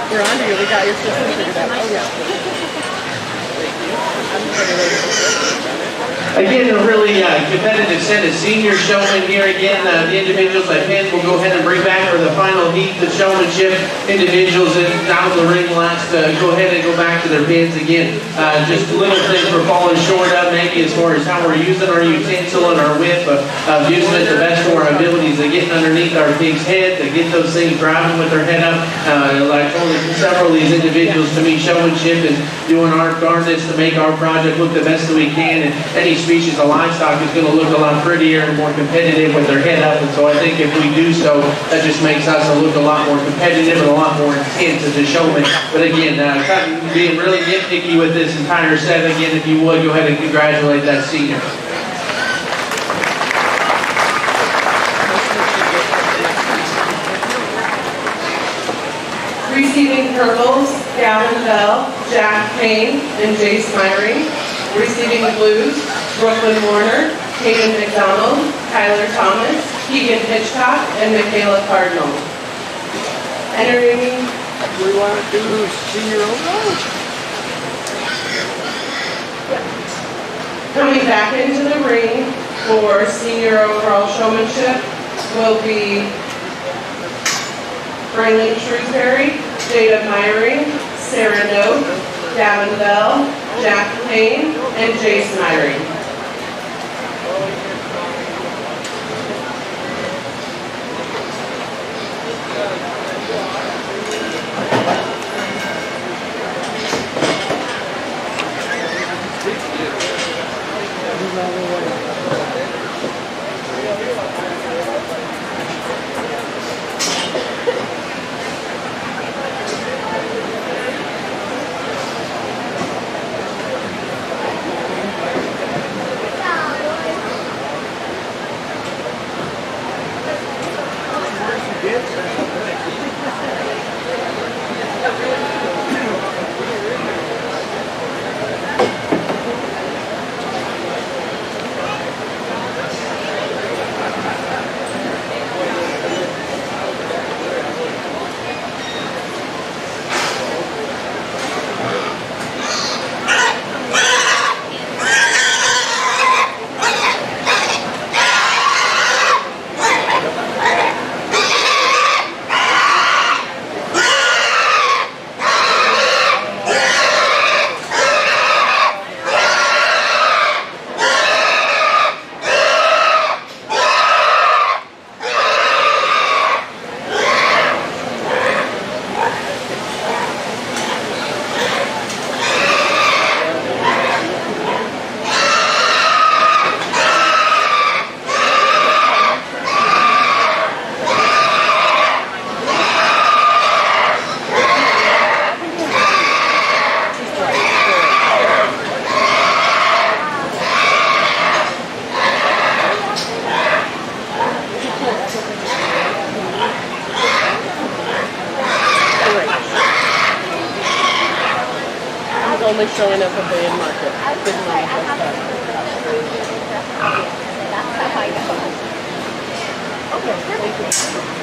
We're on to you. We got your system figured out. Oh, yeah. Again, a really competitive set of senior showmen here. Again, the individuals that pin will go ahead and bring back for the final heat. The showmanship individuals down the ring last go ahead and go back to their pins again. Just little things we're falling short of, maybe as far as how we're using our utensil and our whip, of using it the best for our abilities of getting underneath our pig's head, to get those things driving with their head up. Like I told several of these individuals, to me, showmanship is doing our darndest to make our project look the best that we can, and any species of livestock is going to look a lot prettier and more competitive with their head up. And so I think if we do so, that just makes us look a lot more competitive and a lot more intense as a showman. But again, being really nitpicky with this entire set. Again, if you would, go ahead and congratulate that senior. Receiving purples, Gavin Bell, Jack Payne, and Jace Myring. Receiving blues, Brooklyn Warner, Hayden McDonald, Tyler Thomas, Keegan Hitchcock, and Michaela Cardinal. Entering We want to do senior overall. Coming back into the ring for senior overall showmanship will be Braylon Shrewsbury, Jada Myring, Sarah Note, Gavin Bell, Jack Payne, and Jace Myring. Only showing up at the end market. Didn't want to dress up. That's how I know. Okay, thank you.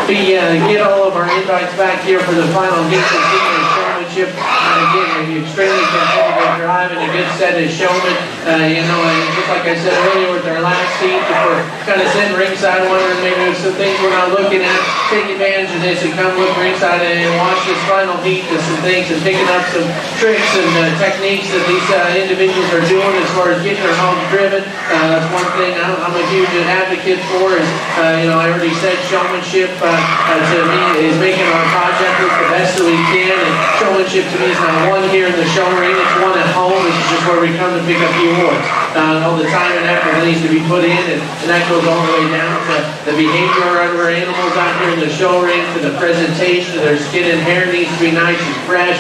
We get all of our invites back here for the final heat of senior showmanship. And again, if you're extremely competitive, having a good set as Showman. You know, and just like I said earlier with our last heat, if we're kind of sitting ringside wondering maybe there's some things we're not looking at, take advantage of this and come look ringside and watch this final heat to some things and picking up some tricks and techniques that these individuals are doing as far as getting their homes driven. That's one thing I'm a huge advocate for is, you know, I already said showmanship to me is making our project look the best that we can, and showmanship to me is not one here in the show ring, it's one at home. This is just where we come to pick up the awards. All the time and effort that needs to be put in, and that goes all the way down to the behavior of our animals out here in the show ring, to the presentation, their skin and hair needs to be nice and fresh,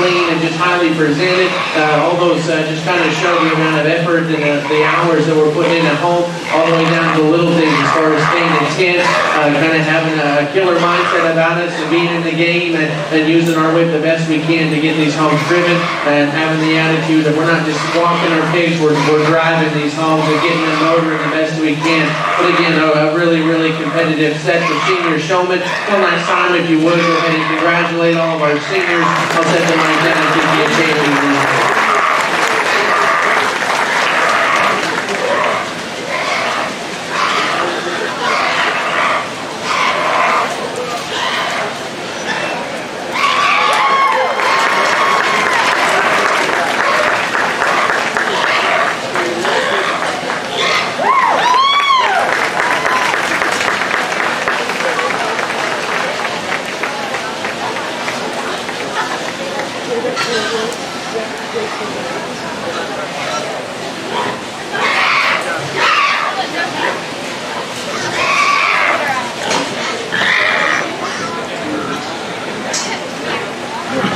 clean, and just highly presented. All those just kind of show the amount of effort and the hours that we're putting in at home, all the way down to the little things as far as staying intense, kind of having a killer mindset about us and being in the game and using our whip the best we can to get these homes driven, and having the attitude that we're not just walking our pigs, we're driving these homes and getting them motoring the best we can. But again, a really, really competitive set for senior showmen. One last time, if you would, go ahead and congratulate all of our seniors. I'll set them right down and give you a champion.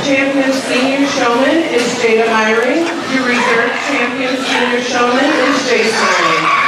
Champion Senior Showman is Jada Myring. Your reserve champion Senior Showman is Jace Myring.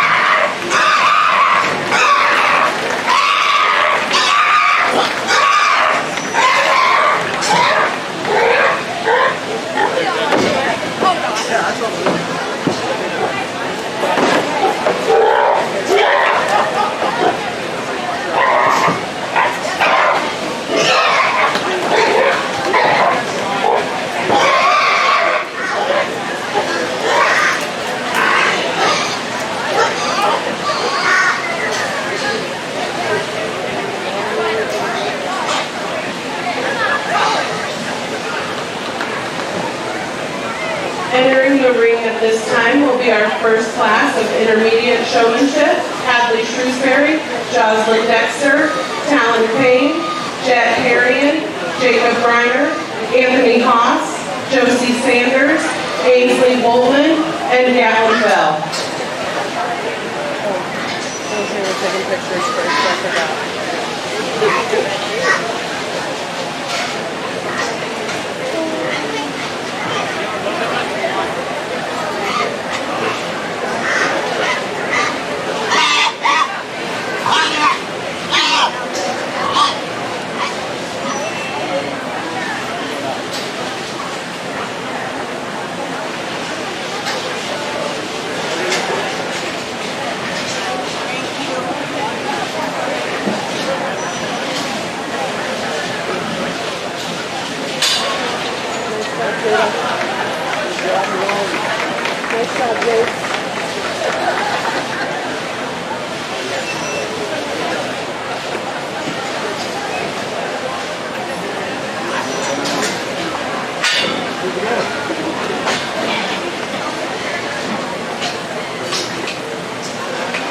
Entering the ring at this time will be our first class of intermediate showmanship: Hadley Shrewsbury, Jocelyn Dexter, Talon Payne, Jet Harrion, Jacob Briner, Anthony Haas, Josie Sanders, Ainsley Bowman, and Gatlin Bell. Okay, we're taking pictures first, I forgot. Nice job, Jace.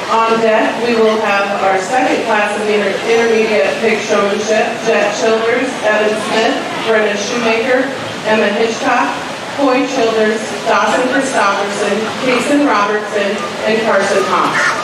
On deck, we will have our second class of intermediate pig showmanship: Jet Childers, Evan Smith, Brenna Shoemaker, Emma Hitchcock, Coy Childers, Dawson Christopherson, Kason Robertson, and Carson Haas.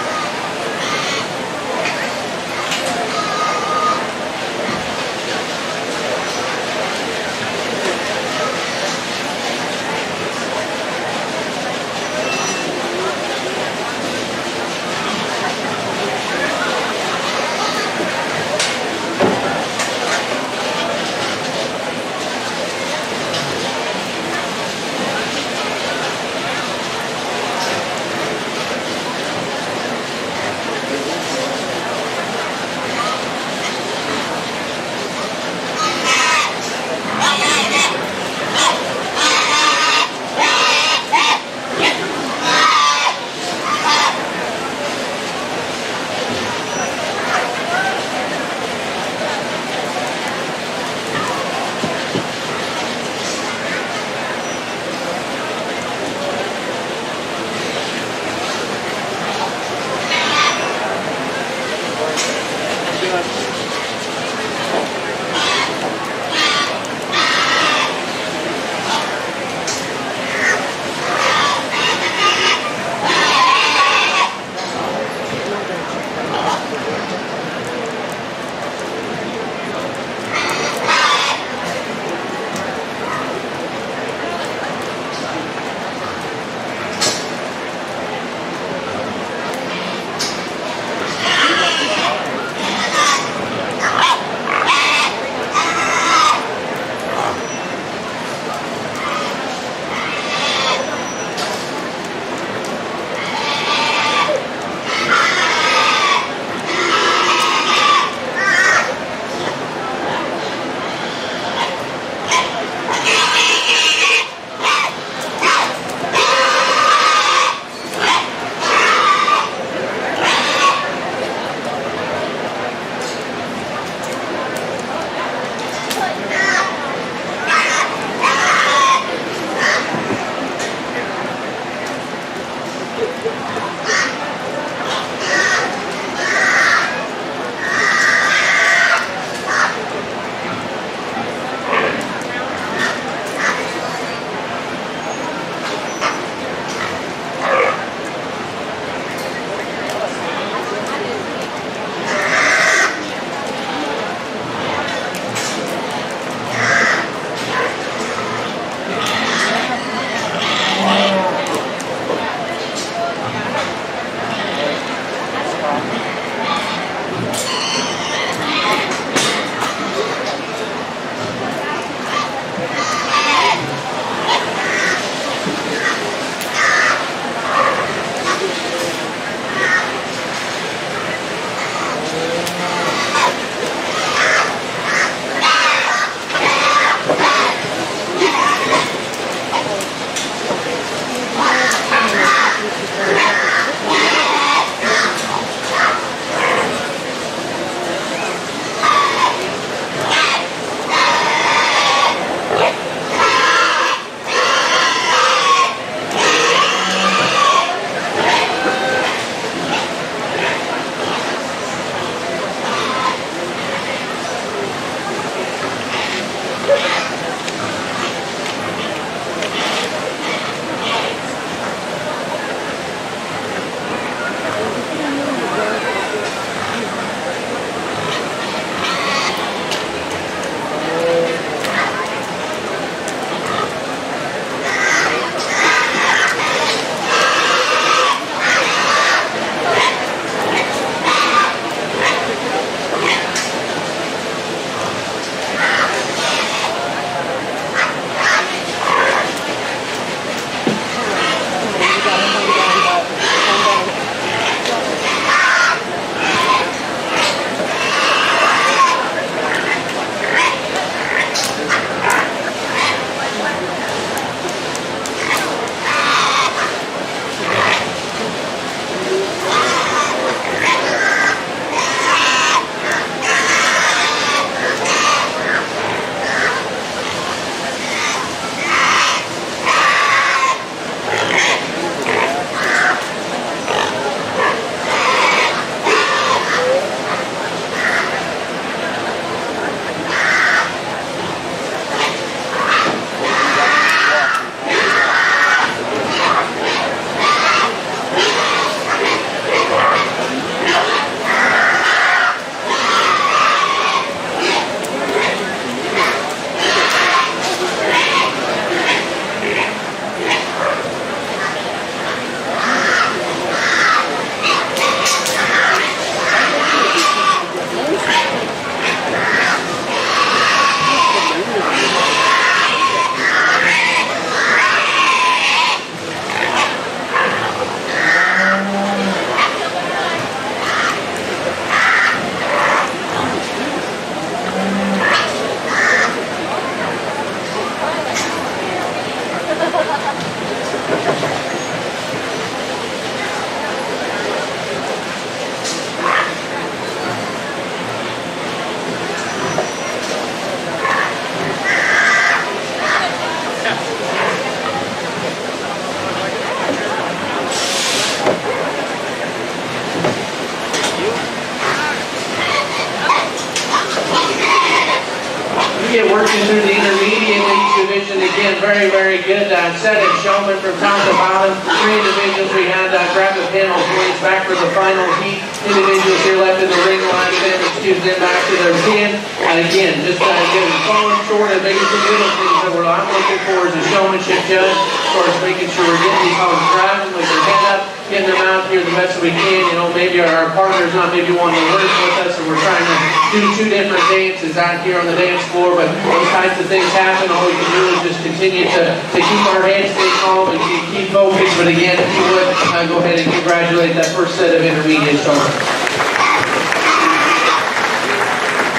very, very good set of showmen from top to bottom. 3 individuals we had grab the panel points back for the final heat. Individuals here left in the ring last then, excuse them back to their pin. Again, just getting falling short of maybe some little things that we're not looking for as a showmanship judge. Of course, making sure we're getting these hogs driving with their head up, getting them out here the best we can. You know, maybe our partner's not maybe wanting to work with us, and we're trying to do 2 different dances out here on the dance floor, but those types of things happen. All we can do is just continue to keep our heads, stay calm, and keep focused. But again, if you would, go ahead and congratulate that first set of intermediate showmen.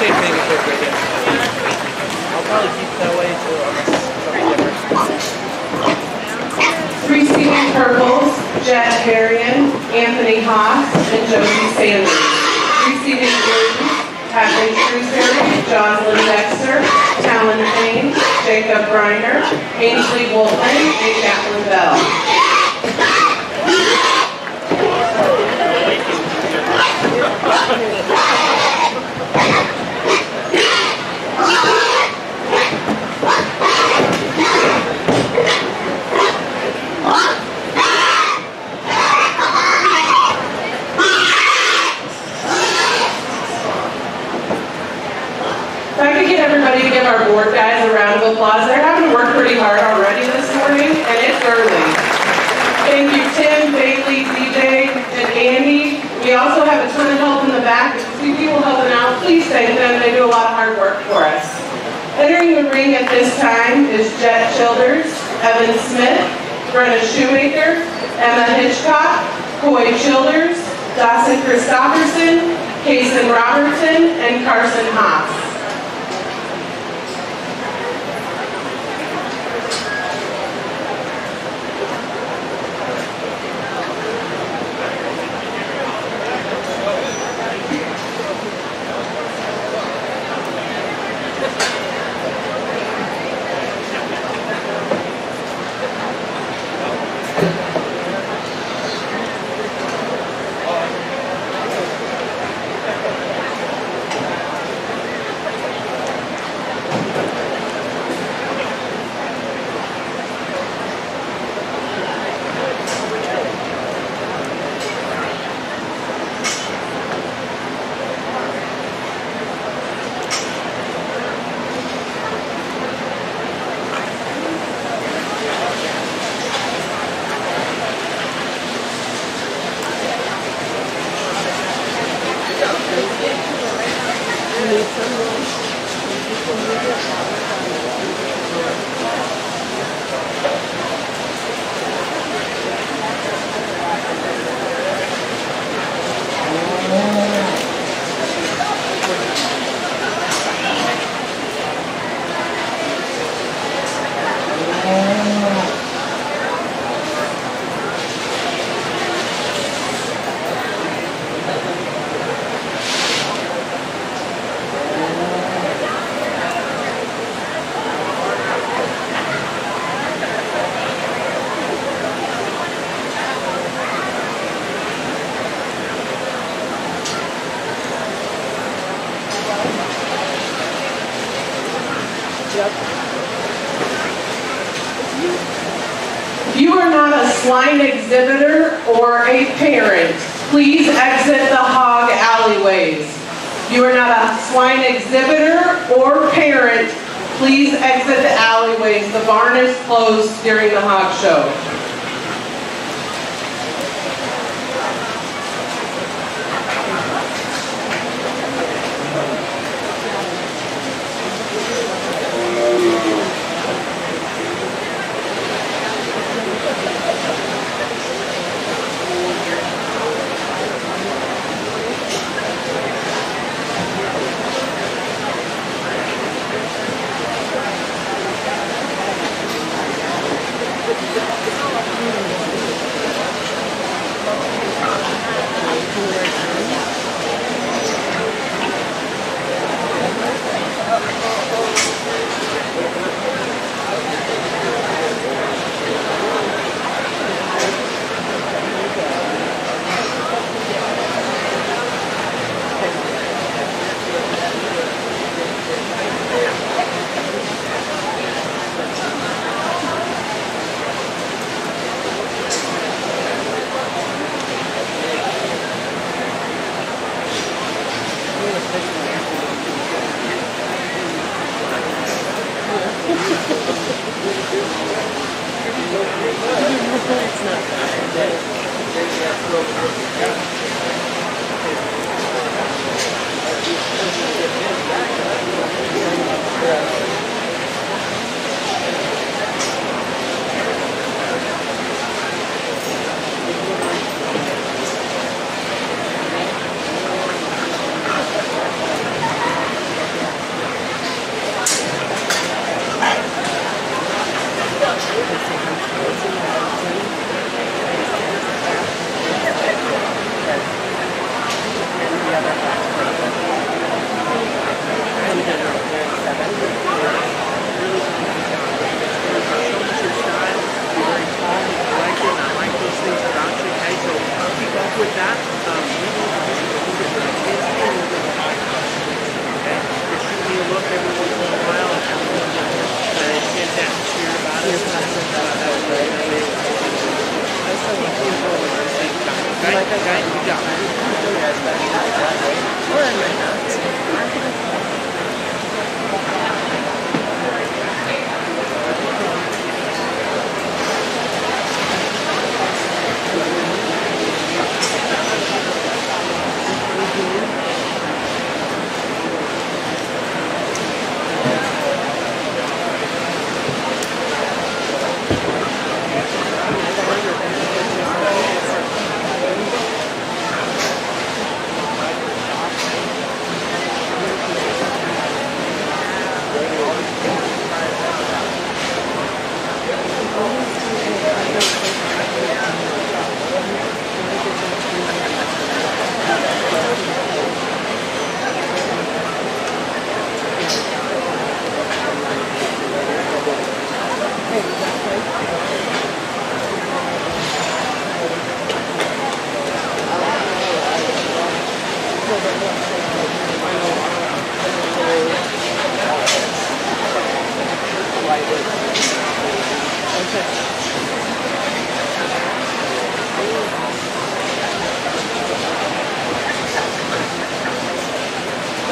Same thing as right there. I'll probably keep it that way until something different. Receiving purples, Jet Harrion, Anthony Haas, and Josie Sanders. Receiving blues, Kathleen Shrewsbury, Jocelyn Dexter, Talon Payne, Jacob Reiner, Ainsley Wolfman, and Jacqueline Bell. If I could get everybody to give our board guys a round of applause. They're having to work pretty hard already this morning, and it's early. Thank you, Tim, Bailey, DJ, and Andy. We also have a ton of help in the back. If you see people helping out, please thank them. They do a lot of hard work for us. Entering the ring at this time is Jet Childers, Evan Smith, Brenna Shoemaker, Emma Hitchcock, Coy Childers, Dawson Christopherson, Kason Robertson, and Carson Haas. If you are not a swine exhibitor or a parent, please exit the hog alleyways. If you are not a swine exhibitor or parent, please exit the alleyways. The barn is closed during the hog show.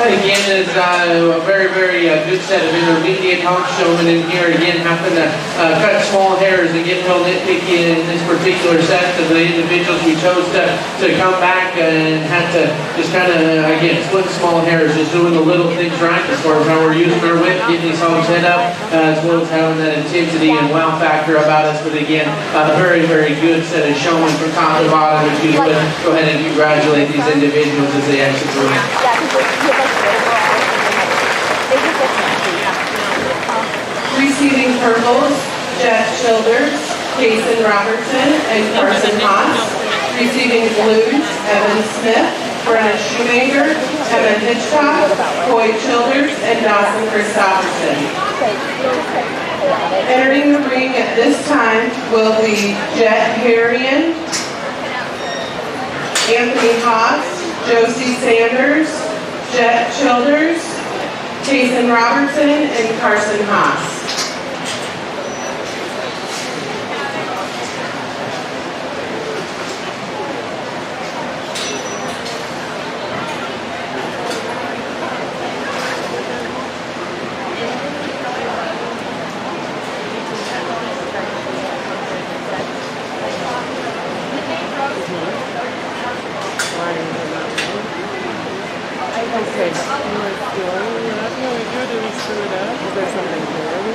That again is a very, very good set of intermediate hawk showmen in here. Again, happen to cut small hairs and get real nitpicky in this particular set of the individuals we chose to come back and had to just kind of, again, split small hairs, just doing the little things right as far as how we're using our whip, getting these hogs head up, as well as having that intensity and wow factor about us. But again, a very, very good set of showmen from top to bottom. If you would, go ahead and congratulate these individuals as they exit the ring. Receiving purples, Jeff Childers, Jason Robertson, and Carson Haas. Receiving blues, Evan Smith, Brenna Shoemaker, Evan Hitchcock, Coy Childers, and Dawson Christopherson. Entering the ring at this time will be Jet Harrian, Anthony Haas, Josie Sanders, Jet Childers, Jason Robertson, and Carson Haas. Okay. That's really good. Did we screw it up? Is there something here?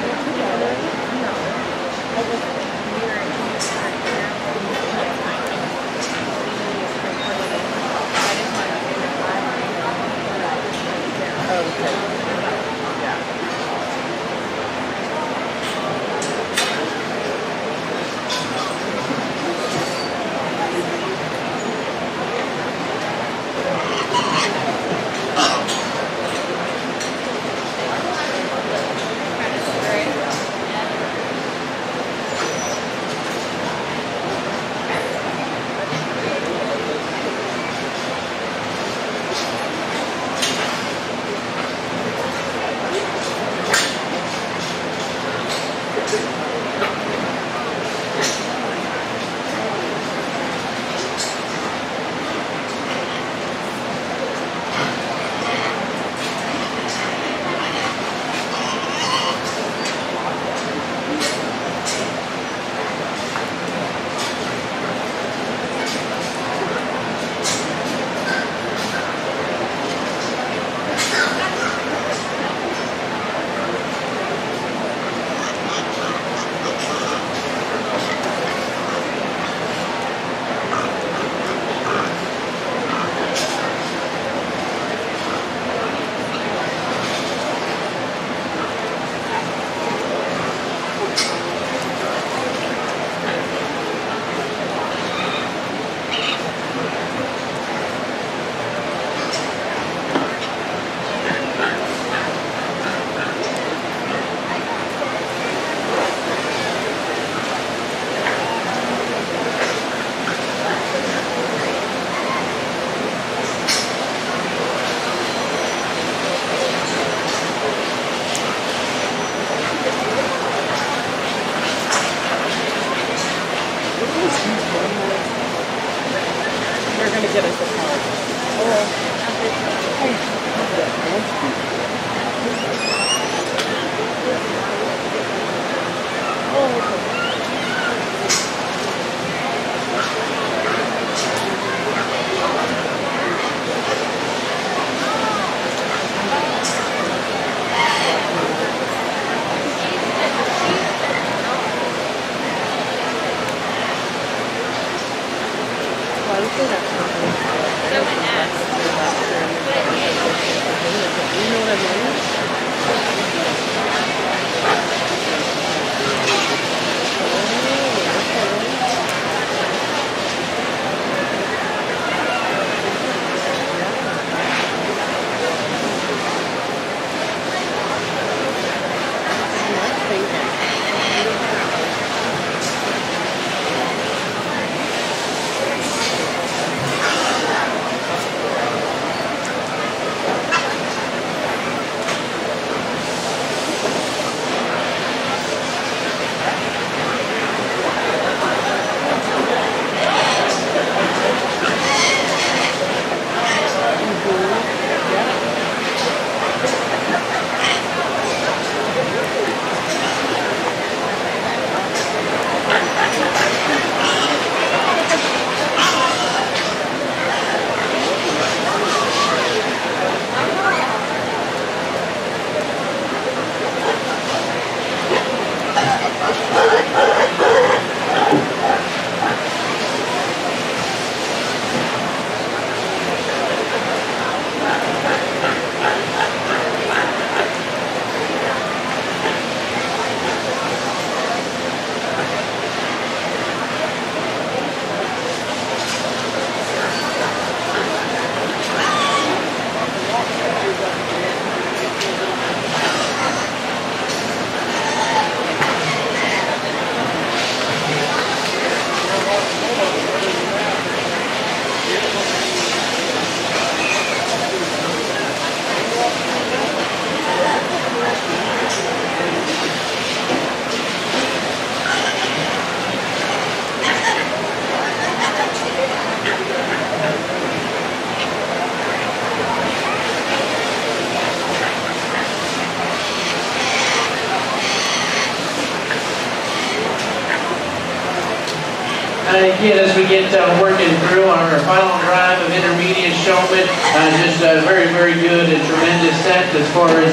Again, as we get working through our final drive of Intermediate Showman, just a very, very good and tremendous set as far as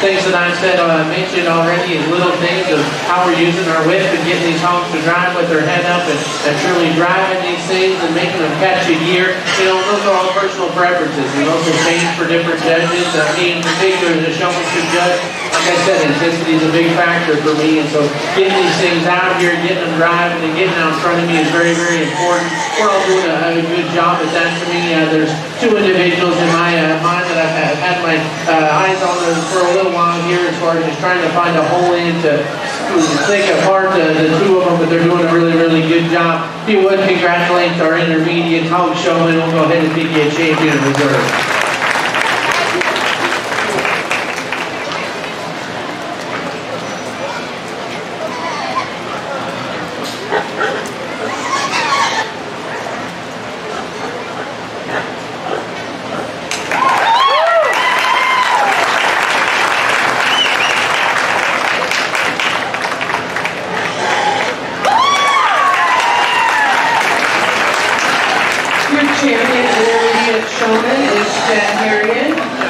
things that I've said, mentioned already, is little things of how we're using our whip and getting these hogs to drive with their head up and truly driving these things and making them catch a gear. You know, those are all personal preferences, and those will change for different judges. Me in particular, as a showmanship judge, like I said, intensity is a big factor for me, and so getting these things out here, getting them driving and getting out in front of me is very, very important. We're all doing a good job at that to me. There's two individuals in my mind that I've had my eyes on them for a little while here as far as just trying to find a hole in to take apart the two of them, but they're doing a really, really good job. If you would, congratulate our intermediate hog showman. We'll go ahead and pick you a champion of reserve.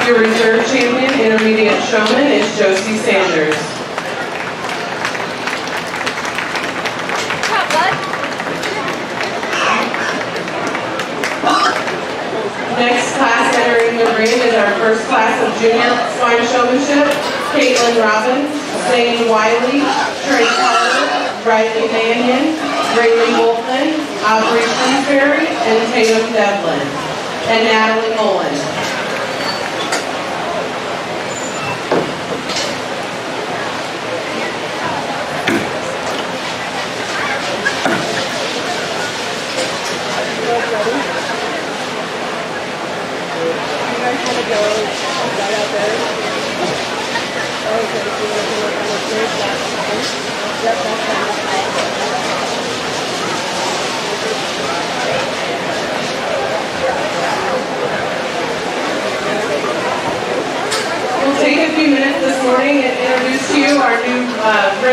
Your reserve champion, intermediate showman, is Josie Sanders. Next class entering the ring is our first class of junior swine showmanship: Caitlin Robbins, Zane Wiley, Trey Carter, Riley Mannion, Rayleigh Wolfman, Aubrey Shrewsbury, and Tatum Devlin, and Natalie Mullen.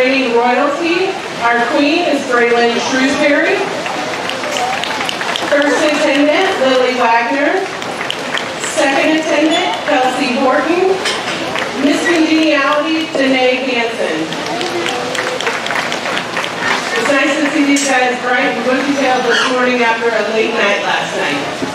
Reigning royalty, our queen is Braylon Shrewsbury. First attendant, Lily Wagner. Second attendant, Kelsey Horton. Miss Congeniality, Danae Hansen. It's nice to see these guys bright and bushy-tailed this morning after a late night last night.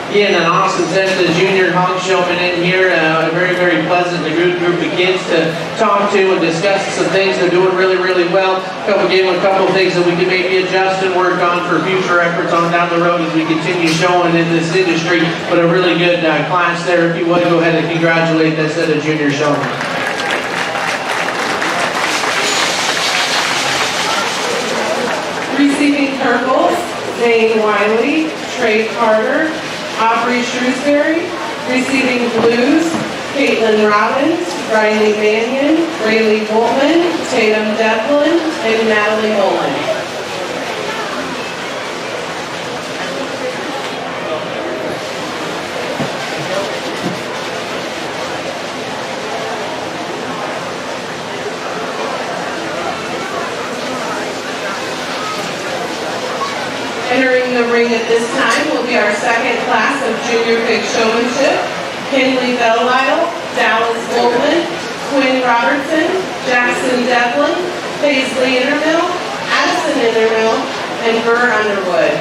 Again, an awesome set of the junior hog showmen in here. A very, very pleasant group of kids to talk to and discuss some things. They're doing really, really well. Gave them a couple of things that we can maybe adjust and work on for future efforts on down the road as we continue showing in this industry. But a really good class there. If you would, go ahead and congratulate that set of junior showmen. Receiving purples, Zane Wiley, Trey Carter, Aubrey Shrewsbury. Receiving blues, Caitlin Robbins, Riley Mannion, Rayleigh Boltman, Tatum Devlin, and Natalie Mullen. Entering the ring at this time will be our second class of Junior Pig Showmanship. Kinley Bellile, Dallas Goldman, Quinn Robertson, Jackson Devlin, Paisley Intermill, Addison Intermill, and Burr Underwood.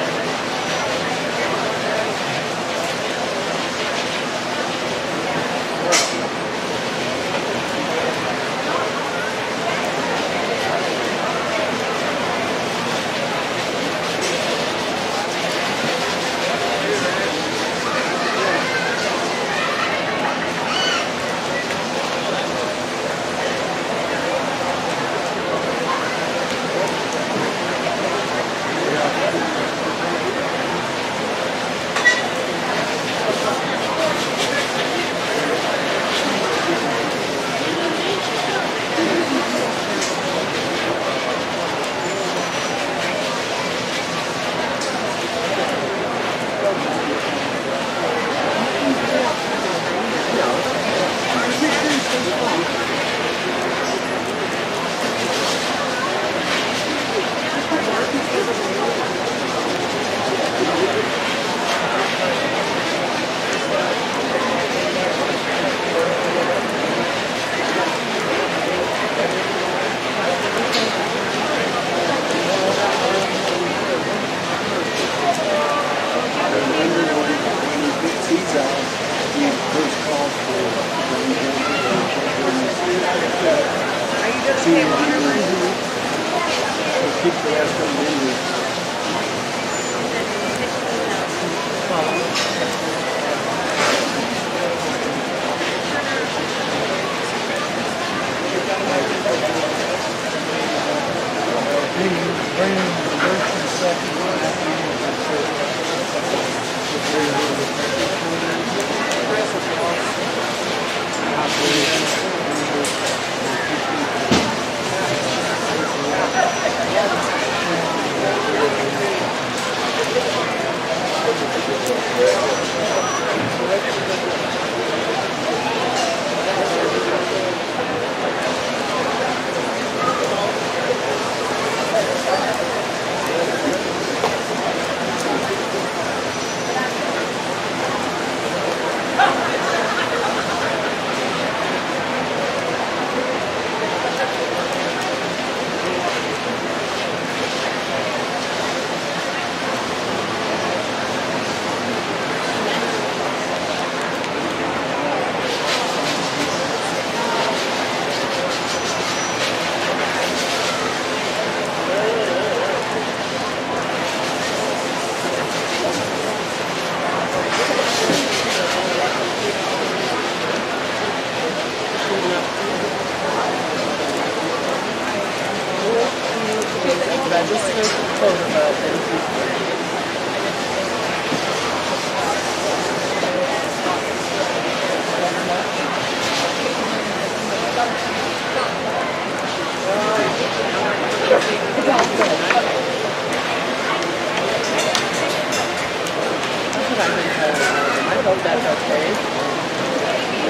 I hope that's okay.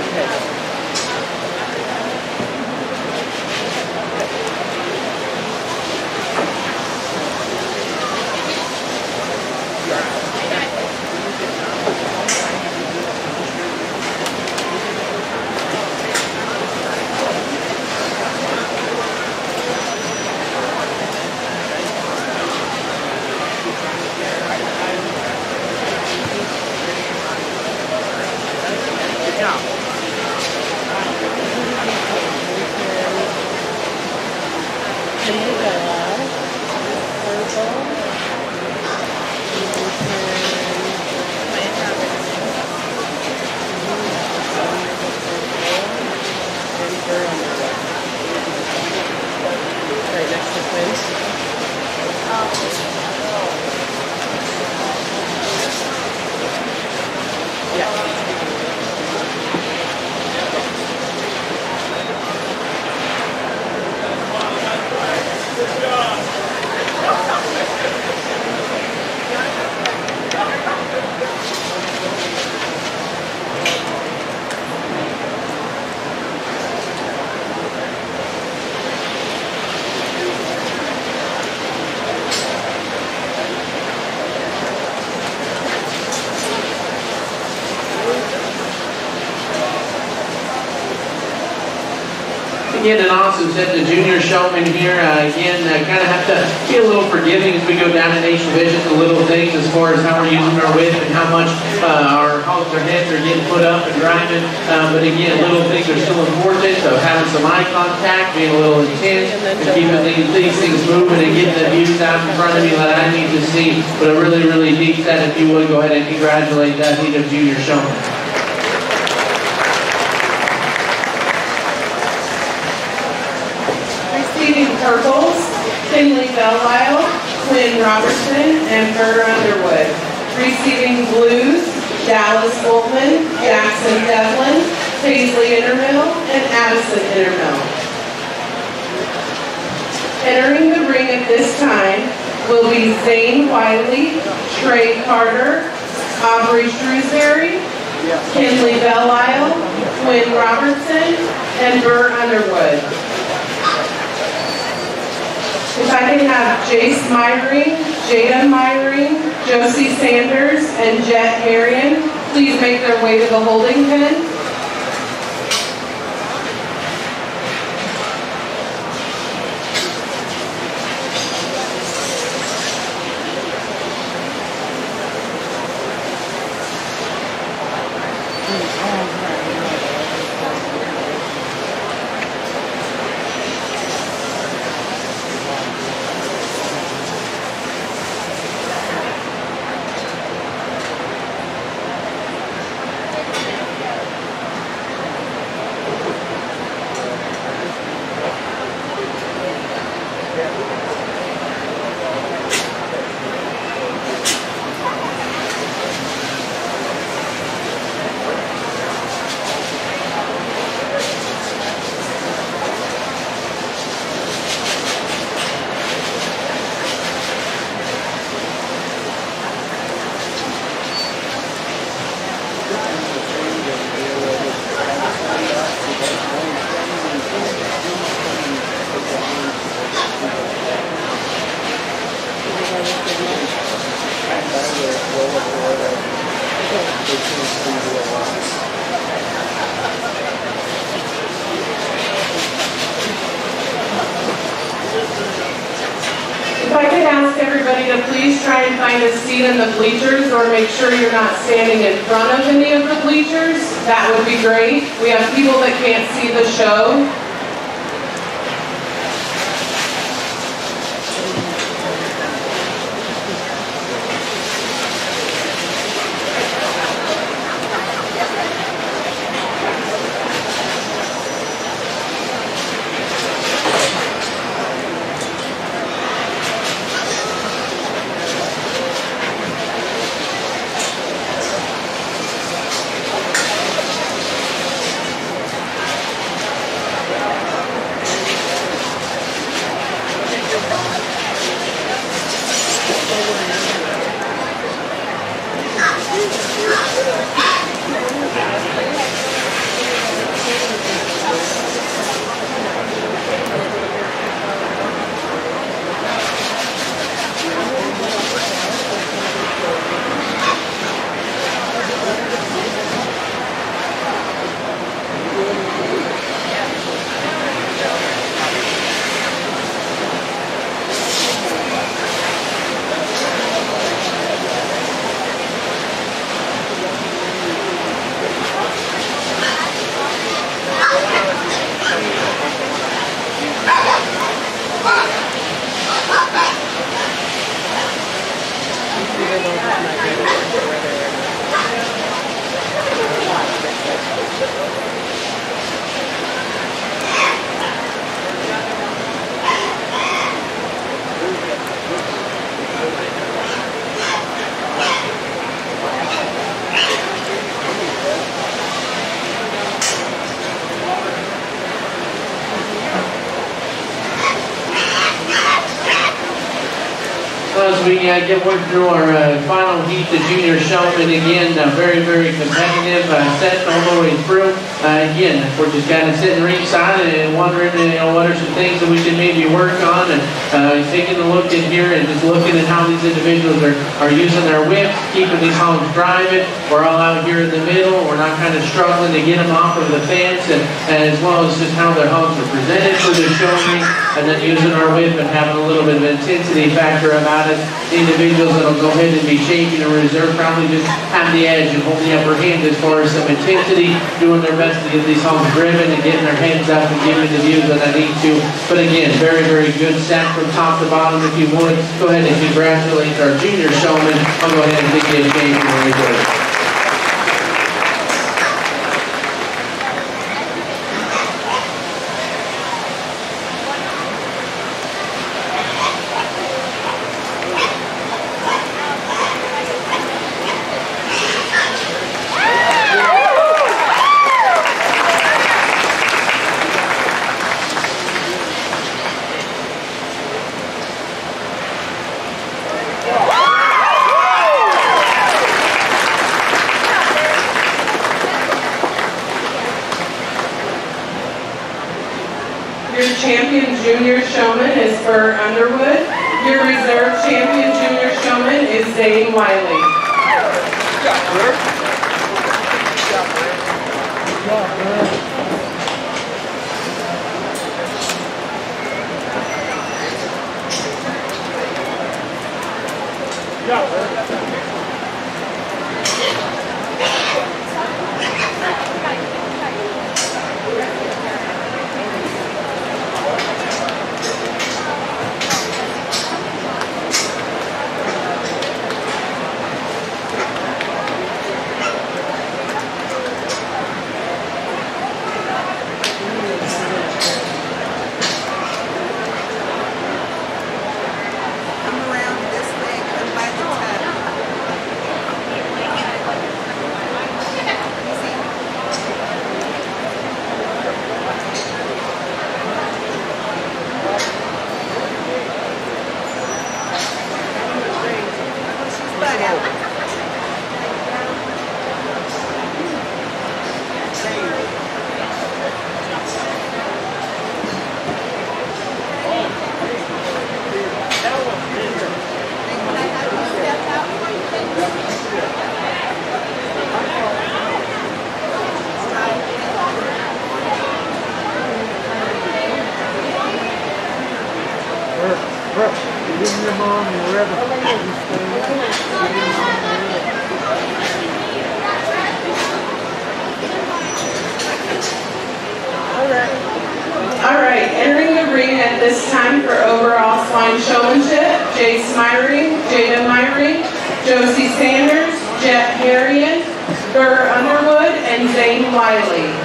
Okay. Again, an awesome set of junior showmen here. Again, kind of have to be a little forgiving as we go down to Nation Vision, the little things as far as how we're using our width and how much our heads are getting put up and driving. But again, little things are still important. So having some eye contact, being a little intense, and keeping these things moving and getting the views out in front of me that I need to see. But a really, really neat set. If you would, go ahead and congratulate that heat of junior showmen. Receiving purples, Finley Belial, Quinn Robertson, and Burr Underwood. Receiving blues, Dallas Boltman, Jackson Devlin, Paisley Intermill, and Addison Intermill. Entering the ring at this time will be Zane Wiley, Trey Carter, Aubrey Shrewsbury, Kinley Belial, Quinn Robertson, and Burr Underwood. If I can have Jace Myring, Jada Myring, Josie Sanders, and Jet Marion please make their way to the holding pen. If I could ask everybody to please try and find a seat in the bleachers, or make sure you're not standing in front of any of the bleachers, that would be great. We have people that can't see the show. Well, as we get working through our final heat, the junior showman again, very, very competitive, set all the way through. Again, we're just kind of sitting ringside and wondering, what are some things that we can maybe work on, and taking a look in here and just looking at how these individuals are using their whips, keeping these hogs driving. We're all out here in the middle. We're not kind of struggling to get them off of the fence, and as well as just how their hogs are presented for the showman, and then using our whip and having a little bit of intensity factor about it. The individuals that'll go ahead and be shaking and reserve probably just have the edge and hold the upper hand as far as some intensity, doing their best to get these hogs driven and getting their hands up and giving the views that I need to. But again, very, very good set from top to bottom. If you would, go ahead and congratulate our junior showman. I'll go ahead and take you a change for the reserve. Your champion junior showman is Burr Underwood. Your reserve champion junior showman is Zane Wiley. All right, entering the ring at this time for overall swine showmanship, Jace Myring, Jada Myring, Josie Sanders, Jet Harrion, Burr Underwood, and Zane Wiley.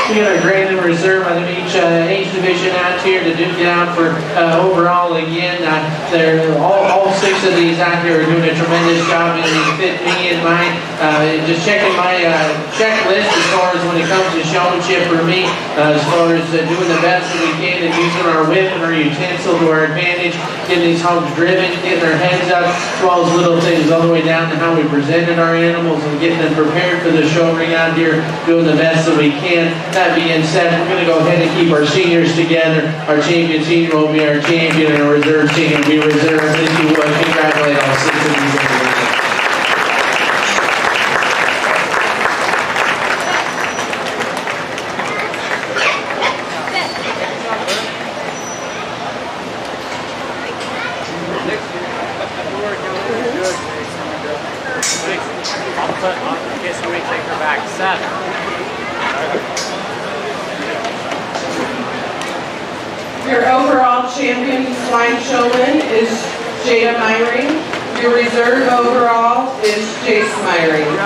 We got our grand and reserve out of each division out here to duke it out for overall again. They're all 6 of these out here are doing a tremendous job, and they fit me and mine. Just checking my checklist as far as when it comes to showmanship for me, as far as doing the best that we can and using our whip and our utensil to our advantage, getting these hogs driven, getting our heads up, all those little things all the way down to how we presented our animals and getting them prepared for the show ring out here, doing the best that we can. That being said, we're going to go ahead and keep our seniors together. Our champion senior will be our champion, and our reserve senior will be reserve. If you would, congratulate all 6 of these individuals. Your overall champion swine showman is Jada Myring. Your reserve overall is Jace Myring.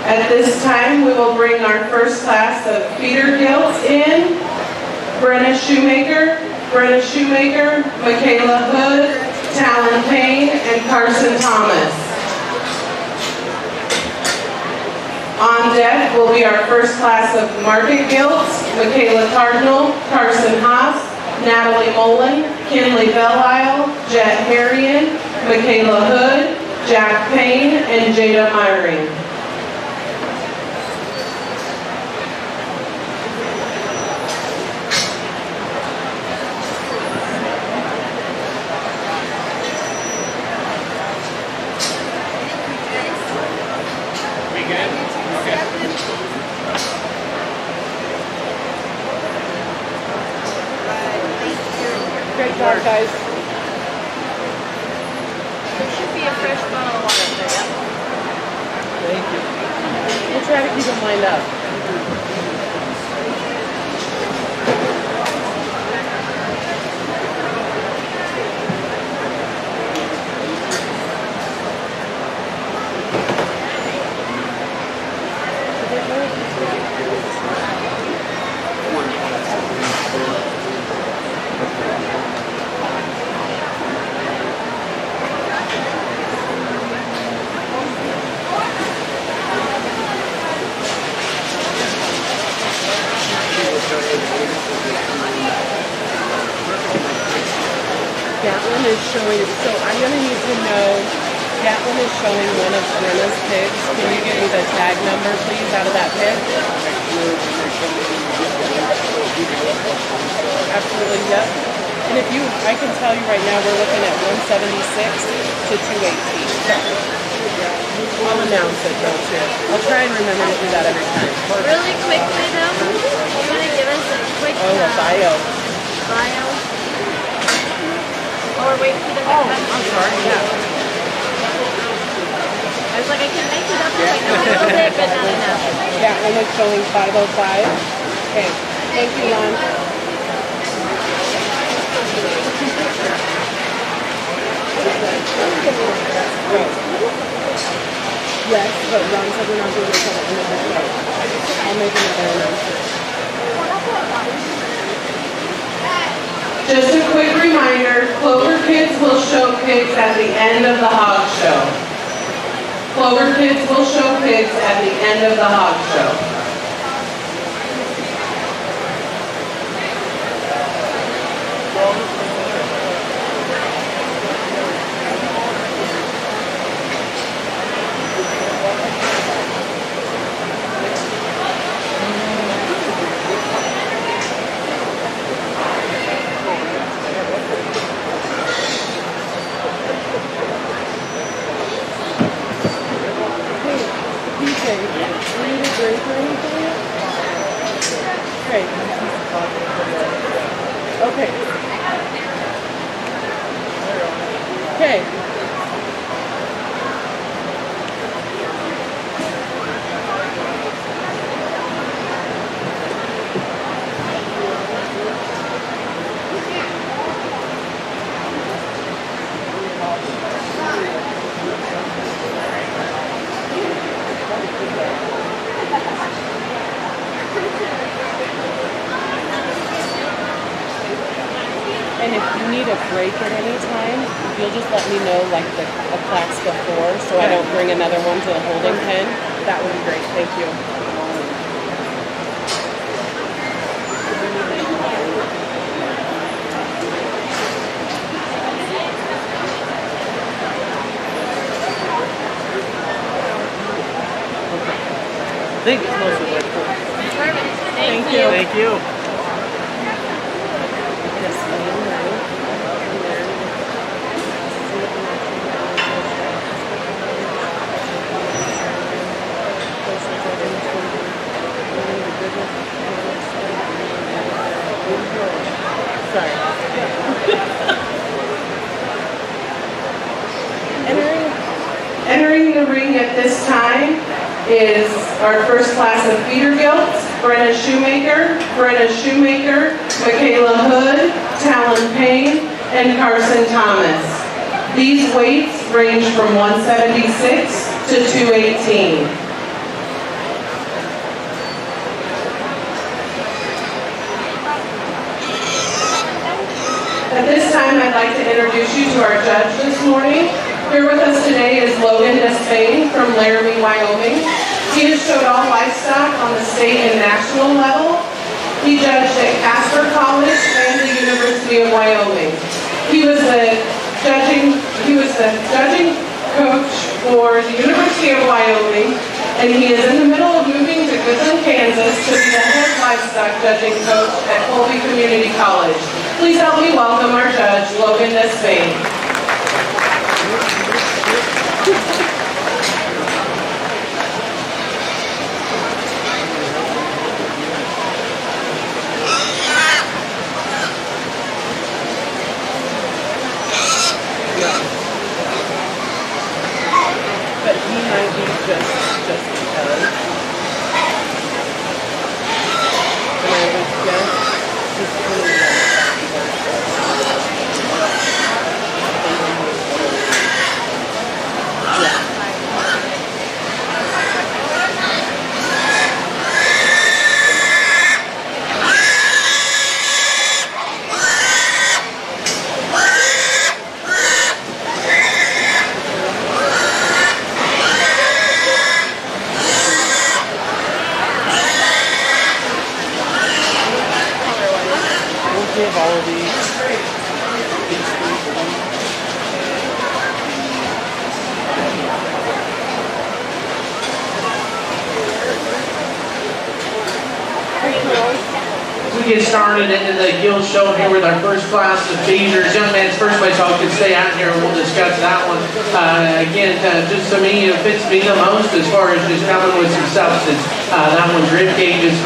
At this time, we will bring our first class of feeder gilts in. Brenna Shoemaker, Michaela Hood, Talon Payne, and Carson Thomas. On deck will be our first class of market gilts, Michaela Cardinal, Carson Haas, Natalie Mullen, Kinley Bellisle, Jet Harrion, Michaela Hood, Jack Payne, and Jada Myring. Great job, guys. There should be a fresh bottle of water there. Thank you. We'll try to keep them lined up. Gatlin is showing, so I'm going to need to know, Gatlin is showing one of Brenna's pigs. Can you give me the tag number, please, out of that pig? Absolutely, yep. And if you, I can tell you right now, we're looking at 176 to 218. I'll announce it, though, too. I'll try and remember to do that every time. Really quickly though, you want to give us a quick Oh, a bio. bio? Or wait for the Oh, I'm sorry, yeah. I was like, I can make it up if I know a little bit, but not enough. Gatlin is showing 505. Okay, thank you, Lon. Yes, but Ron said we're not doing this on the end of the show. I'll make another announcement. Just a quick reminder, Clover Kids will show pigs at the end of the hog show. Clover Kids will show pigs at the end of the hog show. Okay. Okay. And if you need a break at any time, you'll just let me know like a class before so I don't bring another one to the holding pen. That would be great. Thank you. I think it's mostly like cool. Perfect. Thank you. Thank you. Yes, sorry. Entering the ring at this time is our first class of feeder gilts, Brenna Shoemaker, Michaela Hood, Talon Payne, and Carson Thomas. These weights range from 176 to 218. At this time, I'd like to introduce you to our judge this morning. Here with us today is Logan Despain from Laramie, Wyoming. He has showed all livestock on the state and national level. He judged at Casper College and the University of Wyoming. He was the judging coach for the University of Wyoming, and he is in the middle of moving to Goodland, Kansas to be the head livestock judging coach at Colby Community College. Please help me welcome our judge, Logan Despain. But he might be just because. And I would guess he's pretty give all of these. We get started into the guild show here with our first class of feeders. Young man's first place, y'all can stay out here and we'll discuss that one. Again, just to me, it fits me the most as far as just coming with some substance. That one's rib cage is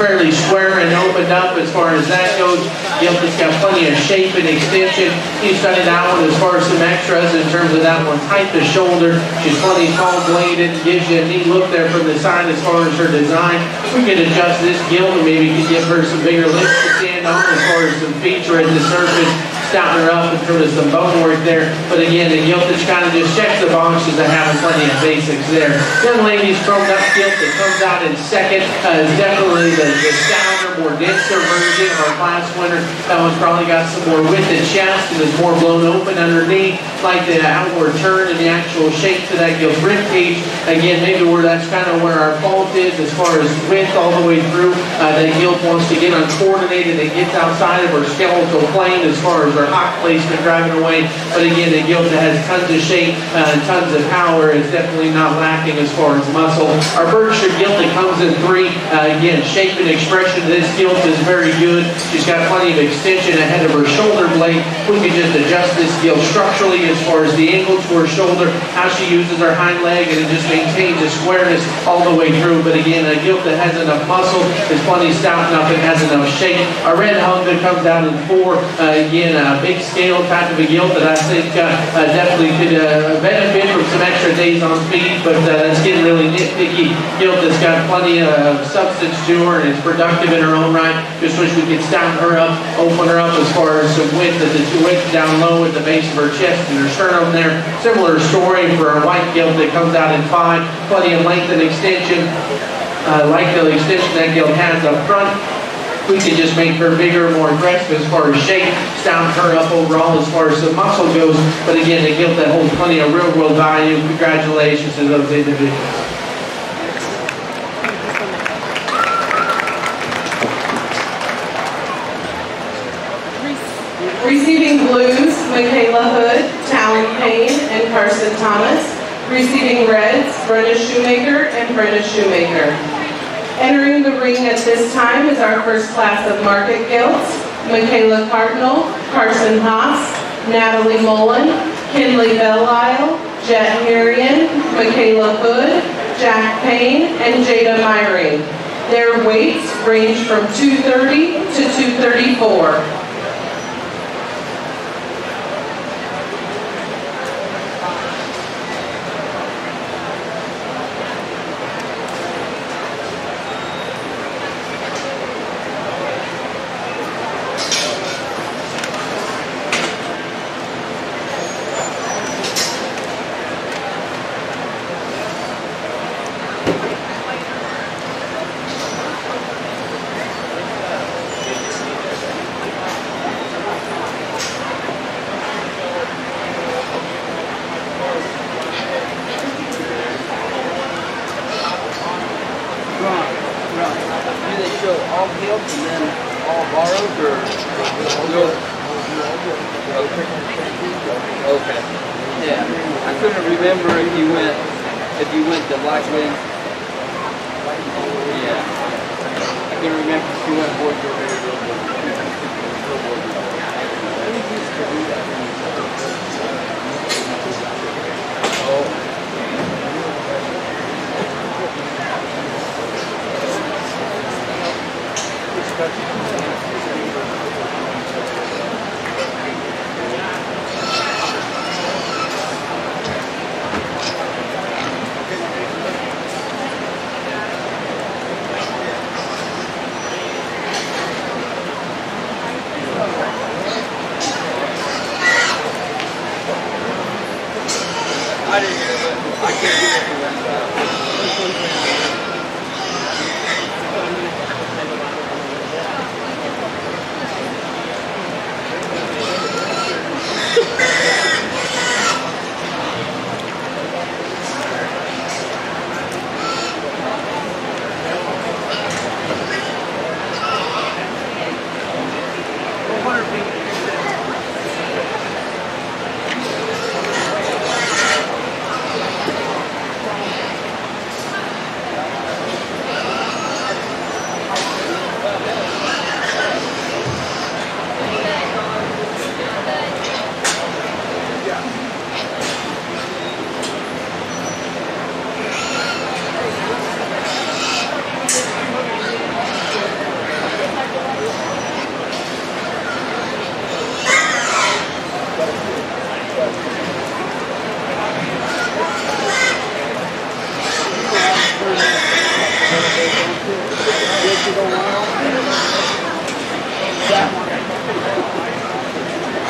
fairly square and opened up as far as that goes. Guilt has got plenty of shape and extension. You study that one as far as some extras in terms of that one tight the shoulder. She's plenty tall bladed, gives you a neat look there from the side as far as her design. We could adjust this gilt and maybe could give her some bigger lips to stand on as far as some feature at the surface, stopping her up and sort of some bone work there. But again, the gilt that kind of just checks the boxes of having plenty of basics there. Young lady's chromed up gilt that comes out in second is definitely the sounder, more denser version of our class winner. That one's probably got some more width and chest and is more blown open underneath, like the outward turn and the actual shape to that gilt rib cage. Again, maybe that's kind of where our fault is as far as width all the way through. That gilt wants to get uncoordinated and gets outside of her skeletal plane as far as her hock placement driving away. But again, the gilt that has tons of shape and tons of power is definitely not lacking as far as muscle. Our Berkshire gilt that comes in three. Again, shape and expression of this gilt is very good. She's got plenty of extension ahead of her shoulder blade. We can just adjust this gilt structurally as far as the angle to her shoulder, how she uses her hind leg, and it just maintains a squareness all the way through. But again, a gilt that has enough muscle, is plenty stout enough, and has enough shape. Our red hung that comes out in four. Again, a big scale type of a gilt that I think definitely could benefit from some extra days on feed, but that's getting really nitpicky. Gilt that's got plenty of substance to her and is productive in her own right. Just wish we could stouten her up, open her up as far as some width at the width down low at the base of her chest and her sternum there. Similar story for our white gilt that comes out in five. Plenty of length and extension. Like the extension that gilt has up front. we can just make her bigger, more aggressive as far as shape, stout her up overall as far as the muscle goes. But again, they give that whole plenty of real world value. Congratulations to those individuals. Receiving blues, Michaela Hood, Talon Payne, and Carson Thomas. Receiving reds, Brenna Shoemaker and Brenna Shoemaker. Entering the ring at this time is our first class of market gilts, Michaela Cardinal, Carson Haas, Natalie Mullen, Kinley Bellisle, Jet Harrion, Michaela Hood, Jack Payne, and Jada Myring. Their weights range from 230 to 234. Do they show all guilt and then all borrowed, or no? Okay. Yeah. I couldn't remember if you went to Blackman. Yeah. I couldn't remember if you went board to Oh. I didn't hear it. I can't hear it.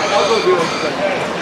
I'll go do it.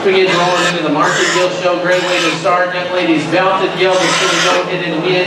We get rolling into the market gilt show. Great way to start. Young lady's belted gilt is going to go ahead and win.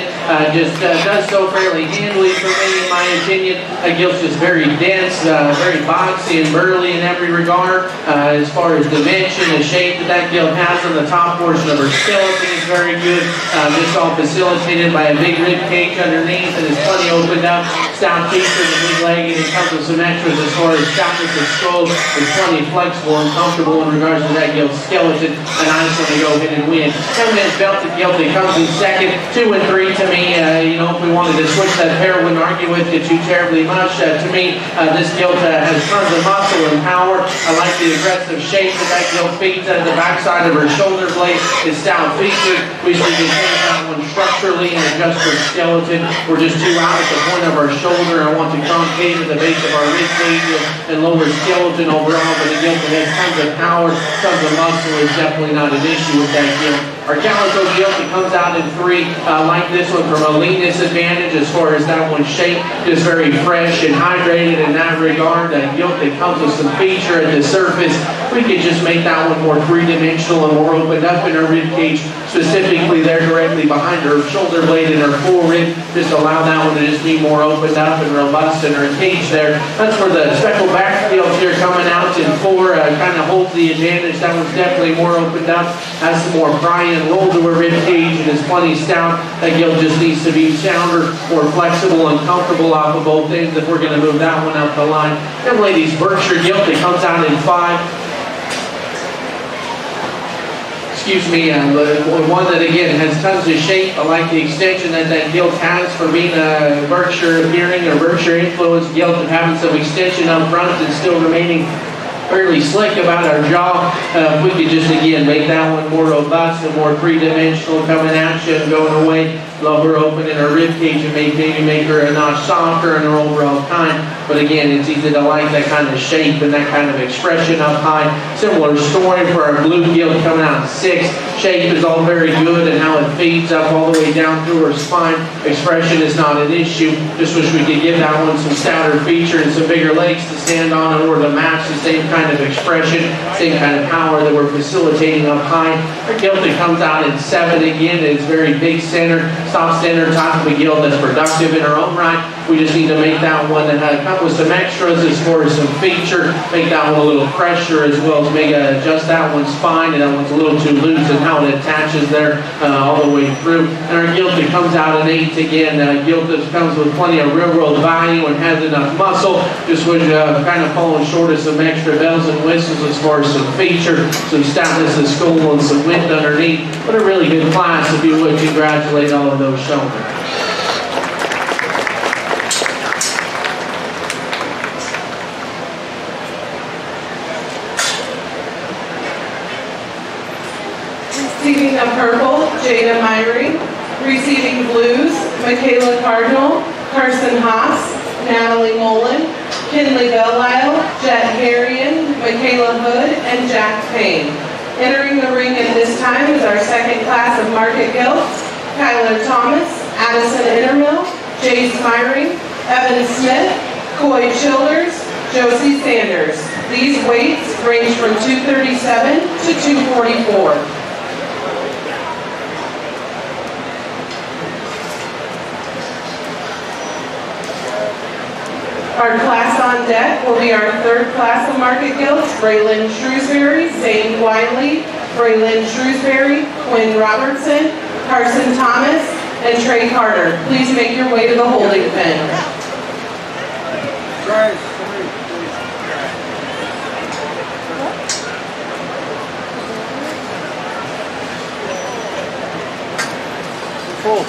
Just does so fairly handily for me, in my opinion. Gilt's just very dense, very boxy and burly in every regard. As far as dimension and shape that gilt has on the top portion of her skeleton is very good. Just all facilitated by a big rib cage underneath, and it's plenty opened up. Stout features and big legged. It comes with some extras as far as stoutness of skull. It's plenty flexible and comfortable in regards to that gilt skeleton. A nice one to go ahead and win. Young man's belted gilt that comes in second. 2 and 3 to me. If we wanted to switch that pair, wouldn't argue with it too terribly much. To me, this gilt has tons of muscle and power. I like the aggressive shape that gilt feeds out of the backside of her shoulder blade. It's stout featured. We should just change that one structurally and adjust her skeleton. We're just too out at the point of our shoulder. I want to concave at the base of our rib cage and lower skeleton overall, but the gilt that has tons of power, tons of muscle is definitely not an issue with that gilt. Our calico gilt that comes out in 3, like this one from a leanness advantage as far as that one's shape, just very fresh and hydrated in that regard. That gilt that comes with some feature at the surface, we could just make that one more 3-dimensional and more opened up in her rib cage, specifically there directly behind her shoulder blade and her full rib. Just allow that one to just be more opened up and robust in her cage there. That's where the speckled back gilt here coming out in 4 kind of holds the advantage. That one's definitely more opened up, has some more pry and roll to her rib cage, and is plenty stout. That gilt just needs to be sounder, more flexible and comfortable off of both ends if we're going to move that one up the line. Young lady's Berkshire gilt that comes out in 5. Excuse me, one that again has tons of shape. I like the extension that gilt has for being a Berkshire appearing or Berkshire influenced gilt, and having some extension up front and still remaining fairly slick about our jaw. If we could just again make that one more robust and more 3-dimensional coming at you and going away, love her open in her rib cage and maybe make her a notch softer in her overall kind. But again, it's easy to like that kind of shape and that kind of expression up high. Similar story for our blue gilt coming out in 6. Shape is all very good, and how it feeds up all the way down through her spine. Expression is not an issue. Just wish we could give that one some stouter feature and some bigger legs to stand on in order to match the same kind of expression, same kind of power that we're facilitating up high. Our gilt that comes out in 7 again is very big center, soft center type of a gilt that's productive in her own right. We just need to make that one that come with some extras as far as some feature, make that one a little fresher, as well as make adjust that one's spine, and that one's a little too loose and how it attaches there all the way through. And our gilt that comes out in 8 again, gilt that comes with plenty of real world value and has enough muscle. Just would kind of falling short of some extra bells and whistles as far as some feature, some stoutness of skull and some width underneath. But a really good class, if you would congratulate all of those showmen. Receiving the purple, Jada Myrie. Receiving blues, Michaela Cardinal, Carson Haas, Natalie Mullen, Kinley Belisle, Jet Harrion, Michaela Hood, and Jack Payne. Entering the ring at this time is our second class of market gilts: Kyler Thomas, Addison Intermill, Jace Myrie, Evan Smith, Coy Childers, Josie Sanders. These weights range from 237 to 244. Our class on deck will be our third class of market gilts: Braylon Shrewsbury, Zane Wiley, Braylon Shrewsbury, Quinn Robertson, Carson Thomas, and Trey Carter. Please make your way to the holding pen. Full.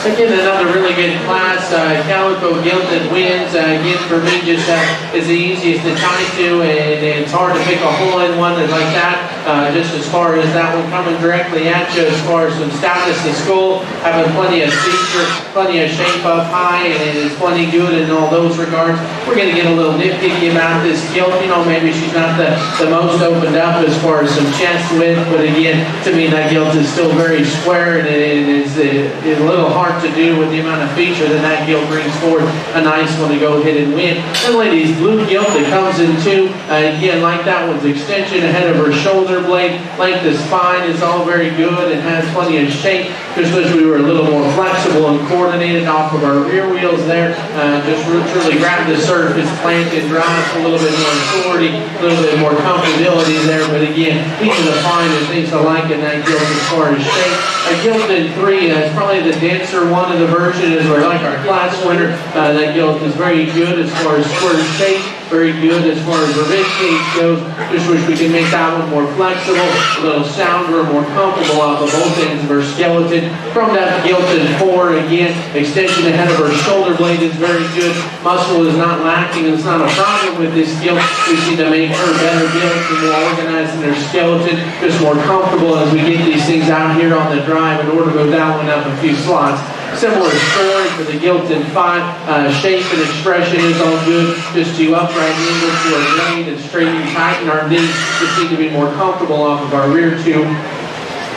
Again, another really good class. Calico Gilded wins. Again, for me, just is the easiest to tie to, and it's hard to pick a hole-in one like that. Just as far as that one coming directly at you, as far as some stoutness in skull, having plenty of feature, plenty of shape up high, and it is plenty good in all those regards. We're going to get a little nitpicky about this gilt. You know, maybe she's not the most opened up as far as some chest width, but again, to me, that gilt is still very square, and it is a little hard to do with the amount of feature that gilt brings forward. A nice one to go ahead and win. And ladies, blue gilt that comes in two. Again, like that one's extension ahead of her shoulder blade. Length of spine is all very good and has plenty of shape. Just wish we were a little more flexible and coordinated off of our rear wheels there. Just really grab the surface, plant and drive for a little bit more authority, a little bit more comfortability there. But again, these are the fine and things I like in that gilt as far as shape. A gilt in 3 is probably the denser one of the version, is like our class winner. That gilt is very good as far as square shape, very good as far as the rib cage goes. Just wish we could make that one more flexible, a little sounder, more comfortable off of both ends of her skeleton. From that gilt in 4, again, extension ahead of her shoulder blade is very good. Muscle is not lacking, and it's not a problem with this gilt. We need to make her better gilt and more organized in her skeleton, just more comfortable as we get these things out here on the drive in order to move that one up a few slots. Similar story for the gilt in 5. Shape and expression is all good. Just to upright angle to our blade and straighten and tighten our knees. Just need to be more comfortable off of our rear tube.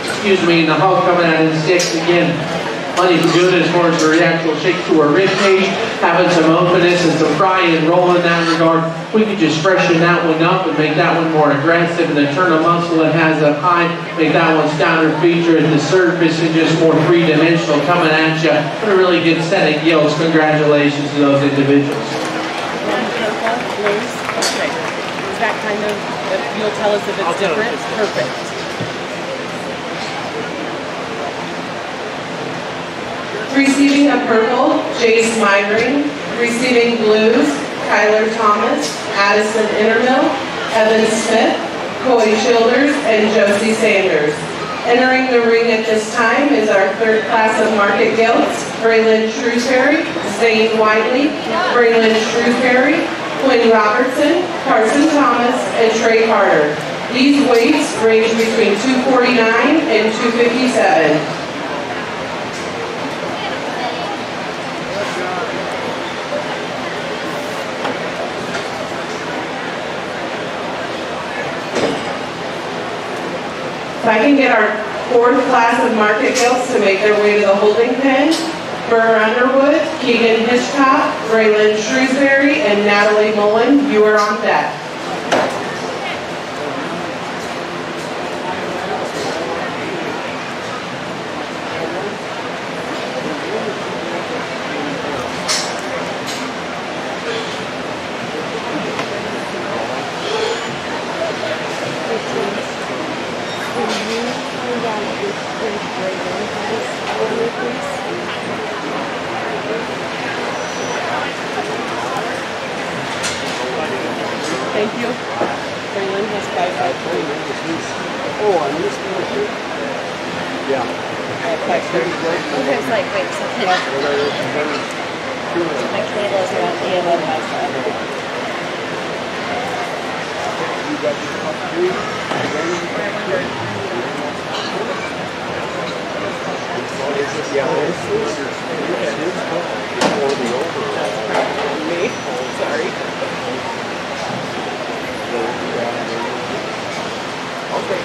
Excuse me, and the hull coming out in 6 again. Plenty good as far as the actual shape to our rib cage, having some openness and some pry and roll in that regard. We could just freshen that one up and make that one more aggressive, and then turn a muscle it has up high, make that one stouter feature at the surface and just more three-dimensional coming at you. What a really good set of gilts. Congratulations to those individuals. Okay. Is that kind of, you'll tell us if it's different? Perfect. Receiving a purple, Jace Myring. Receiving blues, Kyler Thomas, Addison Intermill, Evan Smith, Coy Childers, and Josie Sanders. Entering the ring at this time is our 3rd class of market gilts, Braylon Shrewsbury, Zane Whiteley, Braylon Shrewsbury, Quinn Robertson, Carson Thomas, and Trey Carter. These weights range between 249 and 257. If I can get our 4th class of market gilts to make their way to the holding pen, Burr Underwood, Keegan Hitchcock, Braylon Shrewsbury, and Natalie Mullen, you are on deck. Thank you. Braylon has 553. Oh, I missed one too? Yeah. I have 530. Okay, it's like, wait, so my cable's around the Caleb has that. You got your top 3? Yeah, this is before the over. Me? Sorry. Okay.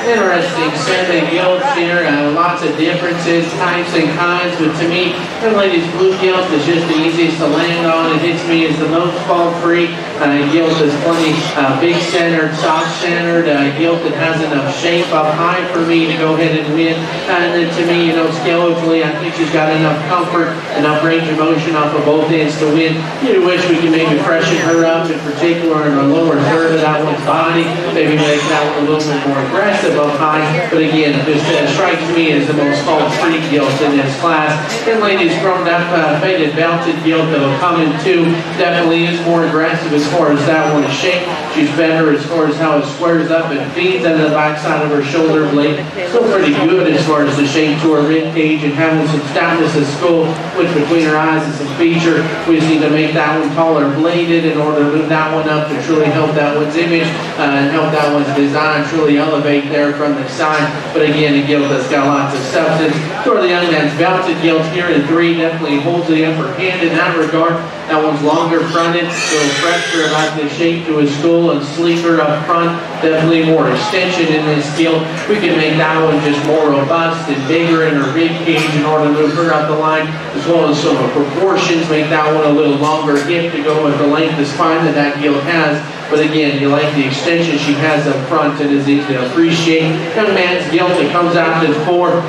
Interesting set of gilts here, lots of differences, types and kinds, but to me, the ladies blue gilt is just the easiest to land on. It hits me as the most fall-free. Gilt is plenty big centered, soft centered, gilt that has enough shape up high for me to go ahead and win. And then to me, skeletally, I think she's got enough comfort, enough range of motion off of both ends to win. You wish we could maybe freshen her up, in particular in the lower third of that one's body, maybe make that one a little bit more aggressive up high. But again, this strikes me as the most fall-free gilt in this class. And ladies, from that faded belted gilt that'll come in two, definitely is more aggressive as far as that one is shaped. She's better as far as how it squares up and feeds into the backside of her shoulder blade. Still pretty good as far as the shape to her rib cage and having some stoutness of skull, which between her eyes and some feature, we just need to make that one taller bladed in order to move that one up to truly help that one's image and help that one's design truly elevate there from the side. But again, a gilt that's got lots of substance. For the young man's belted gilt here in three definitely holds the upper hand in that regard. That one's longer fronted, a little fresher about the shape to his skull and sleeker up front. Definitely more extension in this gilt. We can make that one just more robust and bigger in her rib cage in order to move her up the line, as well as some proportions, make that one a little longer hip to go with the length of spine that that gilt has. But again, you like the extension she has up front and is easy to appreciate. Young man's gilt that comes out to four.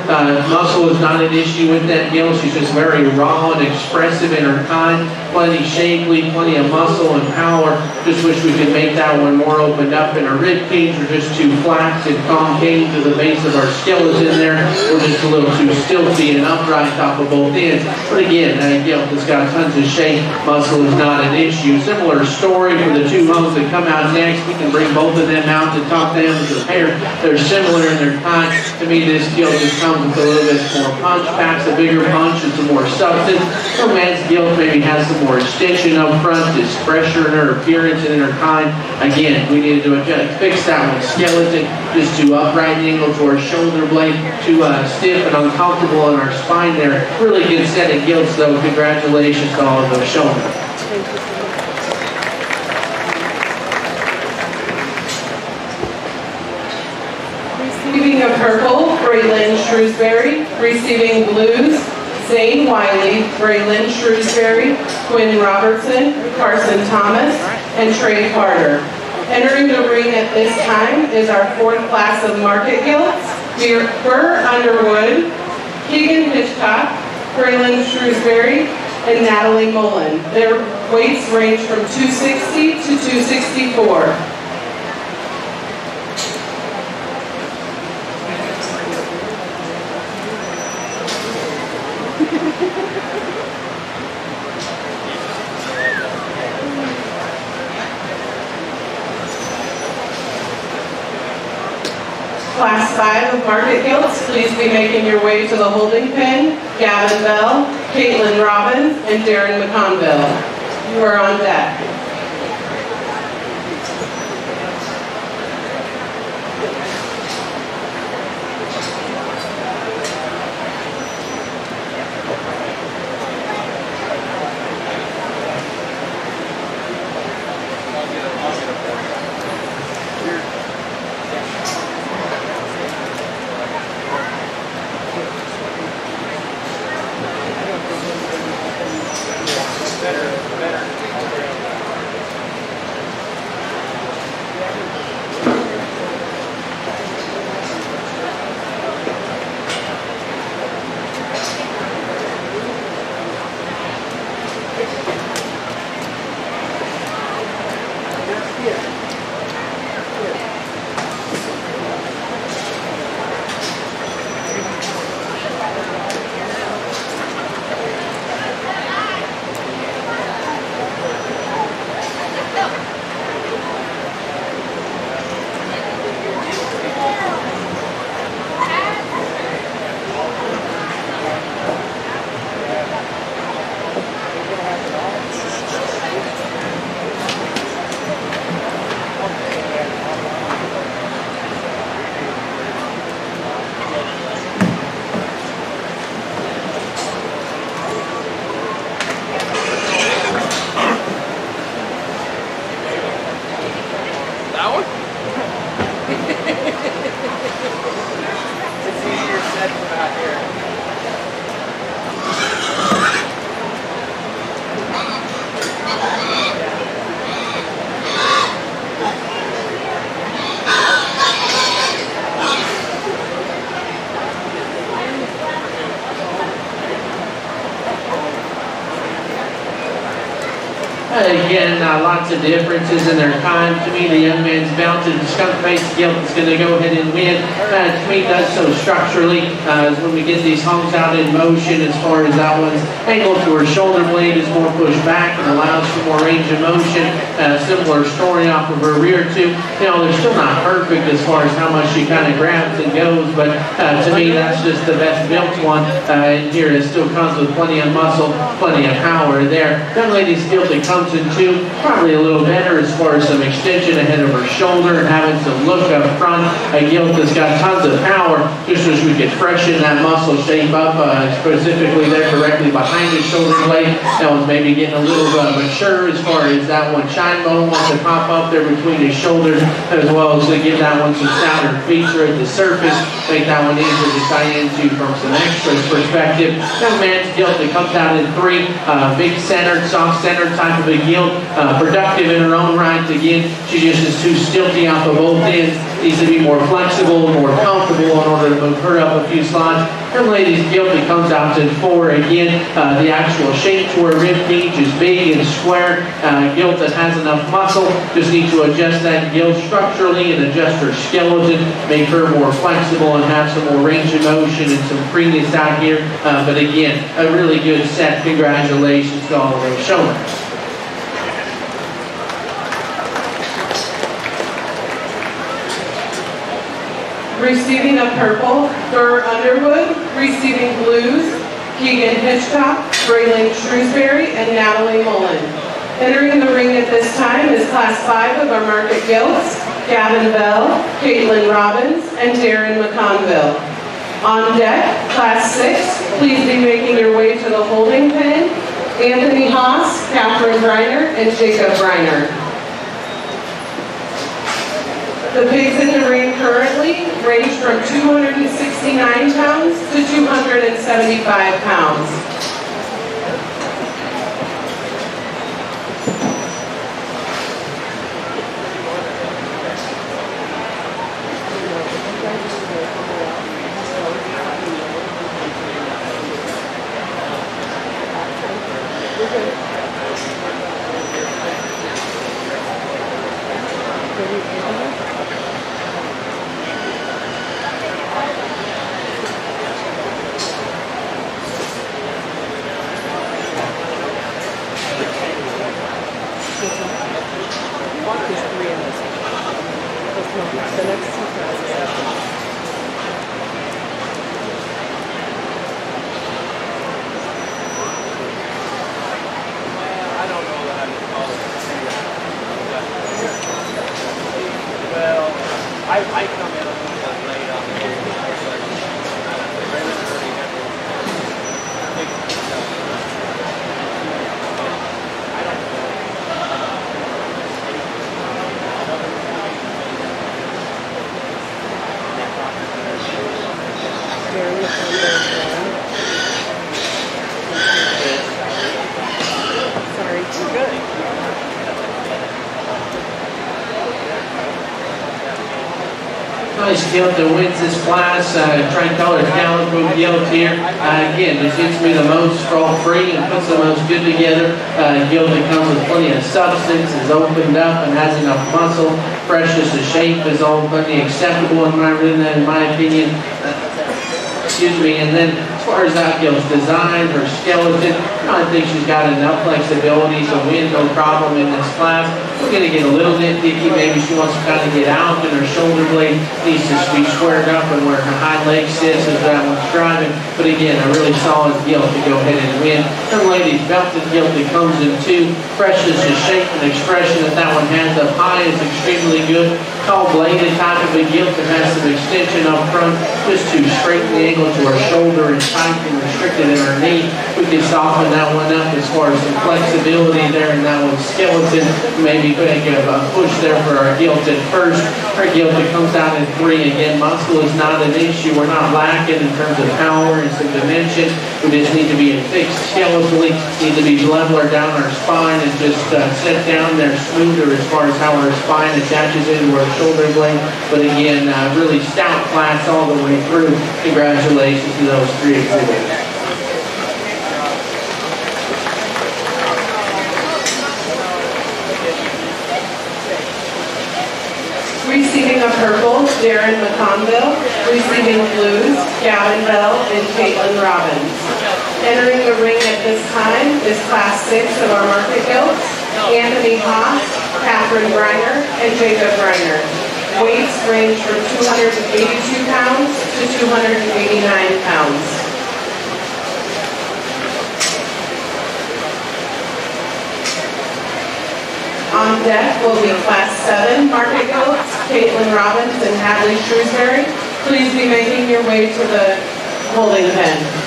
Muscle is not an issue with that gilt. She's just very raw and expressive in her kind. Plenty shapely, plenty of muscle and power. Just wish we could make that one more opened up in her rib cage, or just too flat and concave to the base of our skeleton there, or just a little too stilty and upright off of both ends. But again, that gilt has got tons of shape. Muscle is not an issue. Similar story for the two homes that come out next. We can bring both of them out to talk them as a pair. They're similar in their kind. To me, this gilt just comes with a little bit more punch, packs a bigger punch and some more substance. Young man's gilt maybe has some more extension up front, is fresher in her appearance and in her kind. Again, we needed to fix that one skeleton, just too upright and angle to our shoulder blade, too stiff and uncomfortable in our spine there. Really good set of gilts though. Congratulations to all of those Showman. Receiving a purple, Braylon Shrewsbury. Receiving blues, Zane Wiley, Braylon Shrewsbury, Quinn Robertson, Carson Thomas, and Trey Carter. Entering the ring at this time is our fourth class of market gilts. Burr Underwood, Keegan Hitchcock, Braylon Shrewsbury, and Natalie Mullen. Their weights range from 260 to 264. Class 5 of market gilts, please be making your way to the holding pen. Gavin Bell, Caitlin Robbins, and Darren McConville. You are on deck. Again, lots of differences in their time. To me, the young man's mounted skunk-faced gilt is going to go ahead and win. To me, does so structurally as when we get these honks out in motion as far as that one's angled to her shoulder blade is more pushed back and allows for more range of motion. Similar story off of her rear too. You know, they're still not perfect as far as how much she kind of grabs and goes, but to me, that's just the best built one in here. It still comes with plenty of muscle, plenty of power there. Young lady's gilt that comes in two, probably a little better as far as some extension ahead of her shoulder and having some look up front. A gilt that's got tons of power, just as we could freshen that muscle shape up, specifically there directly behind the shoulder blade. That one's maybe getting a little mature as far as that one shine bone wants to pop up there between his shoulders, as well as to give that one some sounder feature at the surface, make that one easier to tie into from some extras perspective. Young man's gilt that comes out in three, big centered, soft centered type of a gilt, productive in her own right. Again, she just is too stilty off of both ends, needs to be more flexible, more comfortable in order to move her up a few slots. Young lady's gilt that comes out to four. Again, the actual shape to her rib cage is big and square. Gilt that has enough muscle, just need to adjust that gilt structurally and adjust her skeleton, make her more flexible and have some more range of motion and some freeness out here. But again, a really good set. Congratulations to all of those showmen. Receiving a purple, Burr Underwood. Receiving blues, Keegan Hitchcock, Braylon Shrewsbury, and Natalie Mullen. Entering the ring at this time is Class 5 of our market gilts, Gavin Bell, Caitlin Robbins, and Darren McConville. On deck, Class 6, please be making your way to the holding pen, Anthony Haas, Catherine Reiner, and Jacob Reiner. The pigs in the ring currently range from 269 pounds to 275 pounds. I come in a little bit late on the Sorry, you're good. Nice gilt that wins this class, tricolor calico gilt here. Again, this seems to be the most straw-free and puts the most good together. Gilt that comes with plenty of substance, is opened up and has enough muscle. Freshness of shape is all plenty acceptable in my opinion. Excuse me, and then as far as that gilt's design, her skeleton, I think she's got enough flexibility to win no problem in this class. We're going to get a little nitpicky. Maybe she wants to kind of get out and her shoulder blade needs to be squared up and where her hind leg sits as that one's driving. But again, a really solid gilt to go ahead and win. Young lady's belted gilt that comes in two. Freshness of shape and expression that one has up high is extremely good. Tall bladed type of have a gilt that has some extension up front just to straighten the angle to our shoulder and tighten and restrict it in our knee. We can soften that one up as far as some flexibility there in that one's skeleton. Maybe make a push there for our gilt at first. Our gilt that comes out in 3. Again, muscle is not an issue. We're not lacking in terms of power and some dimension. We just need to be fixed skeletally, need to be leveler down our spine and just set down there smoother as far as how our spine attaches into our shoulder blade. But again, really stout class all the way through. Congratulations to those 3 exhibitors. Receiving a purple, Darren McConville. Receiving blues, Gavin Bell and Caitlin Robbins. Entering the ring at this time is Class 6 of our market guilds, Anthony Haas, Catherine Greiner, and Jacob Greiner. Weights range from 282 pounds to 289 pounds. On deck will be Class 7 market guilds, Caitlin Robbins and Hadley Shrewsbury. Please be making your way to the holding pen.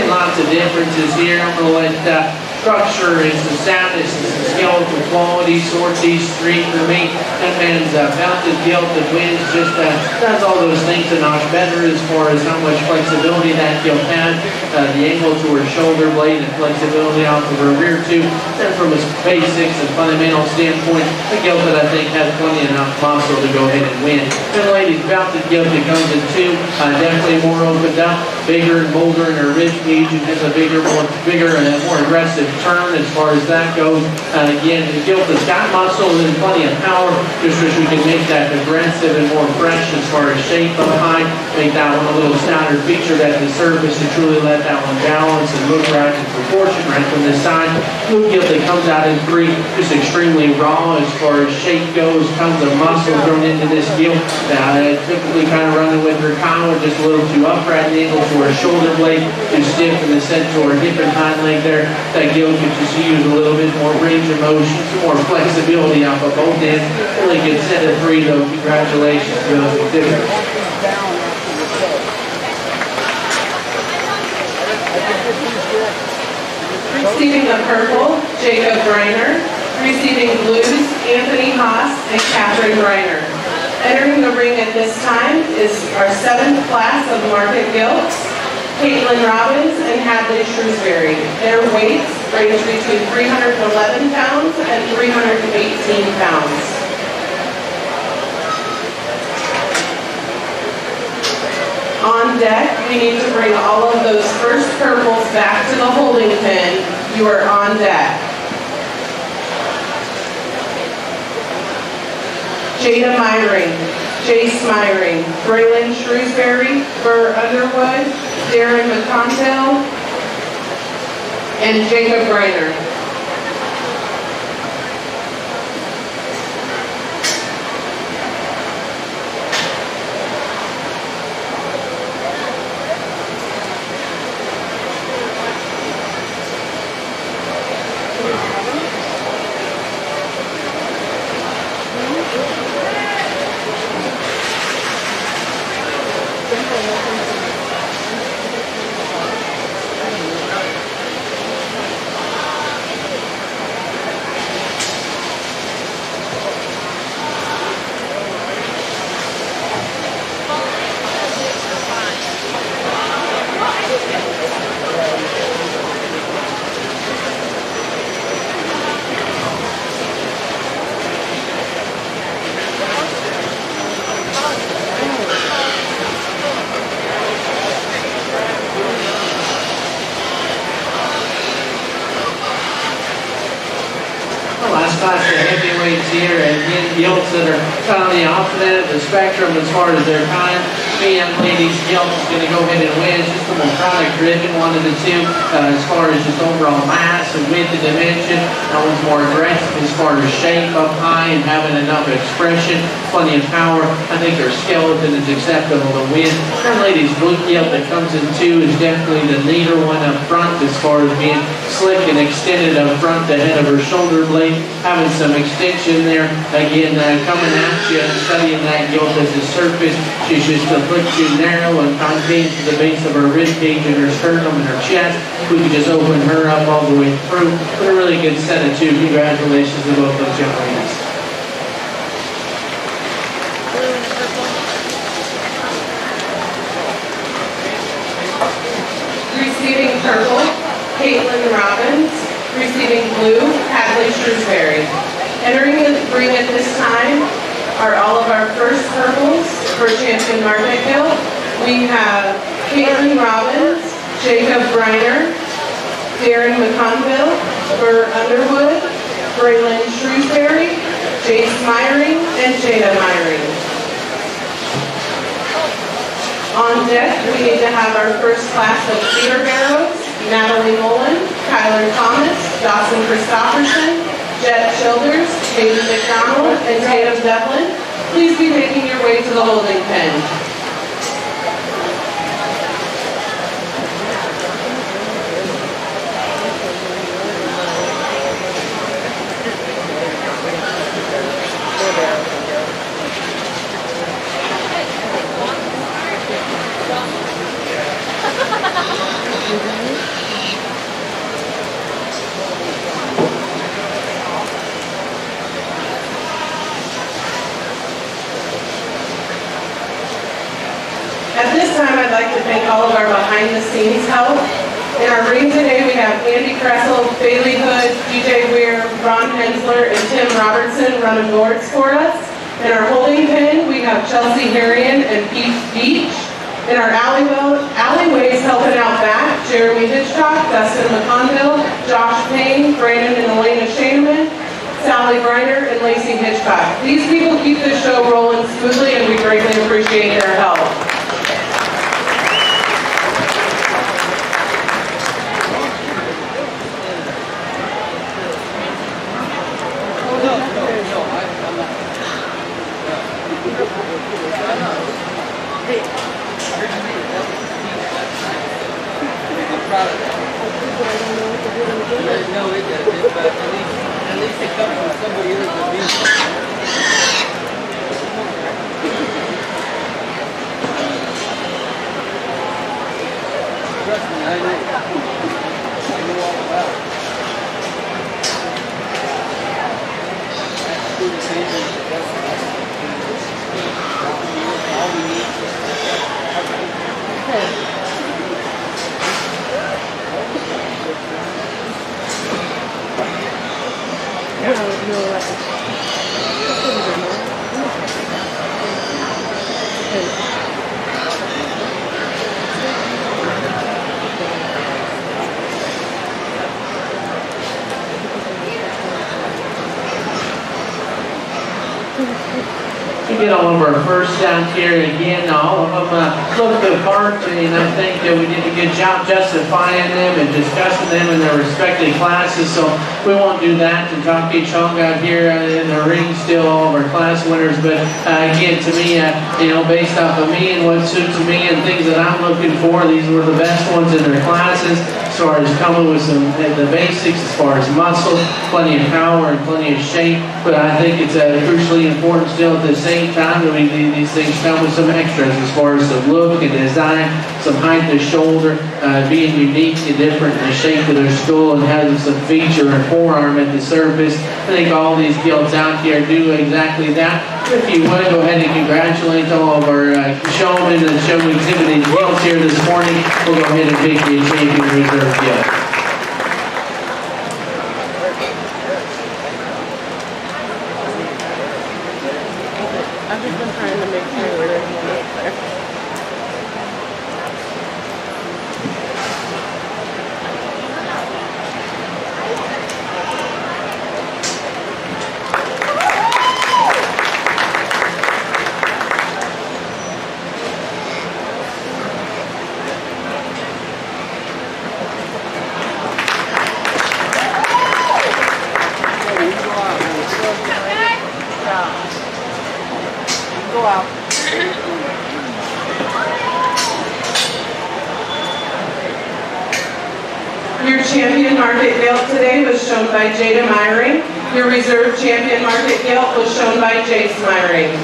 Lots of differences here. I'm going to let structure and some soundness and some skeletal quality sort these 3 for me. That man's mounted gilt that wins just does all those things a notch better as far as how much flexibility that gilt has. The angle to her shoulder blade and flexibility off of her rear tooth. And from a basics and fundamental standpoint, a gilt that I think has plenty enough muscle to go ahead and win. And ladies, mounted gilt that comes in 2, definitely more opened up, bigger and bolder in her rib cage, and has a bigger and more aggressive turn as far as that goes. Again, the gilt has got muscle and plenty of power, just as we can make that aggressive and more fresh as far as shape up high, make that one a little stouter featured at the surface to truly let that one balance and look right in proportion right from the side. Blue gilt that comes out in 3, just extremely raw as far as shape goes, tons of muscle thrown into this gilt. Typically kind of running with her collar, just a little too upright and angle to her shoulder blade, too stiff in the center to her hip and hind leg there. That gilt could just use a little bit more range of motion, some more flexibility off of both ends. Really good set of 3 though. Congratulations to those exhibitors. Receiving the purple, Jacob Greiner. Receiving blues, Anthony Haas and Catherine Greiner. Entering the ring at this time is our 7th class of market gilts, Caitlin Robbins and Hadley Shrewsbury. Their weights range between 311 pounds and 318 pounds. On deck, we need to bring all of those first purples back to the holding pen. You are on deck. Jada Myring, Jace Myring, Braylon Shrewsbury, Burr Underwood, Darren McConville, and Jacob Greiner. heavyweights here, and again, gilts that are kind of on the opposite end of the spectrum as far as their time. Me and ladies, gilt is going to go ahead and win. It's just the more product-driven one of the two, as far as just overall mass and width and dimension. That one's more aggressive as far as shape up high and having enough expression, plenty of power. I think their skeleton is acceptable to win. Our ladies' blue gilt that comes in two is definitely the neater one up front as far as being slick and extended up front, the head of her shoulder blade, having some extension there. Again, coming at you and studying that gilt as a surface. She's just a foot too narrow and concave to the base of her rib cage and her sternum and her chest. We could just open her up all the way through. But a really good set of two. Congratulations to both those young ladies. Receiving purple, Caitlin Robbins. Receiving blue, Hadley Shrewsbury. Entering the ring at this time are all of our first purples for champion market gilt. We have Caitlin Robbins, Jacob Briner, Darren McConville, Burr Underwood, Braylon Shrewsbury, Jace Myring, and Jada Myring. On deck, we need to have our first class of feeder barrows: Natalie Mullen, Kyler Thomas, Dawson Christopherson, Jet Childers, Hayden McDonald, and Tatum Devlin. Please be making your way to the holding pen. At this time, I'd like to thank all of our behind-the-scenes help. In our ring today, we have Andy Kressel, Bailey Hood, DJ Weir, Ron Hensler, and Tim Robertson running boards for us. In our holding pen, we have Chelsea Harrion and Pete Beach. In our alleyways helping out back, Jeremy Hitchcock, Dustin McConville, Josh Payne, Brandon and Elena Shaneman, Sally Briner, and Lacey Hitchcock. These people keep the show rolling smoothly, and we greatly appreciate their help. No, it doesn't, but at least it comes from somebody else than me. Trust me, I know. I know all about it. Do the same thing to us. All we need is We get all of our first down here again. All of them look the part, and I think that we did a good job justifying them and discussing them in their respective classes. So we won't do that. And Taki Chung out here in the ring, still all of our class winners. But again, to me, based off of me and what suits me and things that I'm looking for, these were the best ones in their classes. As far as coming with some the basics, as far as muscle, plenty of power and plenty of shape. But I think it's crucially important still at the same time that these things come with some extras as far as some look and design, some height of the shoulder, being unique and different in the shape of their skull and having some feature and forearm at the surface. I think all these gilts out here do exactly that. If you would, go ahead and congratulate all of our showmen and show exhibiting gilts here this morning. We'll go ahead and pick the champion reserve gilt. I've just been trying to make sure that there's one up there. champion market gilt today was shown by Jada Myring. Your reserve champion market gilt was shown by Jace Myring.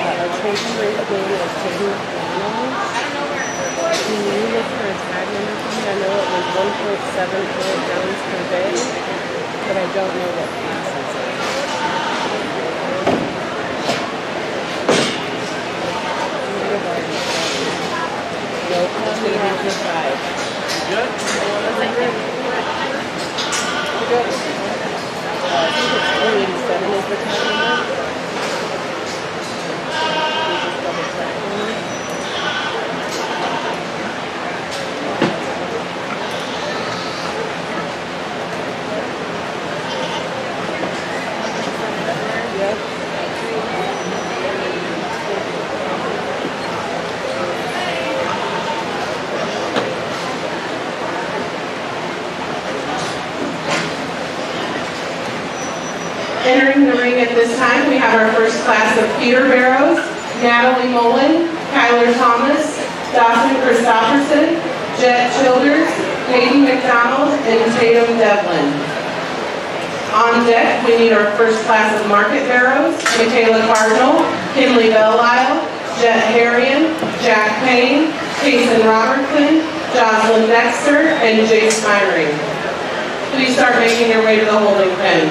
Our total rate of gain is $2. Can you look for a tag number for me? I know it was 1.74 pounds per day, but I don't know what class it's in. Nope, it's going to be for 5. Good? Good. I think it's 387 is the tag number. Just double check for me. Yep. Entering the ring at this time, we have our first class of Peter Barrows, Natalie Mullen, Kyler Thomas, Dawson Christopherson, Jet Childers, Hayden McDonald, and Tatum Devlin. On deck, we need our first class of market barrows, Michaela Cardinal, Kinley Belle-Isle, Jet Harrion, Jack Payne, Jason Robertson, Jocelyn Dexter, and Jace Myring. Please start making your way to the holding pen.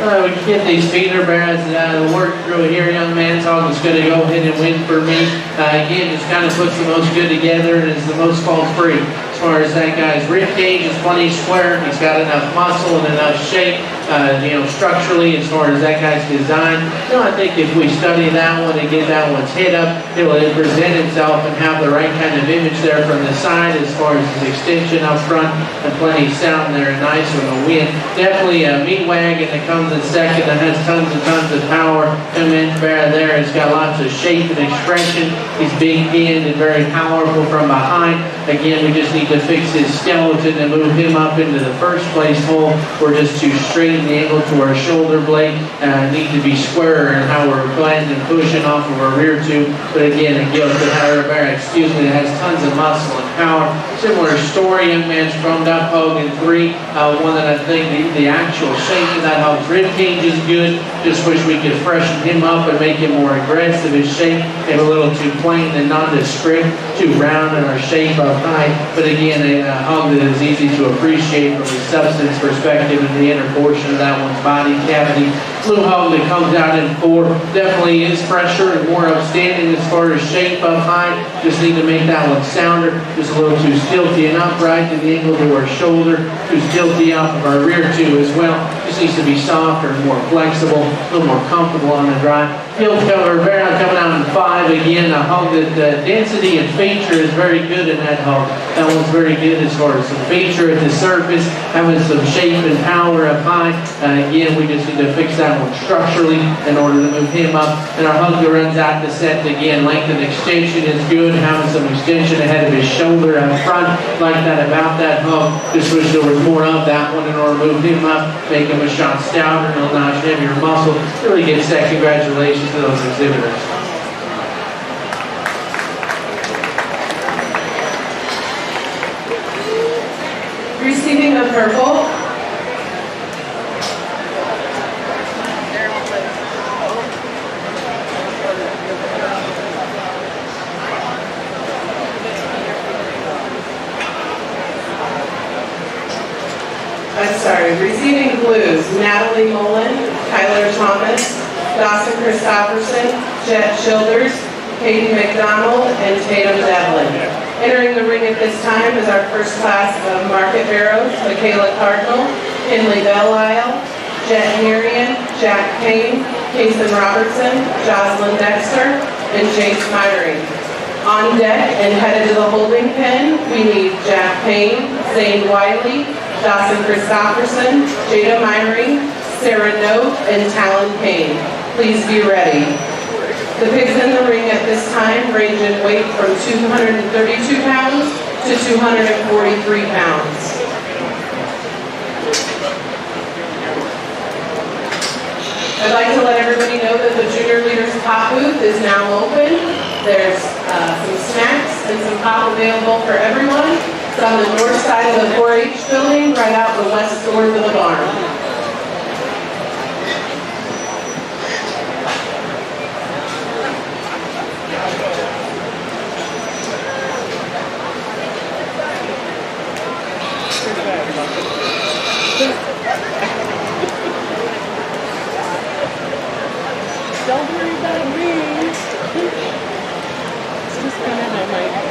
We can get these feeder barrows work through here. Young man talk is going to go ahead and win for me. Again, just kind of puts the most good together and is the most fault-free. As far as that guy's rib cage is plenty square. He's got enough muscle and enough shape. structurally as far as that guy's design. I think if we study that one and get that one's head up, it will present itself and have the right kind of image there from the side as far as his extension up front and plenty of sound there and nice from the wind. Definitely a meat wagon that comes in second that has tons and tons of power. Come in bear there. It's got lots of shape and expression. He's big pinned and very powerful from behind. Again, we just need to fix his skeleton and move him up into the first place hole. We're just too straight in the angle to our shoulder blade. Need to be squarer in how we're blending and pushing off of our rear tube. But again, it gives the it has tons of muscle and power. Similar story, young man's chromed up hog in 3. One that I think the actual shape of that hog's rib cage is good. Just wish we could freshen him up and make him more aggressive. His shape maybe a little too plain and nondescript, too round in our shape up high. But again, a hog that is easy to appreciate from a substance perspective in the inner portion of that one's body cavity. Blue hog that comes out in 4 definitely is fresher and more upstanding as far as shape up high. Just need to make that one sounder. Just a little too stilty and upright to the angle to our shoulder. Too stilty off of our rear too as well. Just needs to be softer and more flexible, a little more comfortable on the drive. Field cover barrel coming out in 5 again. A hog that density and feature is very good in that hog. That one's very good as far as some feature at the surface, having some shape and power up high. Again, we just need to fix that one structurally in order to move him up. And our hug that runs out the set again. Length and extension is good. Having some extension ahead of his shoulder up front. Like that about that hug. Just wish there was more of that one in order to move him up. Make him a shot stouter and a notch heavier muscle. Really good set. Congratulations to those exhibitors. Receiving the purple, receiving blues, Natalie Mullen, Tyler Thomas, Dawson Christopherson, Jet Childers, Katie McDonald, and Tatum Devlin. Entering the ring at this time is our first class of market barrows, Michaela Cardinal, Kinley Belle-Isle, Jet Marion, Jack Payne, Kason Robertson, Jocelyn Dexter, and Jace Myring. On deck and headed to the holding pen, we need Jack Payne, Zane Wiley, Dawson Christopherson, Jada Myring, Sarah Note, and Talon Payne. Please be ready. The pigs in the ring at this time range in weight from 232 pounds to 243 pounds. I'd like to let everybody know that the Junior Leaders Pop booth is now open. There's some snacks and some pop available for everyone. It's on the north side of the 4-H building, right out the west doors of the barn. Don't worry about me. It's just kind of on my face.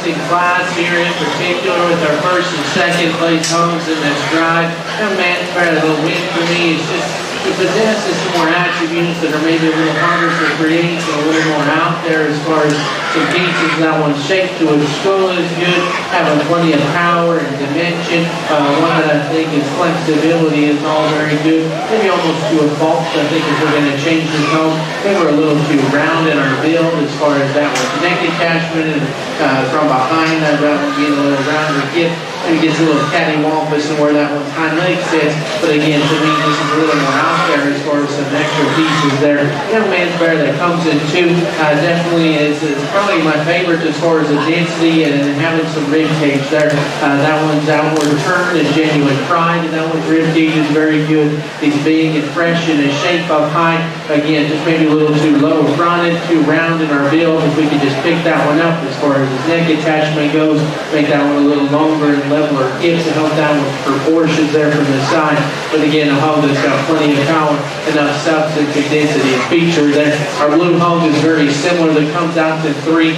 fantastic class here in particular with our first and second place homes in this drive. And man, the win for me is just to possess some more attributes that are maybe a little harder to create, so a little more out there as far as some pieces. That one's shaped to its skull is good, having plenty of power and dimension. One that I think is flexibility is all very good. Maybe almost to a fault. I think if we're going to change this home, they were a little too round in our build as far as that one. Neck attachment and from behind that one being a little rounder hip. Maybe gets a little cattywampus and where that one's hind leg sits. But again, to me, this is a little more out there as far as some extra pieces there. Young man's bear that comes in too, definitely is probably my favorite as far as the density and having some rib cage there. That one's outward turn and genuine pride, and that one's rib cage is very good. He's big and fresh in his shape up high. Again, just maybe a little too low fronted, too round in our build. If we could just pick that one up as far as his neck attachment goes, make that one a little longer and leveler hips to help that with proportions there from the side. But again, a hog that's got plenty of power, enough substance and density and feature there. Our blue hog is very similar. That comes out to 3.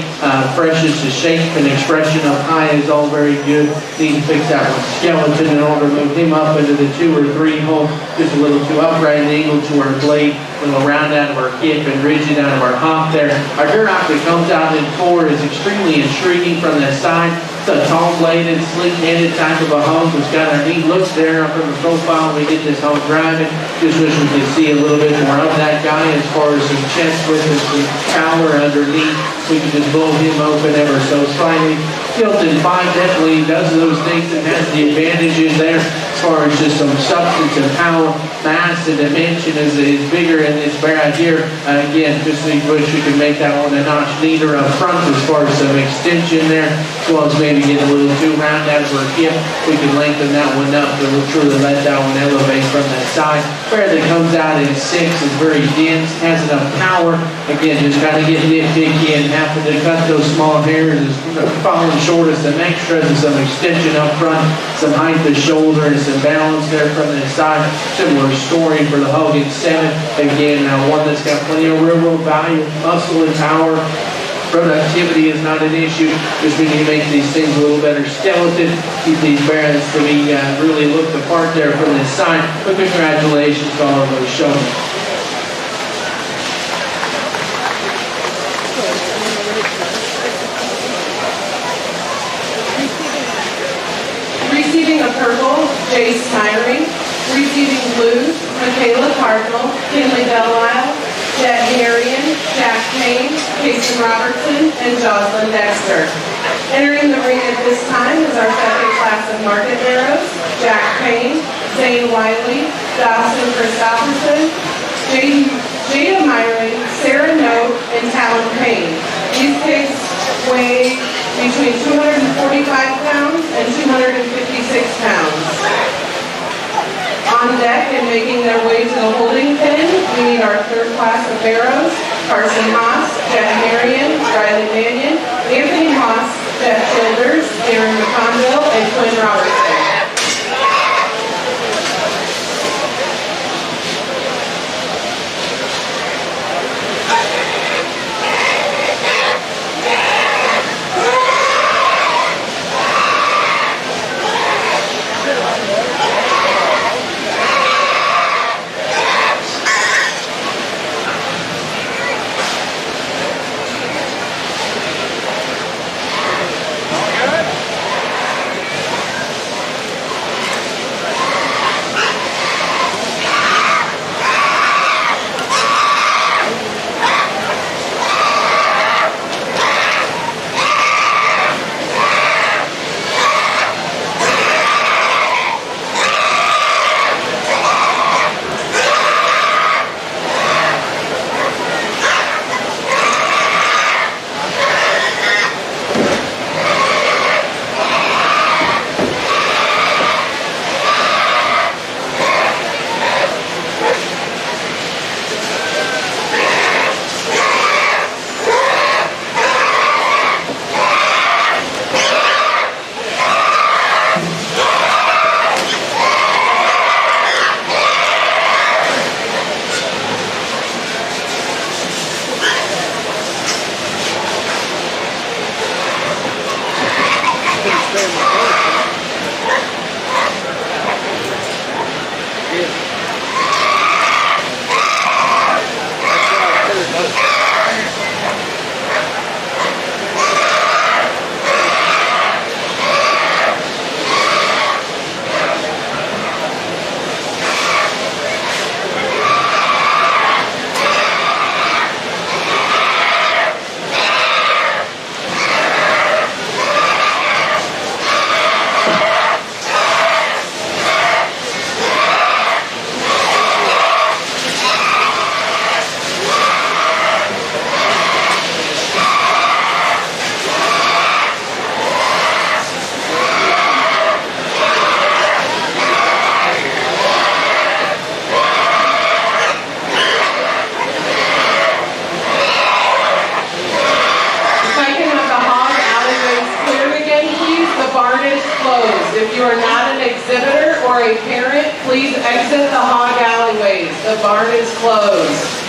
Freshness to shape and expression up high is all very good. Need to fix that one skeleton in order to move him up into the 2 or 3 hole. Just a little too upright and angled to our blade. A little round out of our hip and rigid out of our hop there. Our Duroc that comes out in 4 is extremely intriguing from the side. It's a tall-bladed, sleek-headed type of a hog. It's got a neat look there up in the profile when we get this hog driving. Just wish we could see a little bit more of that guy as far as some chest width and some power underneath. We can just blow him open ever so slightly. Tilted 5 definitely does those things and has the advantages there as far as just some substance and power. Mass and dimension is bigger in this bear out here. Again, just wish we could make that one a notch neater up front as far as some extension there, as well as maybe get a little too round out of her hip. We can lengthen that one up and we'll truly let that one elevate from that side. Bear that comes out in 6 is very dense, has enough power. Again, just got to get nitpicky and having to cut those small hairs is falling short of some extras and some extension up front, some height of the shoulder and some balance there from the side. Similar story for the hog in 7. Again, one that's got plenty of real world value, muscle and power. Productivity is not an issue. Just we need to make these things a little better skeleton. Keep these bears to be really looked apart there from this side. But congratulations to all of those showmen. Receiving a purple, Jace Myrie. Receiving blues, Michaela Cardinal, Kinley Delisle, Jet Harian, Jack Payne, Casey Robertson, and Jocelyn Dexter. Entering the ring at this time is our second class of market arrows, Jack Payne, Zane Wiley, Dawson Christopherson, Jada Myrie, Sarah Note, and Talon Payne. These pigs weigh between 245 pounds and 256 pounds. On deck and making their way to the holding pen, we need our third class of arrows, Carson Haas, Jet Harian, Riley Mannion, Anthony Haas, Jeff Childers, Aaron McConville, and Quinn Robertson. or a parent, please exit the hog alleyways. The barn is closed.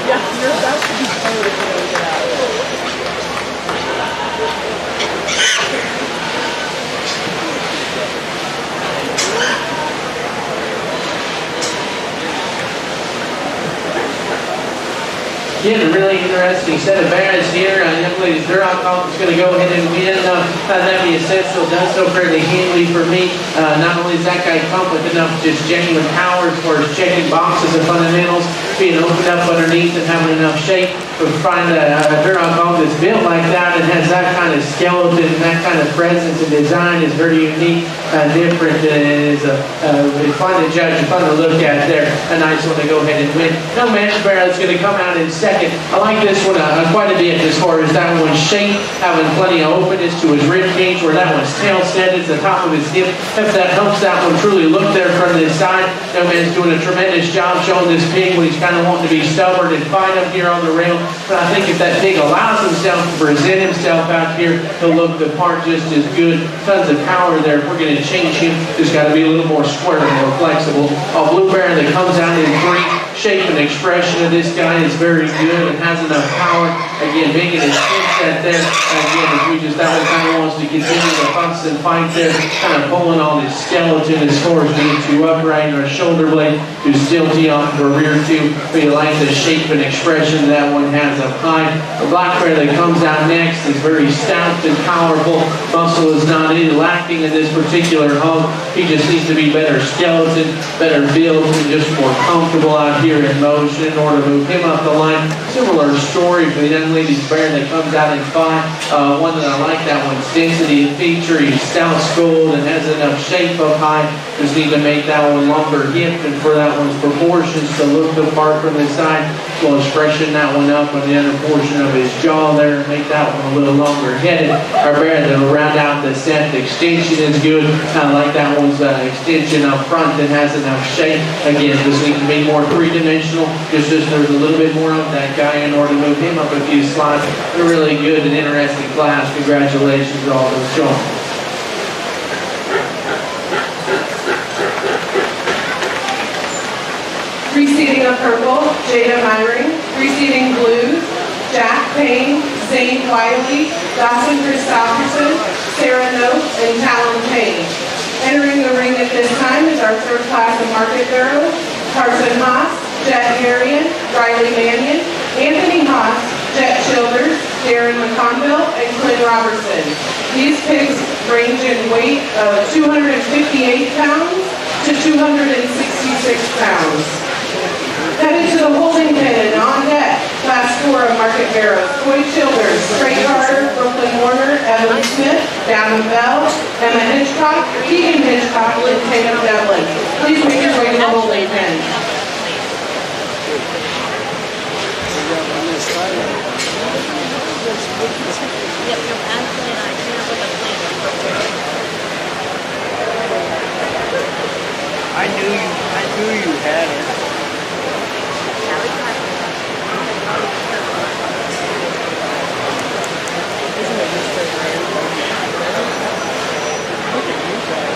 Yeah, you're about to be told if you don't get out. Again, a really interesting set of bears here. Young ladies, Duroc is going to go ahead and win. That being said, still does so fairly handily for me. Not only is that guy come with enough just genuine power as far as checking boxes and fundamentals, being opened up underneath and having enough shape, but find a Duroc that's built like that and has that kind of skeleton, that kind of presence and design is very unique, different. It's fun to judge, fun to look at there. A nice one to go ahead and win. No match bear that's going to come out in second. I like this one quite a bit as far as that one's shape, having plenty of openness to his rib cage, where that one's tail set is the top of his hip. If that helps that one truly look there from this side. No man's doing a tremendous job showing this pig when he's kind of wanting to be stubborn and fight up here on the rail. But I think if that pig allows himself to present himself out here, he'll look the part just as good. Tons of power there. If we're going to change him, just got to be a little more square and more flexible. A blue bear that comes out in 3. Shape and expression of this guy is very good and has enough power. Again, making his skin set there. Again, if we just, that one kind of wants to continue to fuss and fight there, kind of pulling on his skeleton as far as being too upright, or shoulder blade too stilty off the rear too. But you like the shape and expression that one has up high. The black bear that comes out next is very stout and powerful. Muscle is not lacking in this particular hog. He just needs to be better skeleton, better build, and just more comfortable out here in motion in order to move him up the line. Similar story for the young lady's bear that comes out in 5. One that I like, that one's density and feature. He's stout skulled and has enough shape up high. Just need to make that one longer hip and for that one's proportions to look the part from the side, as well as freshen that one up on the other portion of his jaw there and make that one a little longer headed. Our bear that'll round out the set. The extension is good. I like that one's extension up front that has enough shape. Again, just need to be more three-dimensional. Just there's a little bit more of that guy in order to move him up a few slots. A really good and interesting class. Congratulations to all those showmen. Preceding a purple, Jada Myring. Preceding blues, Jack Payne, Zane Wiley, Dawson Christopherson, Sarah Note, and Talon Payne. Entering the ring at this time is our third class of market barrows: Carson Haas, Jet Marion, Riley Mannion, Anthony Haas, Jet Childers, Darren McConville, and Clint Robertson. These pigs range in weight of 258 pounds to 266 pounds. Headed to the holding pen and on deck, class 4 of market barrows: Coy Childers, Craig Carter, Brooklyn Warner, Evan Smith, Gavin Bell, Emma Hitchcock, Keegan Hitchcock, and Tatum Devlin. Please make your way to the holding pen. Yep, no, Ashley and I came up with a plan. I knew you had her. Now we got it. Isn't it just so random? Look at you guys.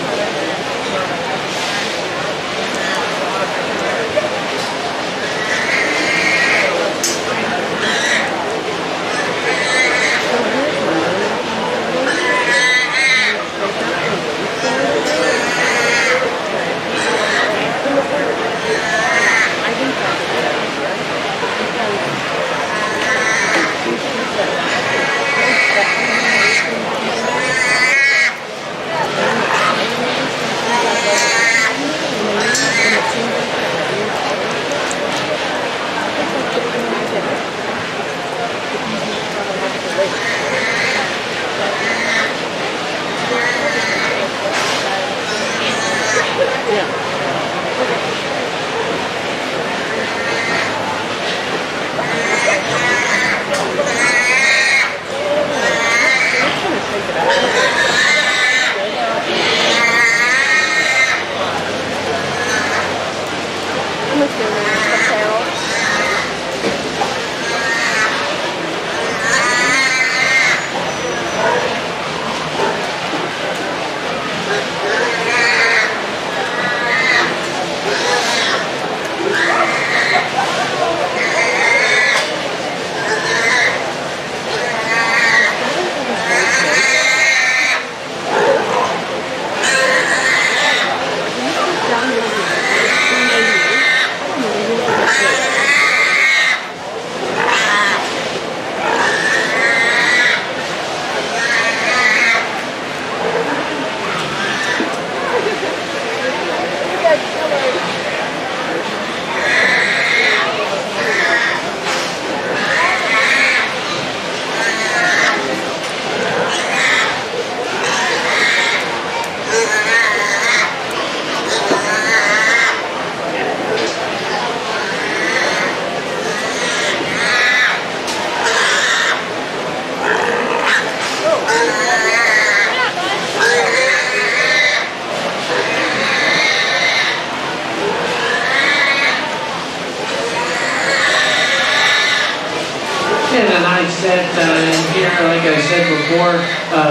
And a nice set in here, like I said before,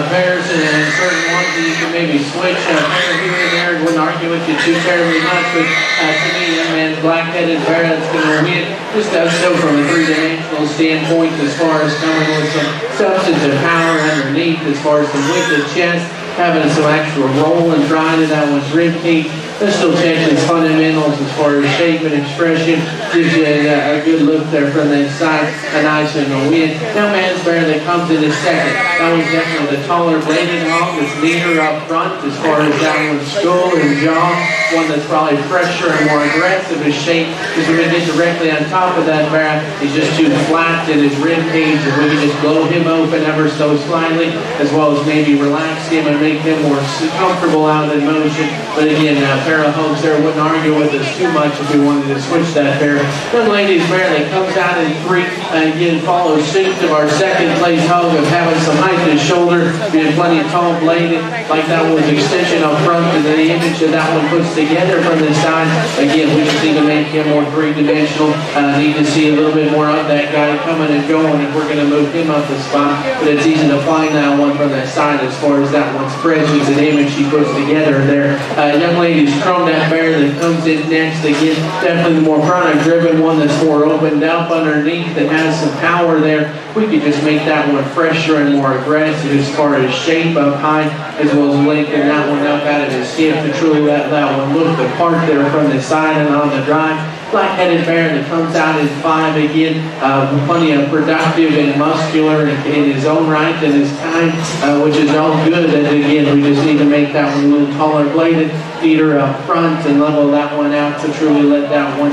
bears and certain ones that you can maybe switch a pair here and there. Wouldn't argue with you too terribly much, but to me, young man's black-headed bear that's going to win just does so from a three-dimensional standpoint as far as coming with some substantive power underneath, as far as the width of chest, having some actual roll and dry to that one's rib cage. That still checks its fundamentals as far as shape and expression. Gives you a good look there from that side. A nice one to win. Now man's bear that comes in a second. That one's definitely the taller bladed hog. It's leaner up front as far as that one's skull and jaw. One that's probably fresher and more aggressive in shape. Because when we get directly on top of that bear, he's just too flat in his rib cage. And we can just blow him open ever so slightly, as well as maybe relax him and make him more comfortable out in motion. But again, pair of hogs there wouldn't argue with us too much if we wanted to switch that pair. Young lady's bear that comes out in 3, again follows suit of our second place hog of having some height to his shoulder, being plenty tall bladed, like that one's extension up front, and then the image that that one puts together from this side. Again, we just need to make him more three-dimensional. Need to see a little bit more of that guy coming and going if we're going to move him up the spot. But it's easy to find that one from that side as far as that one's presence and image she puts together there. Young lady's chrome that bear that comes in next. Again, definitely the more product-driven one that's more opened up underneath, that has some power there. We could just make that one fresher and more aggressive as far as shape up high, as well as lengthen that one up out of his hip to truly let that one look the part there from the side and on the drive. Black-headed bear that comes out in 5 again, plenty of productive and muscular in his own right in his time, which is all good. And again, we just need to make that one a little taller bladed, feeder up front, and level that one out to truly let that one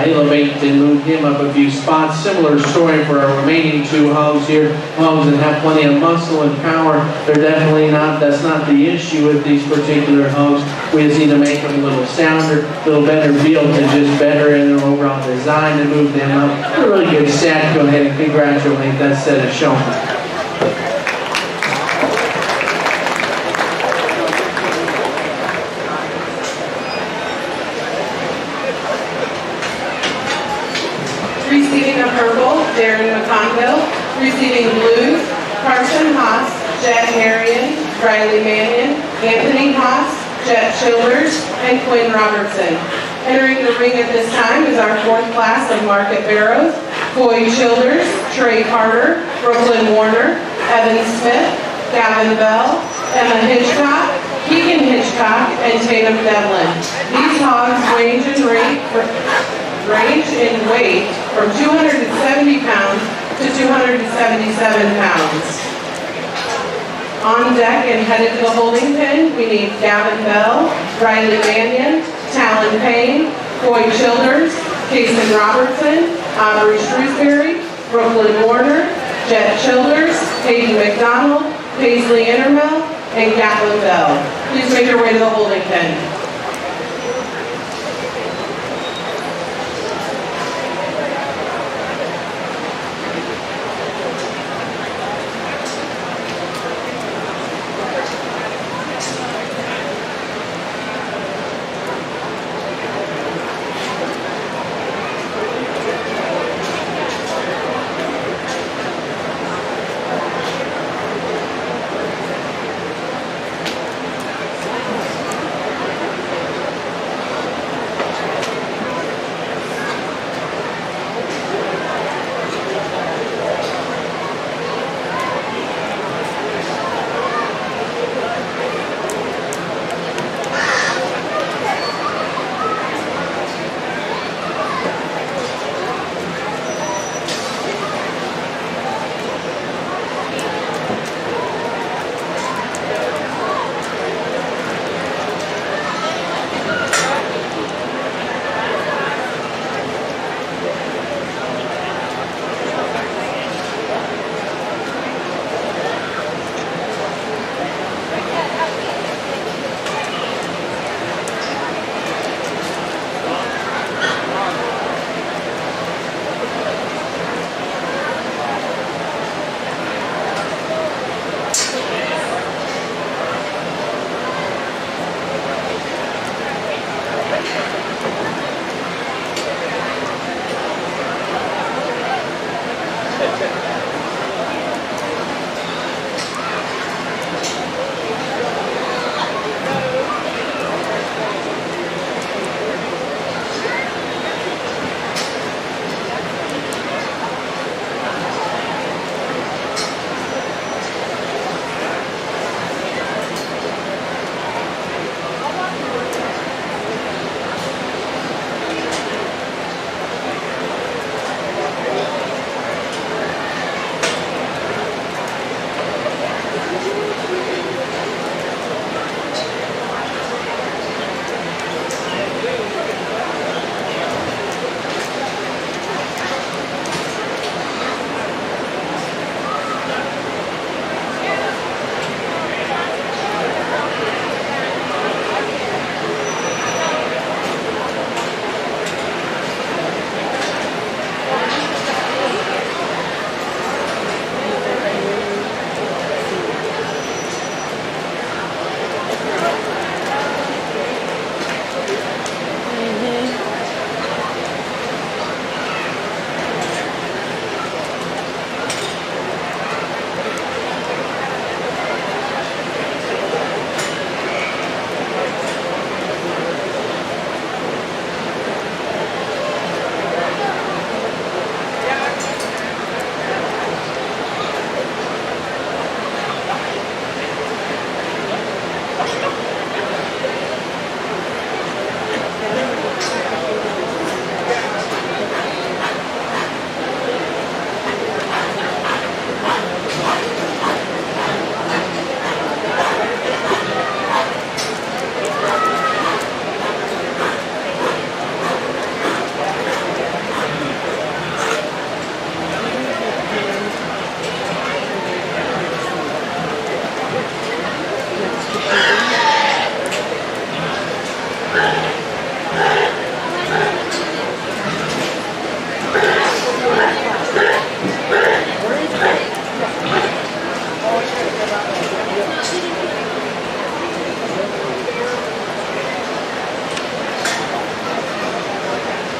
elevate and move him up a few spots. Similar story for our remaining 2 hogs here. Hogs that have plenty of muscle and power. They're definitely not, that's not the issue with these particular hogs. We just need to make them a little sounder, a little better built, and just better in their overall design to move them up. A really good set. Go ahead and congratulate that set of Showman. Receiving a purple, Darren McConville. Receiving blue, Carson Haas, Jet Marion, Riley Mannion, Anthony Haas, Jet Childers, and Quinn Robertson. Entering the ring at this time is our 4th class of Market Barrows, Coy Childers, Trey Carter, Brooklyn Warner, Evan Smith, Gavin Bell, Emma Hitchcock, Keegan Hitchcock, and Tatum Devlin. These hogs range in weight from 270 pounds to 277 pounds. On deck and headed to the holding pen, we need Gavin Bell, Riley Mannion, Talon Payne, Coy Childers, Kason Robertson, Aubrey Shrewsbury, Brooklyn Warner, Jet Childers, Hayden McDonald, Paisley Intermel, and Gatlin Bell. Please make your way to the holding pen.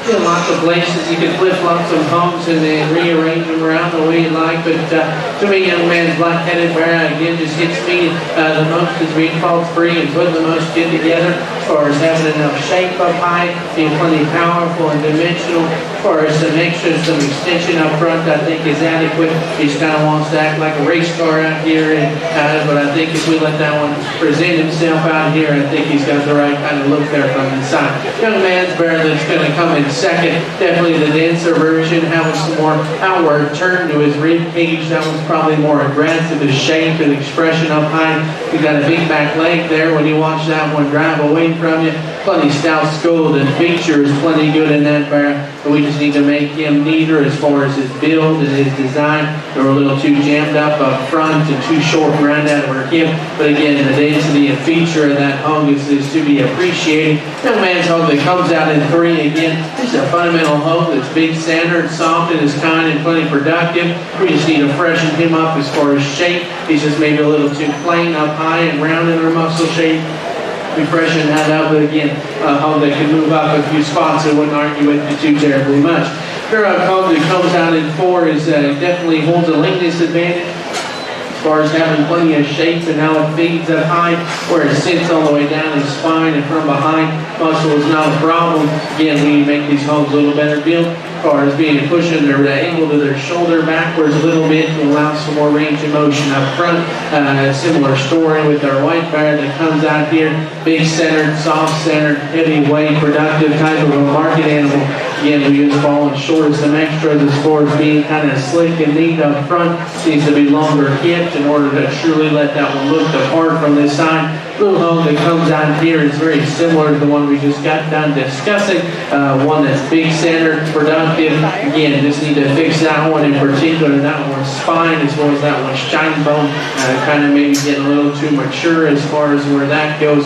You know, lots of places you can flip-flop some homes and then rearrange them around the way you like. But to me, young man's black-headed bear again just hits me the most as being fault-free and putting the most kid together as far as having enough shape up high, being plenty powerful and dimensional. As far as some extras, some extension up front, I think is adequate. He just kind of wants to act like a race car out here, and but I think if we let that one present himself out here, I think he's got the right kind of look there from inside. Young man's bear that's going to come in second, definitely the denser version, having some more outward turn to his rib cage. That one's probably more aggressive, his shape and expression up high. He's got a big back leg there when you watch that one drive away from you. Plenty stout skull and features, plenty good in that bear. But we just need to make him neater as far as his build and his design. They're a little too jammed up front and too short around out of her hip. But again, the density and feature of that hog is to be appreciated. Young man's hog that comes out in 3 again. This is a fundamental hog that's big centered, soft in his kind, and plenty productive. We just need to freshen him up as far as shape. He's just maybe a little too plain up high and round in her muscle shape. We freshen that up, but again, a hog that can move up a few spots, so wouldn't argue with you too terribly much. Your hog that comes out in 4 is definitely holds a leanness advantage as far as having plenty of shape and how it feeds up high, where it sits all the way down his spine and from behind. Muscle is not a problem. Again, we need to make these hogs a little better built. As far as being pushing their angle to their shoulder backwards a little bit to allow some more range of motion up front. A similar story with our white bear that comes out here, big centered, soft centered, heavyweight, productive type of a market animal. Again, we use falling short of some extras as far as being kind of slick and neat up front. Needs to be longer hipped in order to truly let that one look the part from this side. Little hog that comes out here is very similar to the one we just got done discussing. One that's big centered, productive. Again, just need to fix that one in particular, that one's spine as well as that one's shine bone. Kind of maybe getting a little too mature as far as where that goes.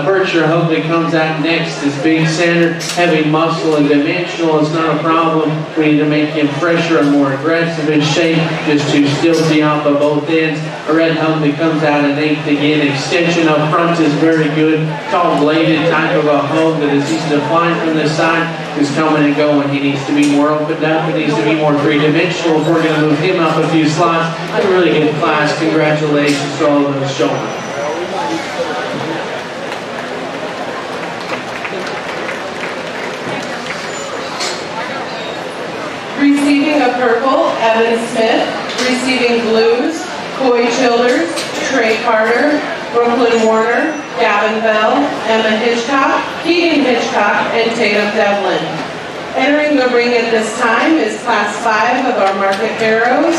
Berkshire hog that comes out next is big centered, heavy muscle and dimensional. It's not a problem. We need to make him fresher and more aggressive in shape, just to stilty off of both ends. A red hog that comes out in 8th again, extension up front is very good. Tall bladed type of a hog that is easy to find from the side. Is coming and going. He needs to be more opened up. He needs to be more three-dimensional if we're going to move him up a few slots. A really good class. Congratulations to all of those showmen. Receiving a purple, Evan Smith. Receiving blues, Coy Childers, Trey Carter, Brooklyn Warner, Gavin Bell, Emma Hitchcock, Keegan Hitchcock, and Tatum Devlin. Entering the ring at this time is Class 5 of our Market Barrows,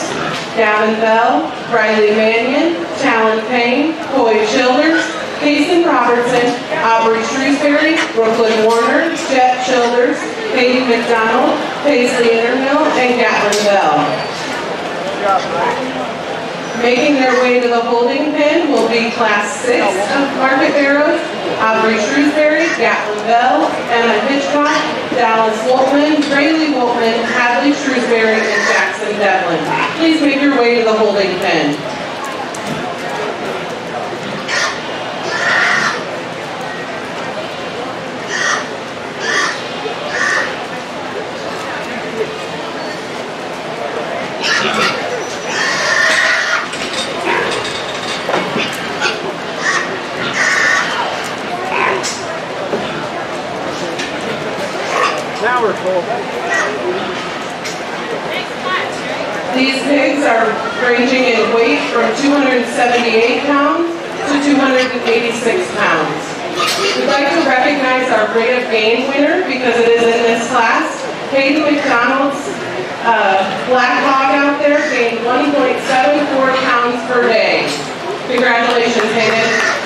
Gavin Bell, Riley Mannion, Talon Payne, Coy Childers, Kason Robertson, Aubrey Shrewsbury, Brooklyn Warner, Jet Childers, Katie McDonald, Paisley Intermill, and Gatlin Bell. Making their way to the holding pen will be Class 6 of Market Barrows, Aubrey Shrewsbury, Gatlin Bell, Emma Hitchcock, Dallas Woltman, Rayleigh Woltman, Hadley Shrewsbury, and Jackson Devlin. Please make your way to the holding pen. Now we're full. These pigs are ranging in weight from 278 pounds to 286 pounds. We'd like to recognize our rate of gain winner because it is in this class. Hayden McDonald's black hog out there gained 1.74 pounds per day. Congratulations, Hayden.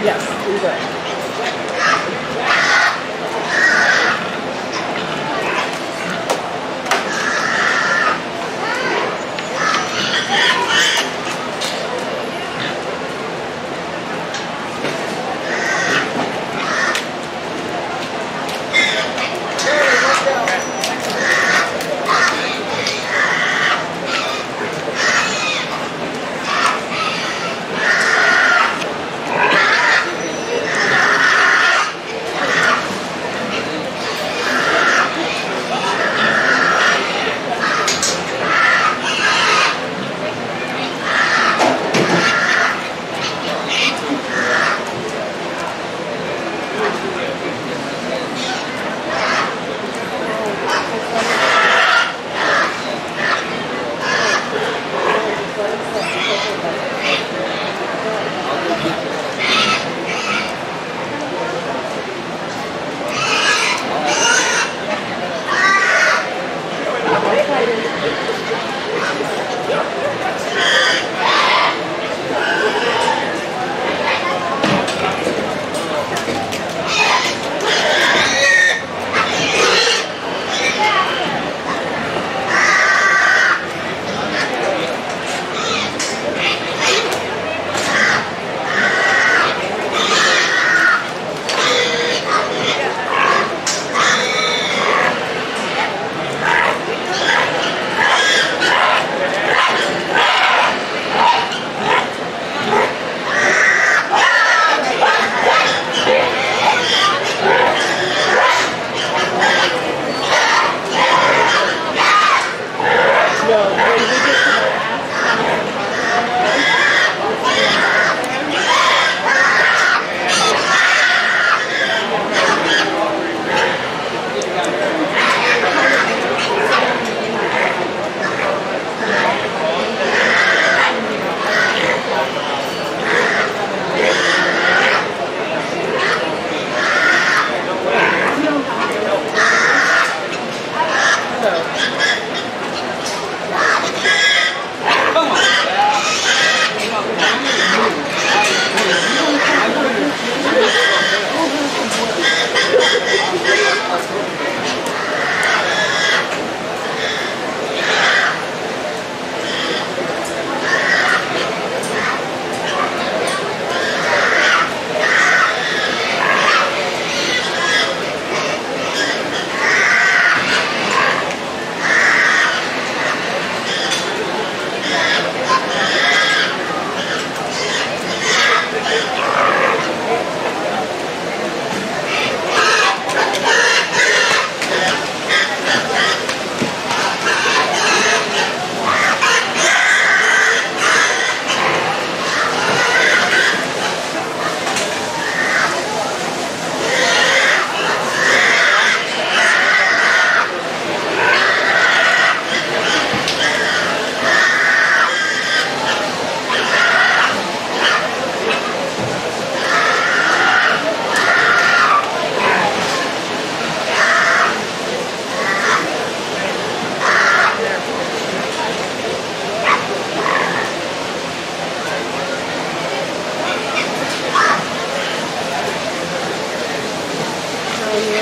Yes, we will.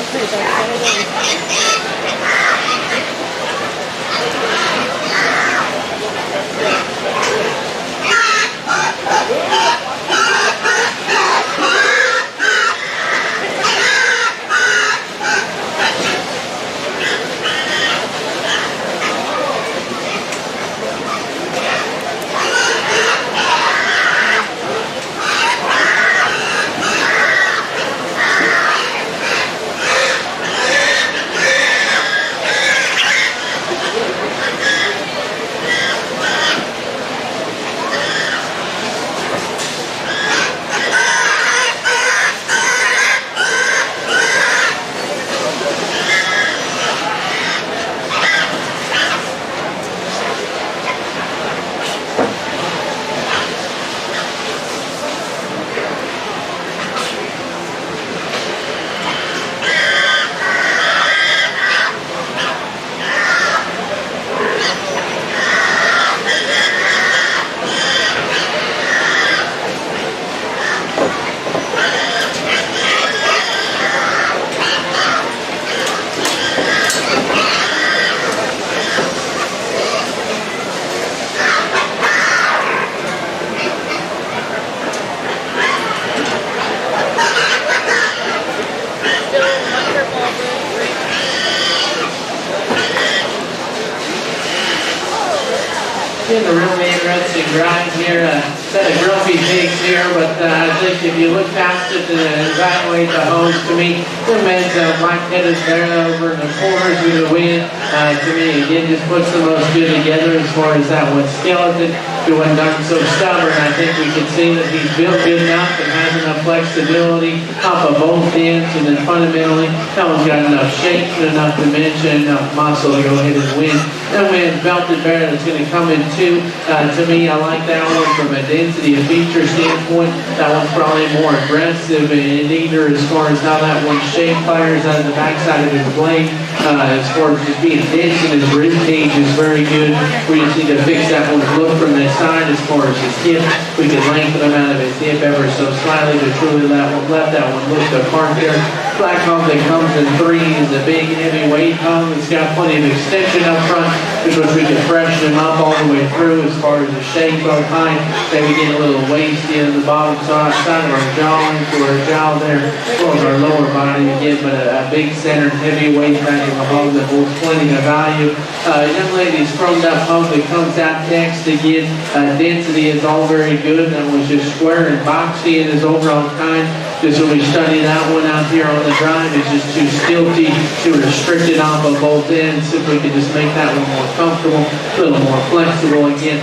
Okay, that's it. In the real main ruts and grind here, a set of grumpy pigs here, but I think if you look past it and evaluate the homes, to me, the men's black-headed there over in the corners with the win, to me, again, just puts the most good together as far as that one skeleton. He wasn't done so stubborn. I think we can see that he's built good enough and has enough flexibility off of both ends, and then fundamentally, that one's got enough shape and enough dimension, enough muscle to go ahead and win. That man's belted bear that's going to come in two. To me, I like that one from a density of feature standpoint. That one's probably more aggressive and neater as far as how that one shape fires out of the backside of his blade. As far as just being dense in his rib cage is very good. We just need to fix that one's look from the side as far as his hip. We can lengthen him out of his hip ever so slightly to truly let that one look apart there. Black hog that comes in three is a big heavyweight hog. It's got plenty of extension up front, which we can freshen him up all the way through as far as the shape of height. Maybe get a little wasty in the bottom side of our jaw, into our jaw there, as well as our lower body again, but a big centered heavyweight back of a hog that holds plenty of value. Young lady's chromed up hog that comes out next again. Density is all very good. That was just square and boxy in his overall kind. Just when we study that one out here on the drive, it's just too stilty, too restricted off of both ends. If we could just make that one more comfortable, a little more flexible again.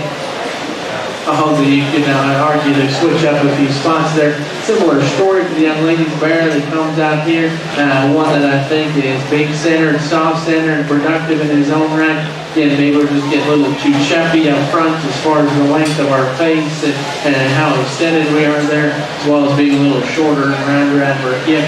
I hope that you can argue to switch up a few spots there. Similar story to the young lady's bear that comes out here. One that I think is big centered, soft centered, productive in his own right. Again, maybe we're just getting a little too chubby up front as far as the length of our face and how extended we are there, as well as being a little shorter and rounder at our hip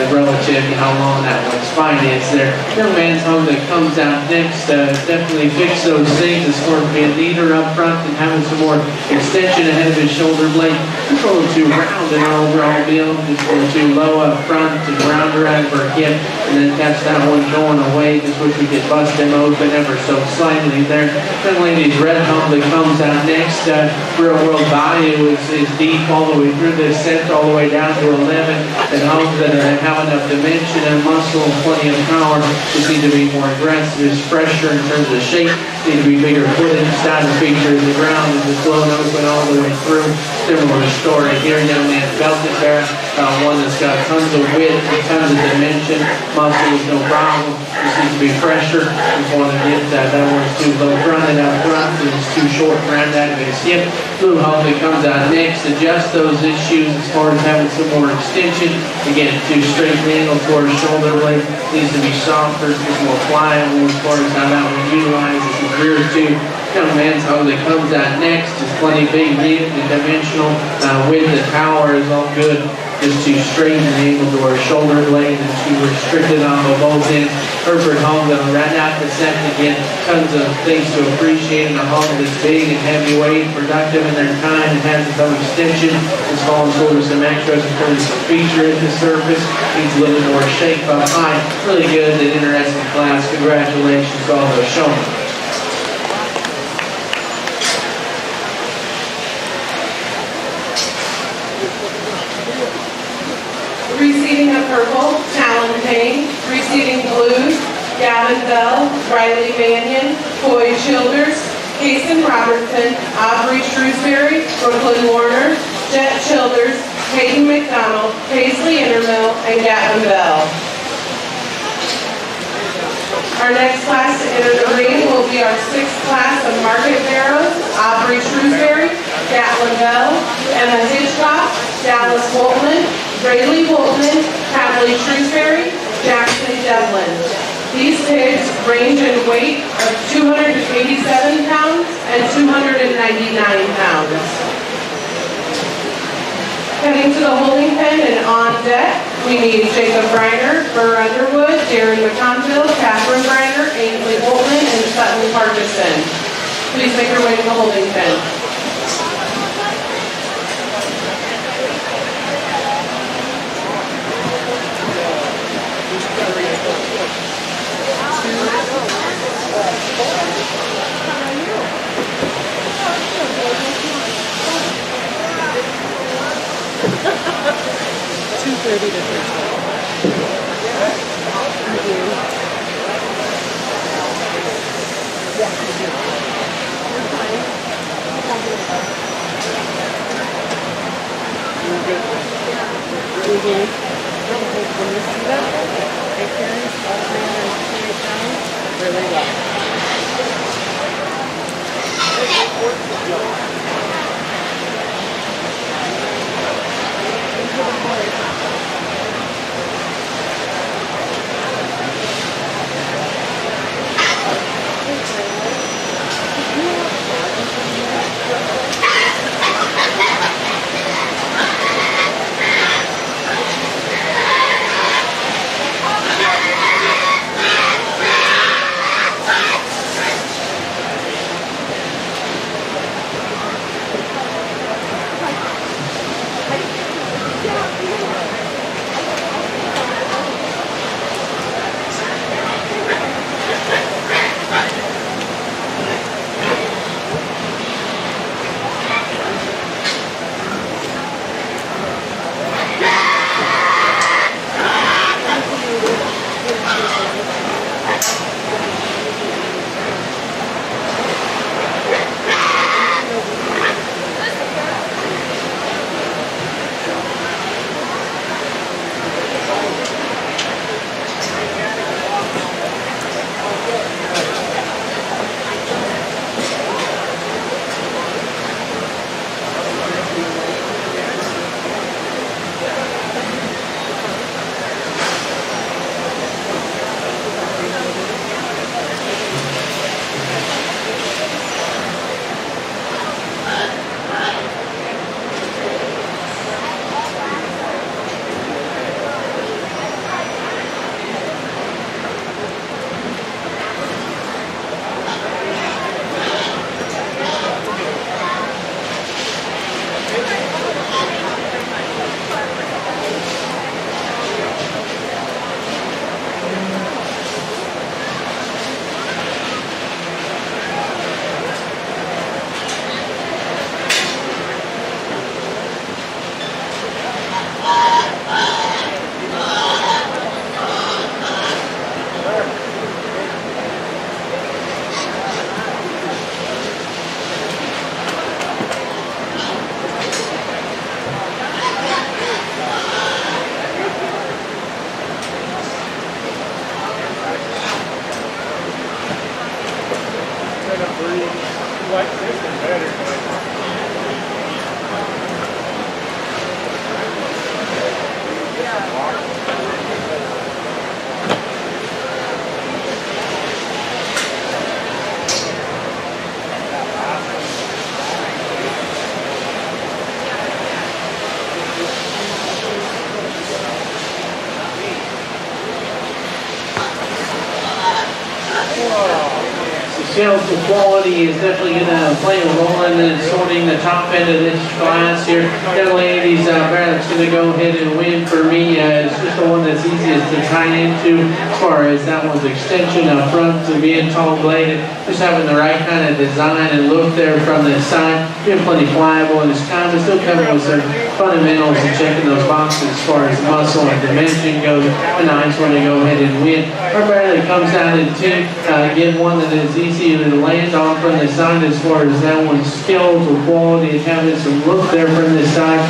relative to how long that one's spine is there. Young man's home that comes out next, definitely fix those things as far as being neater up front and having some more extension ahead of his shoulder blade. Just a little too round in our overall build, just a little too low up front and rounder out of our hip, and then catch that one going away. Just wish we could bust him open ever so slightly there. Young lady's red home that comes out next, real world value is deep all the way through this set, all the way down to 11, and homes that have enough dimension and muscle and plenty of power just need to be more aggressive, just fresher in terms of shape, need to be bigger footed, side feature of the ground is just blown open all the way through. Similar story here, young man belted bear, one that's got tons of width and tons of dimension, muscle is no problem, just needs to be fresher. Just want to get that one's too low fronted out front, and it's too short round out of his hip. Blue hog that comes out next, adjust those issues as far as having some more extension. Again, too straight angle towards shoulder blade, needs to be softer, just more pliable as far as how that one utilizes his rear tube. Young man's hog that comes out next is plenty big, neat, and dimensional. Width and power is all good. Just too straight and angle to our shoulder blade and too restricted on both ends. Hereford home that'll right out the second again. Tons of things to appreciate in a home that's big and heavyweight, productive in their kind, and has its own extension. Installing sort of some extras in terms of feature at the surface. Needs a little more shape up high. Really good and interesting class. Congratulations to all those showmen. Receiving a purple, Talon Payne. Receiving blues, Gavin Bell, Riley Mannion, Coy Childers, Kason Robertson, Aubrey Shrewsbury, Brooklyn Warner, Jet Childers, Hayden McDonald, Paisley Intermill, and Gavin Bell. Our next class to enter the ring will be our sixth class of Market Barrows, Aubrey Shrewsbury, Gatlin Bell, Emma Hitchcock, Dallas Woltman, Rayleigh Woltman, Hadley Shrewsbury, Jackson Devlin. These pigs range in weight of 287 pounds and 299 pounds. Heading to the holding pen and on deck, we need Jacob Briner, Burr Underwood, Darren McConville, Catherine Briner, Ainsley Woltman, and Sutton Parkinson. Please make your way to the holding pen. $2.30 to When you see that, it carries all 328 pounds really well. skeletal quality is definitely going to play a role in sorting the top end of this class here. Young ladies, that's going to go ahead and win for me. It's just the one that's easiest to tie into as far as that one's extension up front to being tall bladed. Just having the right kind of design and look there from the side. Being plenty pliable and it's kind of still coming with some fundamentals and checking those boxes as far as muscle and dimension goes. A nice one to go ahead and win. Our Bradley comes down in two. Again, one that is easy to land on from the side as far as that one's skills or quality and having some look there from the side.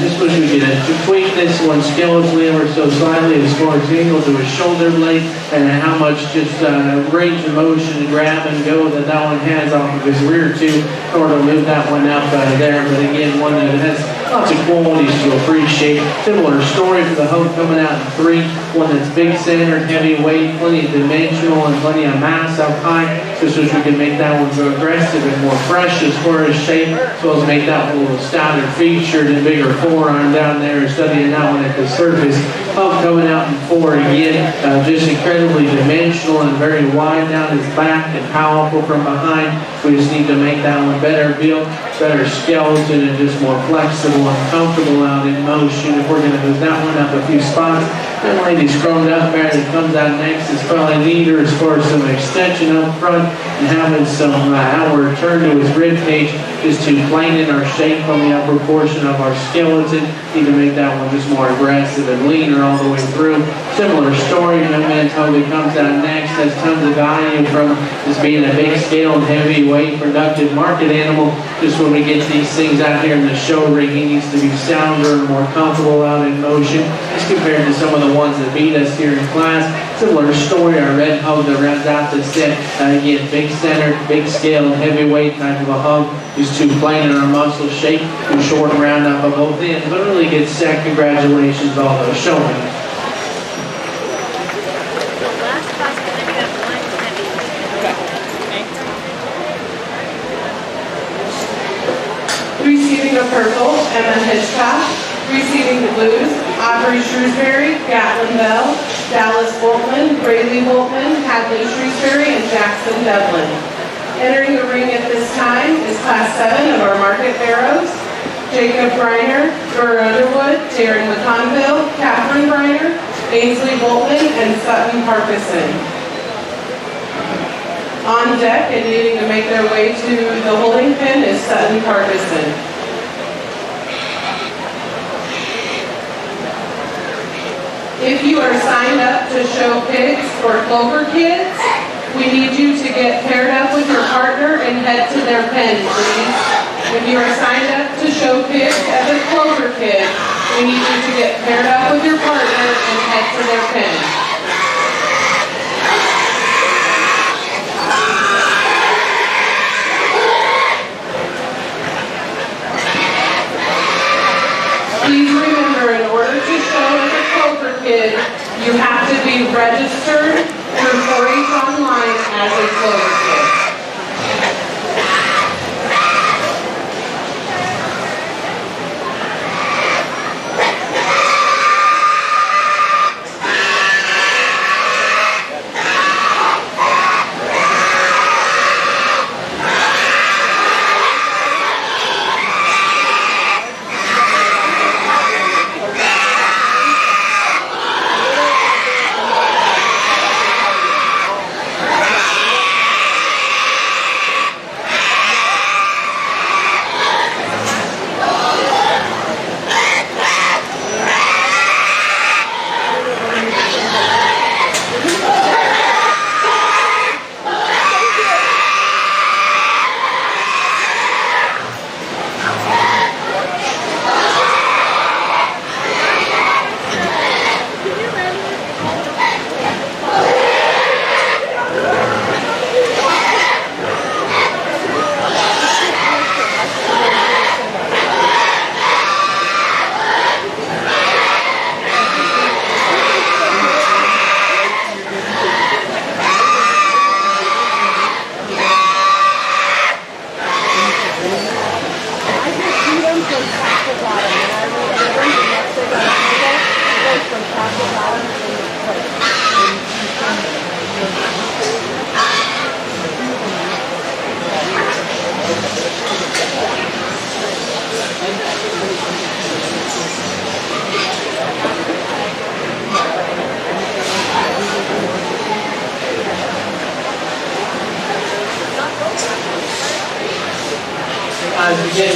Just wish we could tweak this one skeletonally ever so slightly as far as angle to his shoulder blade and how much just range of motion and grab and go that one has off of his rear too in order to move that one up there. But again, one that has lots of qualities to appreciate. Similar story for the Hope coming out in three. One that's big centered, heavy weight, plenty of dimensional and plenty of mass up high. Just wish we could make that one more aggressive and more fresh as far as shape, as well as make that one a little stouter featured and bigger forearm down there, studying that one at the surface. Hope coming out in four again, just incredibly dimensional and very wide down his back and powerful from behind. We just need to make that one better built, better skeleton, and just more flexible and comfortable out in motion. If we're going to move that one up a few spots, that lady's grown up there that comes out next is probably neater as far as some extension up front and having some outward turn to his rib cage just to plain in our shape on the upper portion of our skeleton. Need to make that one just more aggressive and leaner all the way through. Similar story, young man Toby comes out next, has tons of value from just being a big scale and heavyweight productive market animal. Just when we get these things out here in the show ring, he needs to be sounder and more comfortable out in motion as compared to some of the ones that beat us here in class. Similar story, our red hug that rounds out the set. Again, big center, big scale, heavyweight type of a hug. Just too plain in our muscle shape, too short and round up on both ends, but really good set. Congratulations to all those showmen. Last class, but then we have one heavy. Receiving the purple, Emma Hitchcock. Receiving the blues, Aubrey Shrewsbury, Gatlin Bell, Dallas Boltman, Braylee Boltman, Hadley Shrewsbury, and Jackson Devlin. Entering the ring at this time is Class 7 of our Market Barrows. Jacob Briner, Burr Underwood, Darren McConville, Catherine Briner, Ainsley Boltman, and Sutton Parkinson. On deck and needing to make their way to the holding pin is Sutton Parkinson. If you are signed up to show pigs for Clover Kids, we need you to get paired up with your partner and head to their pen, please. If you are signed up to show pigs as a Clover Kid, we need you to get paired up with your partner and head to their pen. Please remember, in order to show as a Clover Kid, you have to be registered through 4-H online as a Clover Kid.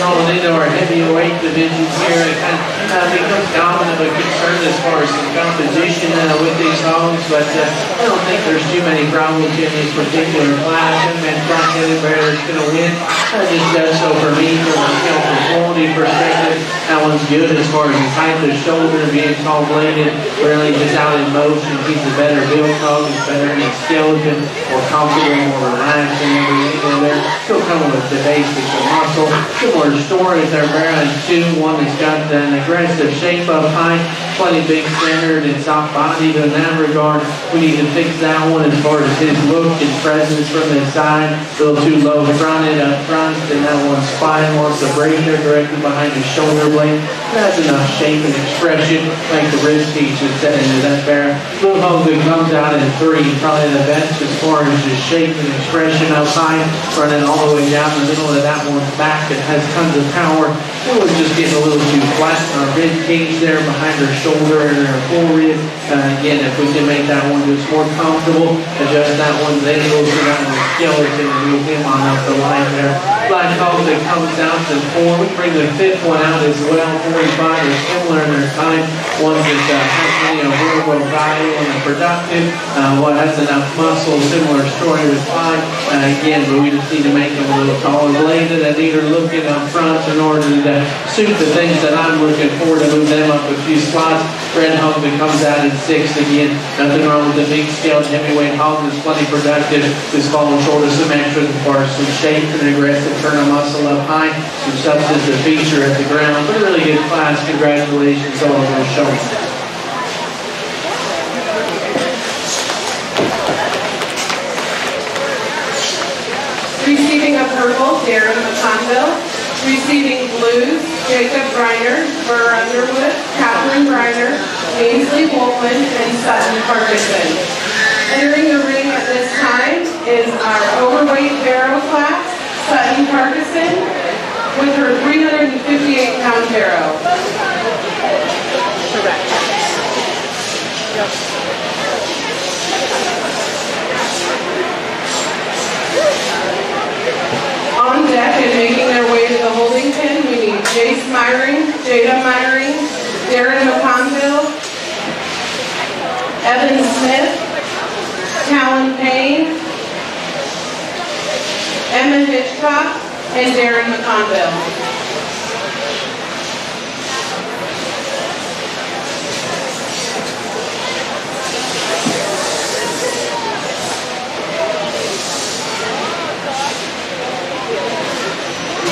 rolling into our heavyweight divisions here. It kind of becomes dominant of a concern as far as some competition with these hogs, but I don't think there's too many problems in this particular class. Young man front-headed bear is going to win. Just does so for me from a quality perspective. That one's good as far as the height of the shoulder being tall bladed, really just out in motion. He's a better built hog, he's better in his skeleton, more comfortable, more relaxed and everything in there. Still coming with the basics of muscle. Similar stories there, Maryland 2. One that's got an aggressive shape up high, plenty big centered and soft bodied in that regard. We need to fix that one as far as his look and presence from the side. A little too low fronted up front, and that one's spine wants to break there directly behind his shoulder blade. That's enough shape and expression, like the rib piece is set into that bear. Little hog that comes out in 3, probably the best as far as his shape and expression up high, running all the way down the middle of that one's back. It has tons of power. It was just getting a little too flat in our rib cage there behind her shoulder and her full rib. Again, if we can make that one just more comfortable, adjust that one's angles to that one's skeleton and move him on up the line there. Black hog that comes out to 4. We bring the 5th one out as well. 45 is similar in their time. One that has plenty of real value and productive. One has enough muscle. Similar story with 5. Again, but we just need to make them a little taller bladed and neater looking up front in order to suit the things that I'm looking for to move them up a few spots. Red hog that comes out in 6 again. Nothing wrong with the big scaled heavyweight hog that's plenty productive. Just falling short of some extras as far as some shape and aggressive turn of muscle up high. Some substantive feature at the ground. But a really good class. Congratulations all on those showing. Receiving a purple, Darren McConville. Receiving blues, Jacob Briner, Burr Underwood, Kathleen Briner, Ainsley Wolfman, and Sutton Ferguson. Entering the ring at this time is our overweight barrow class, Sutton Ferguson, with her 358-pound barrow. Correct. Yep. On deck and making their way to the holding pen, we need Jace Myring, Jada Myring, Darren McConville, Evan Smith, Talon Payne, Emma Hitchcock, and Darren McConville.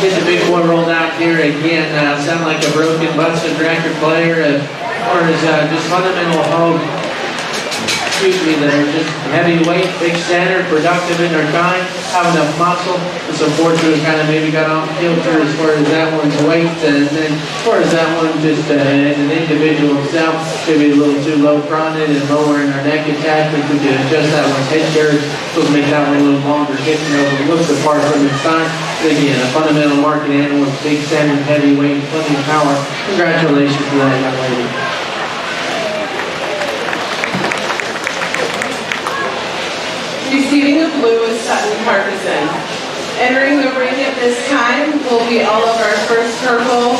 Get the big boy rolled out here again. Sound like a broken, busted record player as far as just fundamental hog. That are just heavyweight, big center, productive in their time, have enough muscle. It's unfortunate kind of maybe got off kilter as far as that one's weight, and then as far as that one just as an individual himself, maybe a little too low fronted and lower in our neck attachment. We could adjust that one's head girth, so make that one a little longer, hitting over, looks apart from its time. But again, a fundamental market animal with big center, heavyweight, plenty of power. Congratulations to that young lady. Receiving the blue is Sutton Ferguson. Entering the ring at this time will be all of our first purple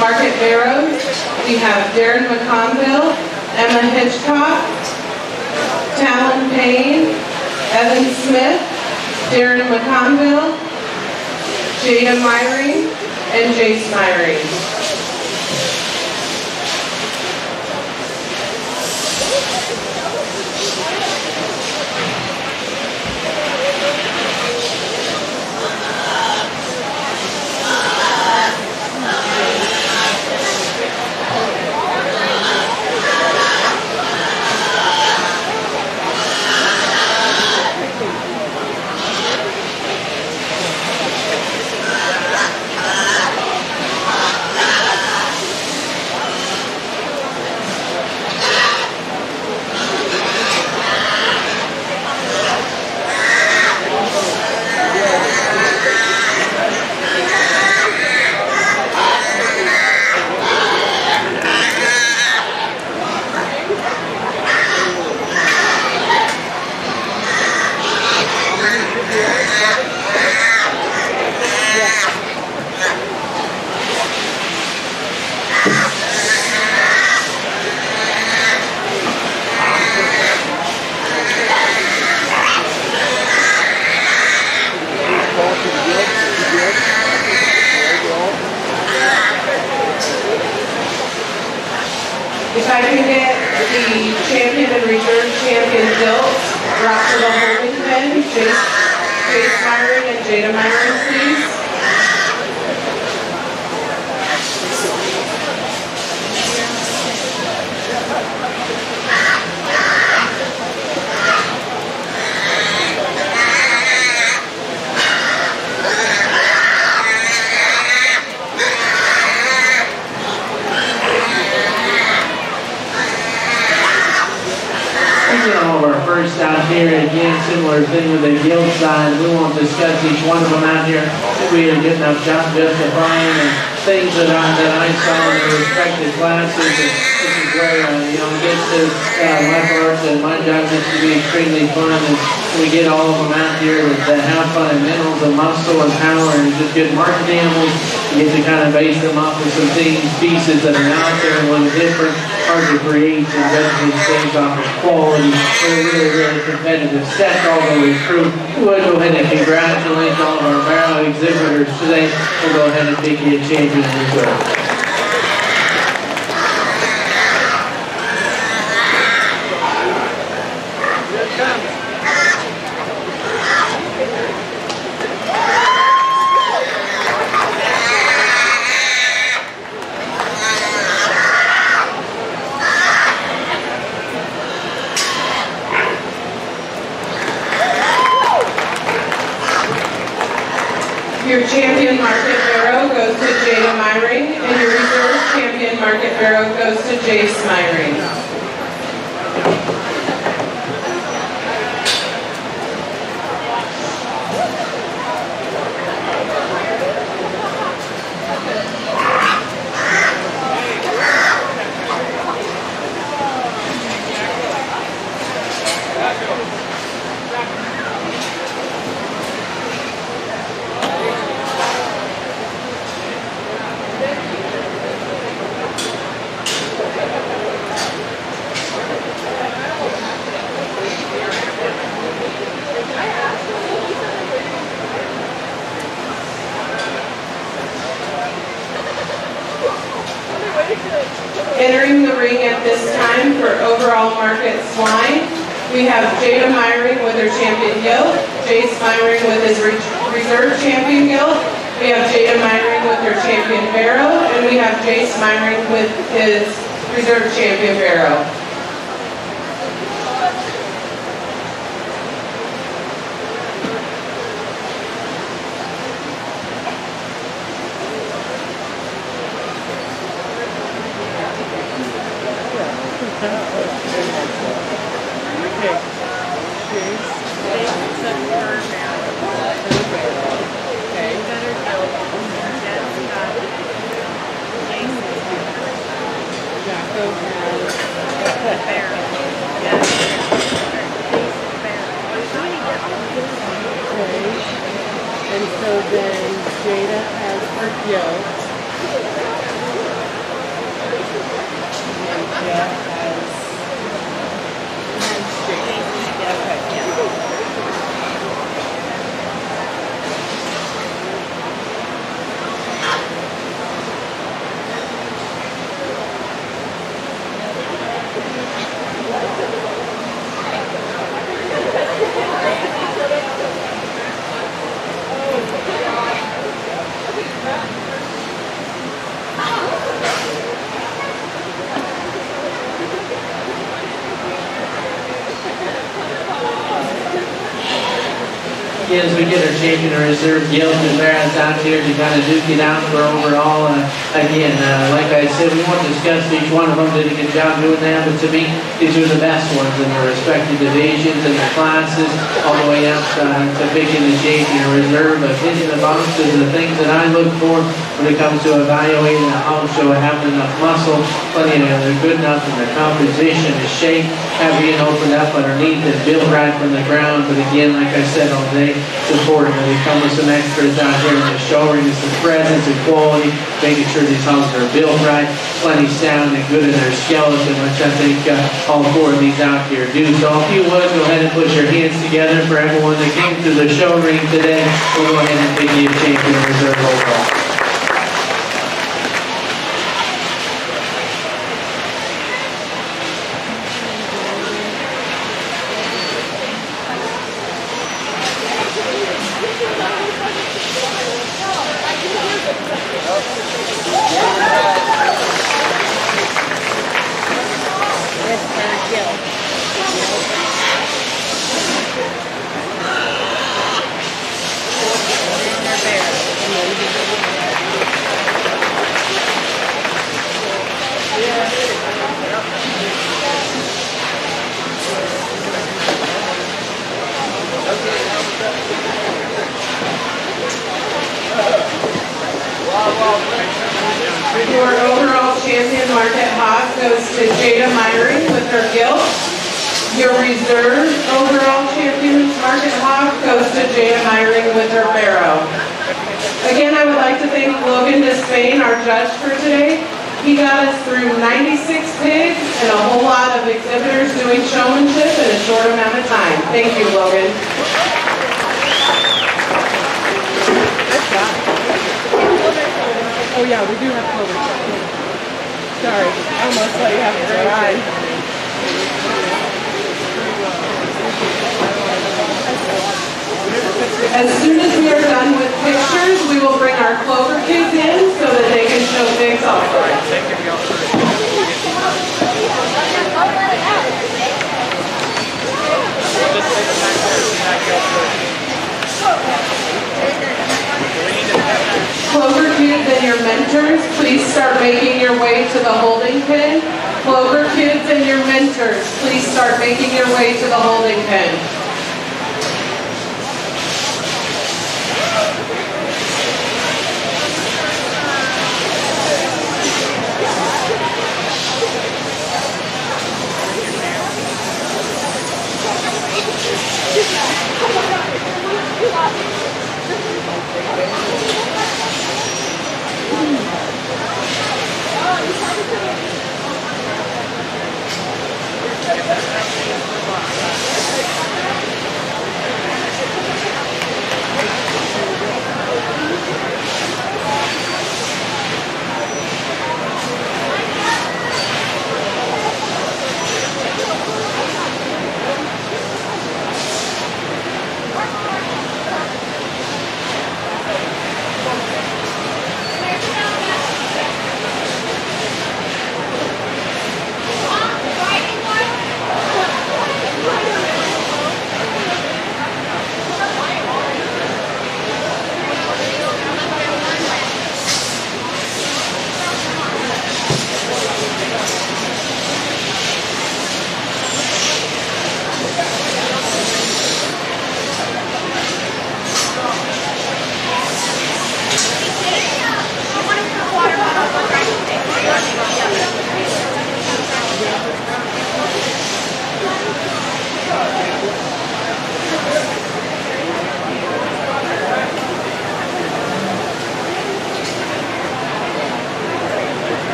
market barrows. We have Darren McConville, Emma Hitchcock, Talon Payne, Evan Smith, Darren McConville, Jada Myring, and Jace Myring. If I can get the champion and reserve champion built, brought to the holding pen, Jace Myring and Jada Myring, please. All of our first out here, again, similar thing with the guild side. We won't discuss each one of them out here. We are getting enough job justifying and things that I saw in the respective classes. And this is where, gets to my part and my job gets to be extremely fun. And we get all of them out here that have fun and minerals and muscle and power and just good market animals. You get to kind of base them off of some things, pieces that are out there and a little different. Hard to create and definitely things off of quality. They're really competitive sets all the way through. We'll go ahead and congratulate all of our barrel exhibitors today. We'll go ahead and pick you a champion as well. Your champion market barrow goes to Jada Myring, and your reserve champion market barrow goes to Jace Myring. Entering the ring at this time for overall market swine, we have Jada Myring with her champion gilt, Jace Myring with his reserve champion gilt, we have Jada Myring with her champion barrow, and we have Jace Myring with his reserve champion barrow. And so then Jada has her gilt. And Jeff has Again, as we get our champion or reserve gilt and barons out here to kind of duke it out for overall. Again, like I said, we won't discuss each one of them. Did a good job doing that, but to me, these are the best ones in their respective divisions and the classes, all the way up to picking the champion or reserve. But hitting the boxes, the things that I look for when it comes to evaluating a hog show, having enough muscle, plenty of they're good enough in their composition, the shape, having it opened up underneath and built right from the ground. But again, like I said all day, it's important that we come with some extras out here in the showing, some presence and quality, making sure these hogs are built right, plenty sound and good in their skeleton, which I think all four of these out here do. So if you would, go ahead and put your hands together for everyone that came to the show ring today. We'll go ahead and pick you a champion reserve overall. Your overall champion Market Hawk goes to Jada Myring with her gilt. Your reserve overall champion Market Hawk goes to Jada Myring with her barrow. Again, I would like to thank Logan Despain, our judge for today. He got us through 96 pigs and a whole lot of exhibitors doing showmanship in a short amount of time. Thank you, Logan. Oh yeah, we do have Cloverfish. Sorry, I almost let you have a great ride. As soon as we are done with pictures, we will bring our Clover kids in so that they can show pigs also. Clover kids and your mentors, please start making your way to the holding pen. Clover kids and your mentors, please start making your way to the holding pen.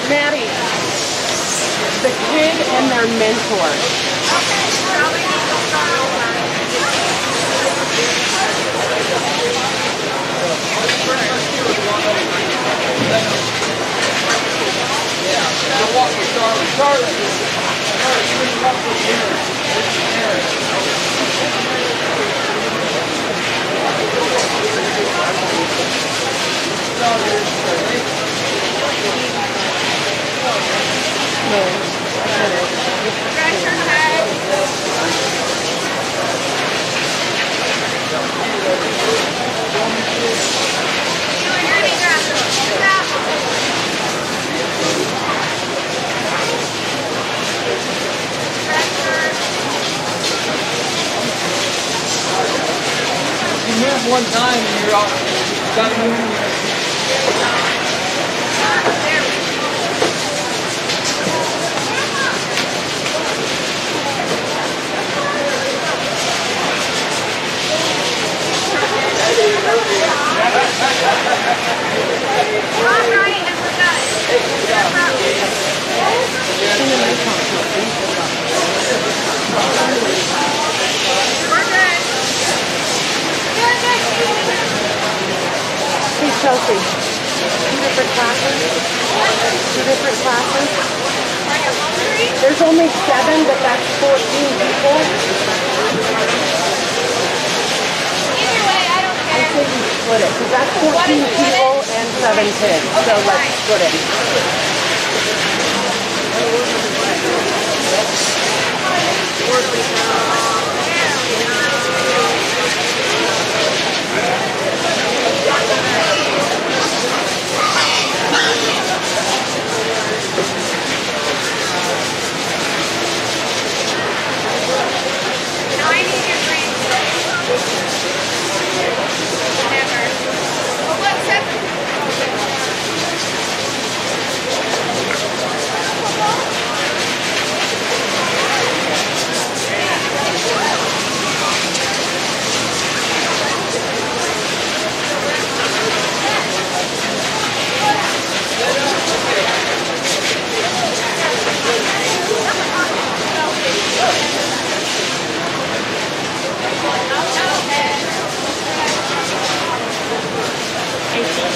Maddie, the kid and their mentor. one time and you're all got to move. Alright, and we're done. Hey, Chelsea. 2 different classes? 2 different classes? There's only 7, but that's 14 people. Either way, I don't I care. say we split it, because that's 14 people and 7 kids. So let's split it. Now I need your brain. Never. Oh, what, 7?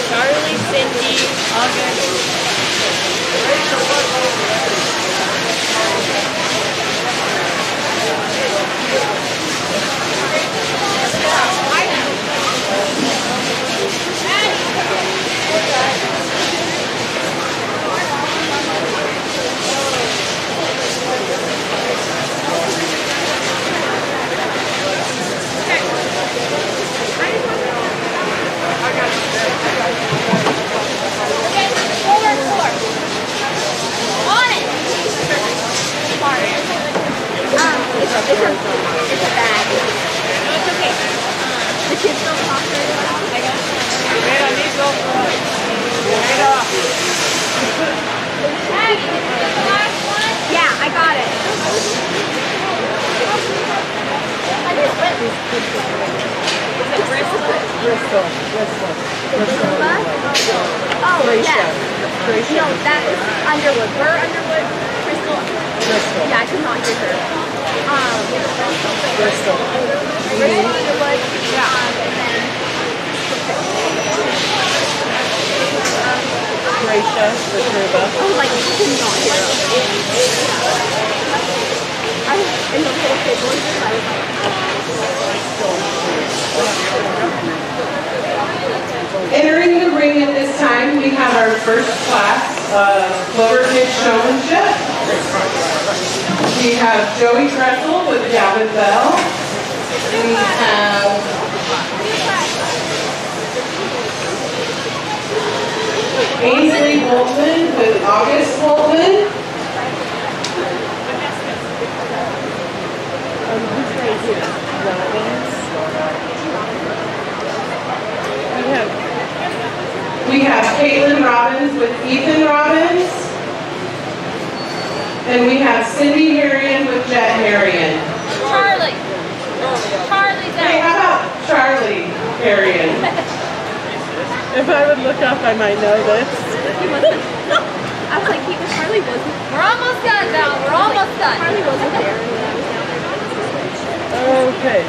Charlie, Cindy, August. Okay, 4 and 4. On it. Sorry. It's a bag. No, it's okay. The kids don't talk very well. I got Hey, the last one? Yeah, I got it. Bristol. Oh, Gracia. yeah. Gracia. No, that is Underwood. We're Underwood. Crystal. Bristol. Yeah, I could not hear her. Bristol. Crystal Underwood. And then Gracia. Retruva. I was like, I could not hear her. I was in the little kid voices. I was like, Entering the ring at this time, we have our first class of Cloverfish Showmanship. We have Joey Kressel with Gavin Bell. We have Ainsley Holtman with August Holtman. Who's right here? Robbins. We have Caitlin Robbins with Ethan Robbins. And we have Cindy Harrion with Jet Harrion. Charlie. Charlie's Hey, out. how about Charlie Harrion? If I would look up, I might know this. I was like, Charlie wasn't. We're almost done now. We're almost done. Charlie wasn't there. Okay.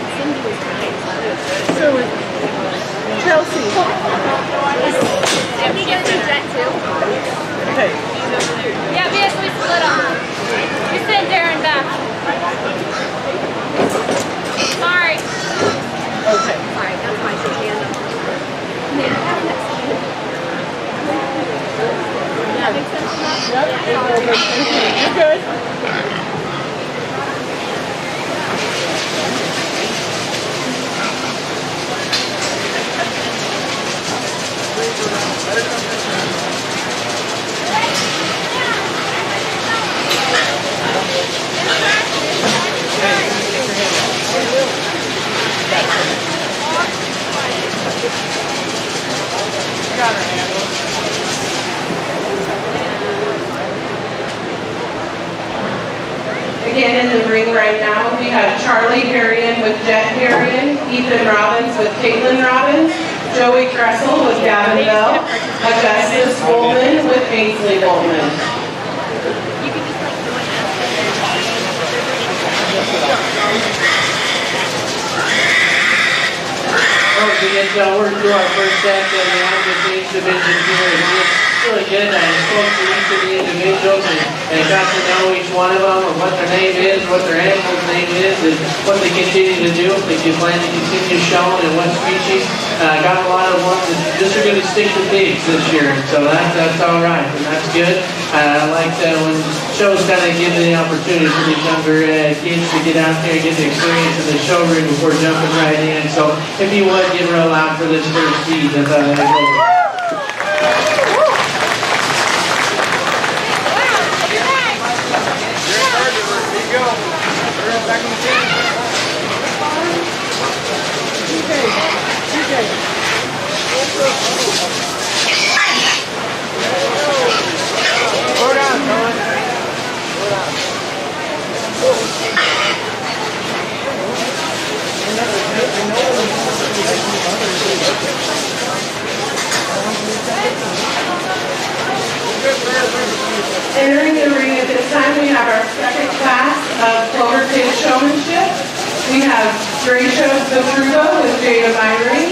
So Chelsea. Did we get to Jet too? Okay. Yeah, because we split on. We sent Darren back. Sorry. Okay. Sorry, that's my hand up. That makes sense. Yep. You're good. got her handle. Again, in the ring right now, we have Charlie Harrion with Jet Harrion, Ethan Robbins with Caitlin Robbins, Joey Kressel with Gavin Bell, Augustus Boltman with Ainsley Boltman. You can just like join us. We're through our first set of the Active division here. It's really good. I spoke to each of the individuals and got to know each one of them and what their name is, what their animal's name is, and what they continue to do, if they plan to continue showing and what species. Got a lot of ones that just are going to stick to pigs this year, so that's all right, and that's good. I like when shows kind of give the opportunity for these younger kids to get out there and get the experience of the showroom before jumping right in. So if you would, give her a loud for this first seed. That's how that goes. Entering the ring at this time, we have our second class of Cloverfish Showmanship. We have Gracia Vitrugo with Jada Myrie.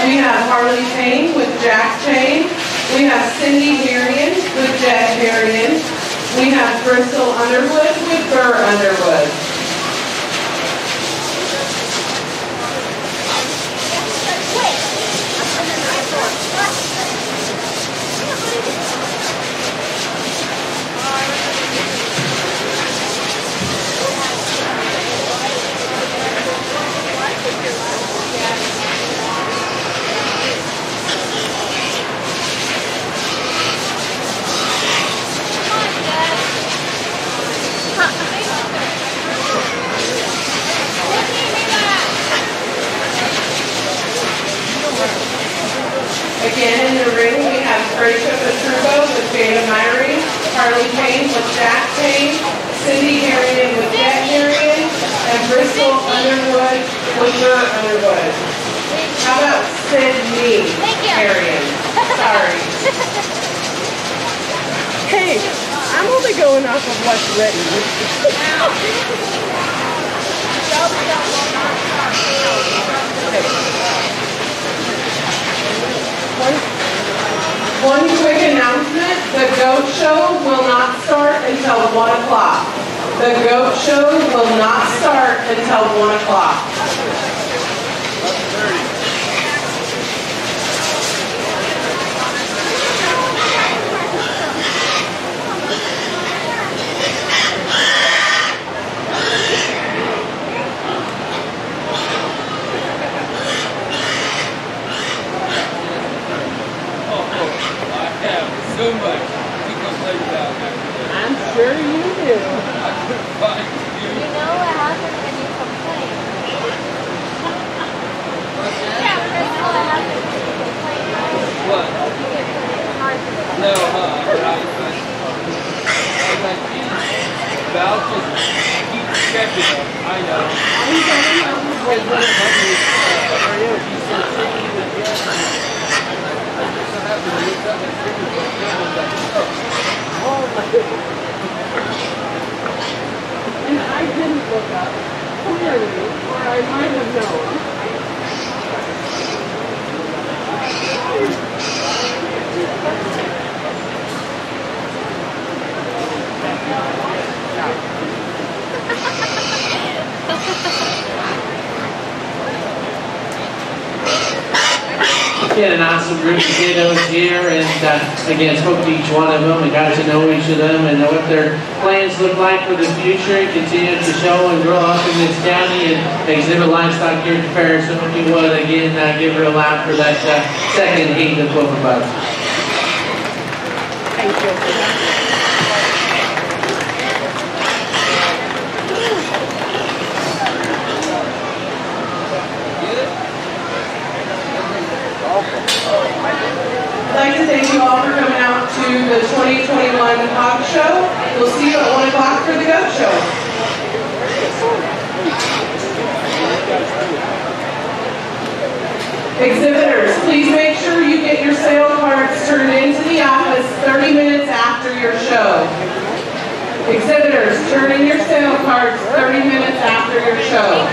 We have Harley Payne with Jack Payne. We have Cindy Marion with Jet Marion. We have Bristol Underwood with Burr Underwood. Again, in the ring, we have Gracia Vitrugo with Jada Myrie, Harley Payne with Jack Payne, Cindy Harrion with Jet Harrion, and Bristol Underwood with Burr Underwood. How about Sydney Harrion? Sorry. Hey, I'm only going off of what's written. One quick announcement, the goat show will not start until 1 o'clock. The goat show will not start until 1 o'clock. So much to complain about. I'm sure you do. I couldn't find you. You know what happens when you complain? Yeah, that's what happens when you complain. What? You get really hard to complain. No, but I was like, Val just keeps checking them. I know. Because when it comes to he's so tricky with the other. I just so happened to look up and figure I was like, oh my goodness. And I didn't look up, clearly, or I might have known. Get an awesome group of kiddos here, and again, spoke to each one of them and got to know each of them and know what their plans look like for the future and continue to show and grow up in this county and exhibit livestock here at the fair. So if you would, again, give her a laugh for that second heat of Cloverfish. Thank you. I'd like to thank you all for coming out to the 2021 Hog Show. We'll see you at 1 o'clock for the Goat Show. Exhibitors, please make sure you get your sale cards turned into the office 30 minutes after your show. Exhibitors, turn in your sale cards 30 minutes after your show.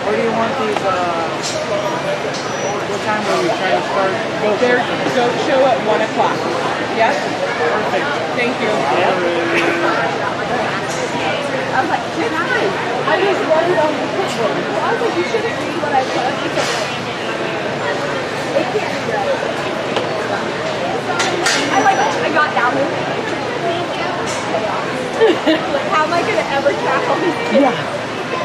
Where do you want these, what time are we trying to start? Their goat show at 1 o'clock. Yes? Perfect. Thank you. I was like, it's fine. I just read it on the picture. I was like, you shouldn't read what I put because it can't be right. I got down there. Like, how am I going to ever track all these kids? Yeah.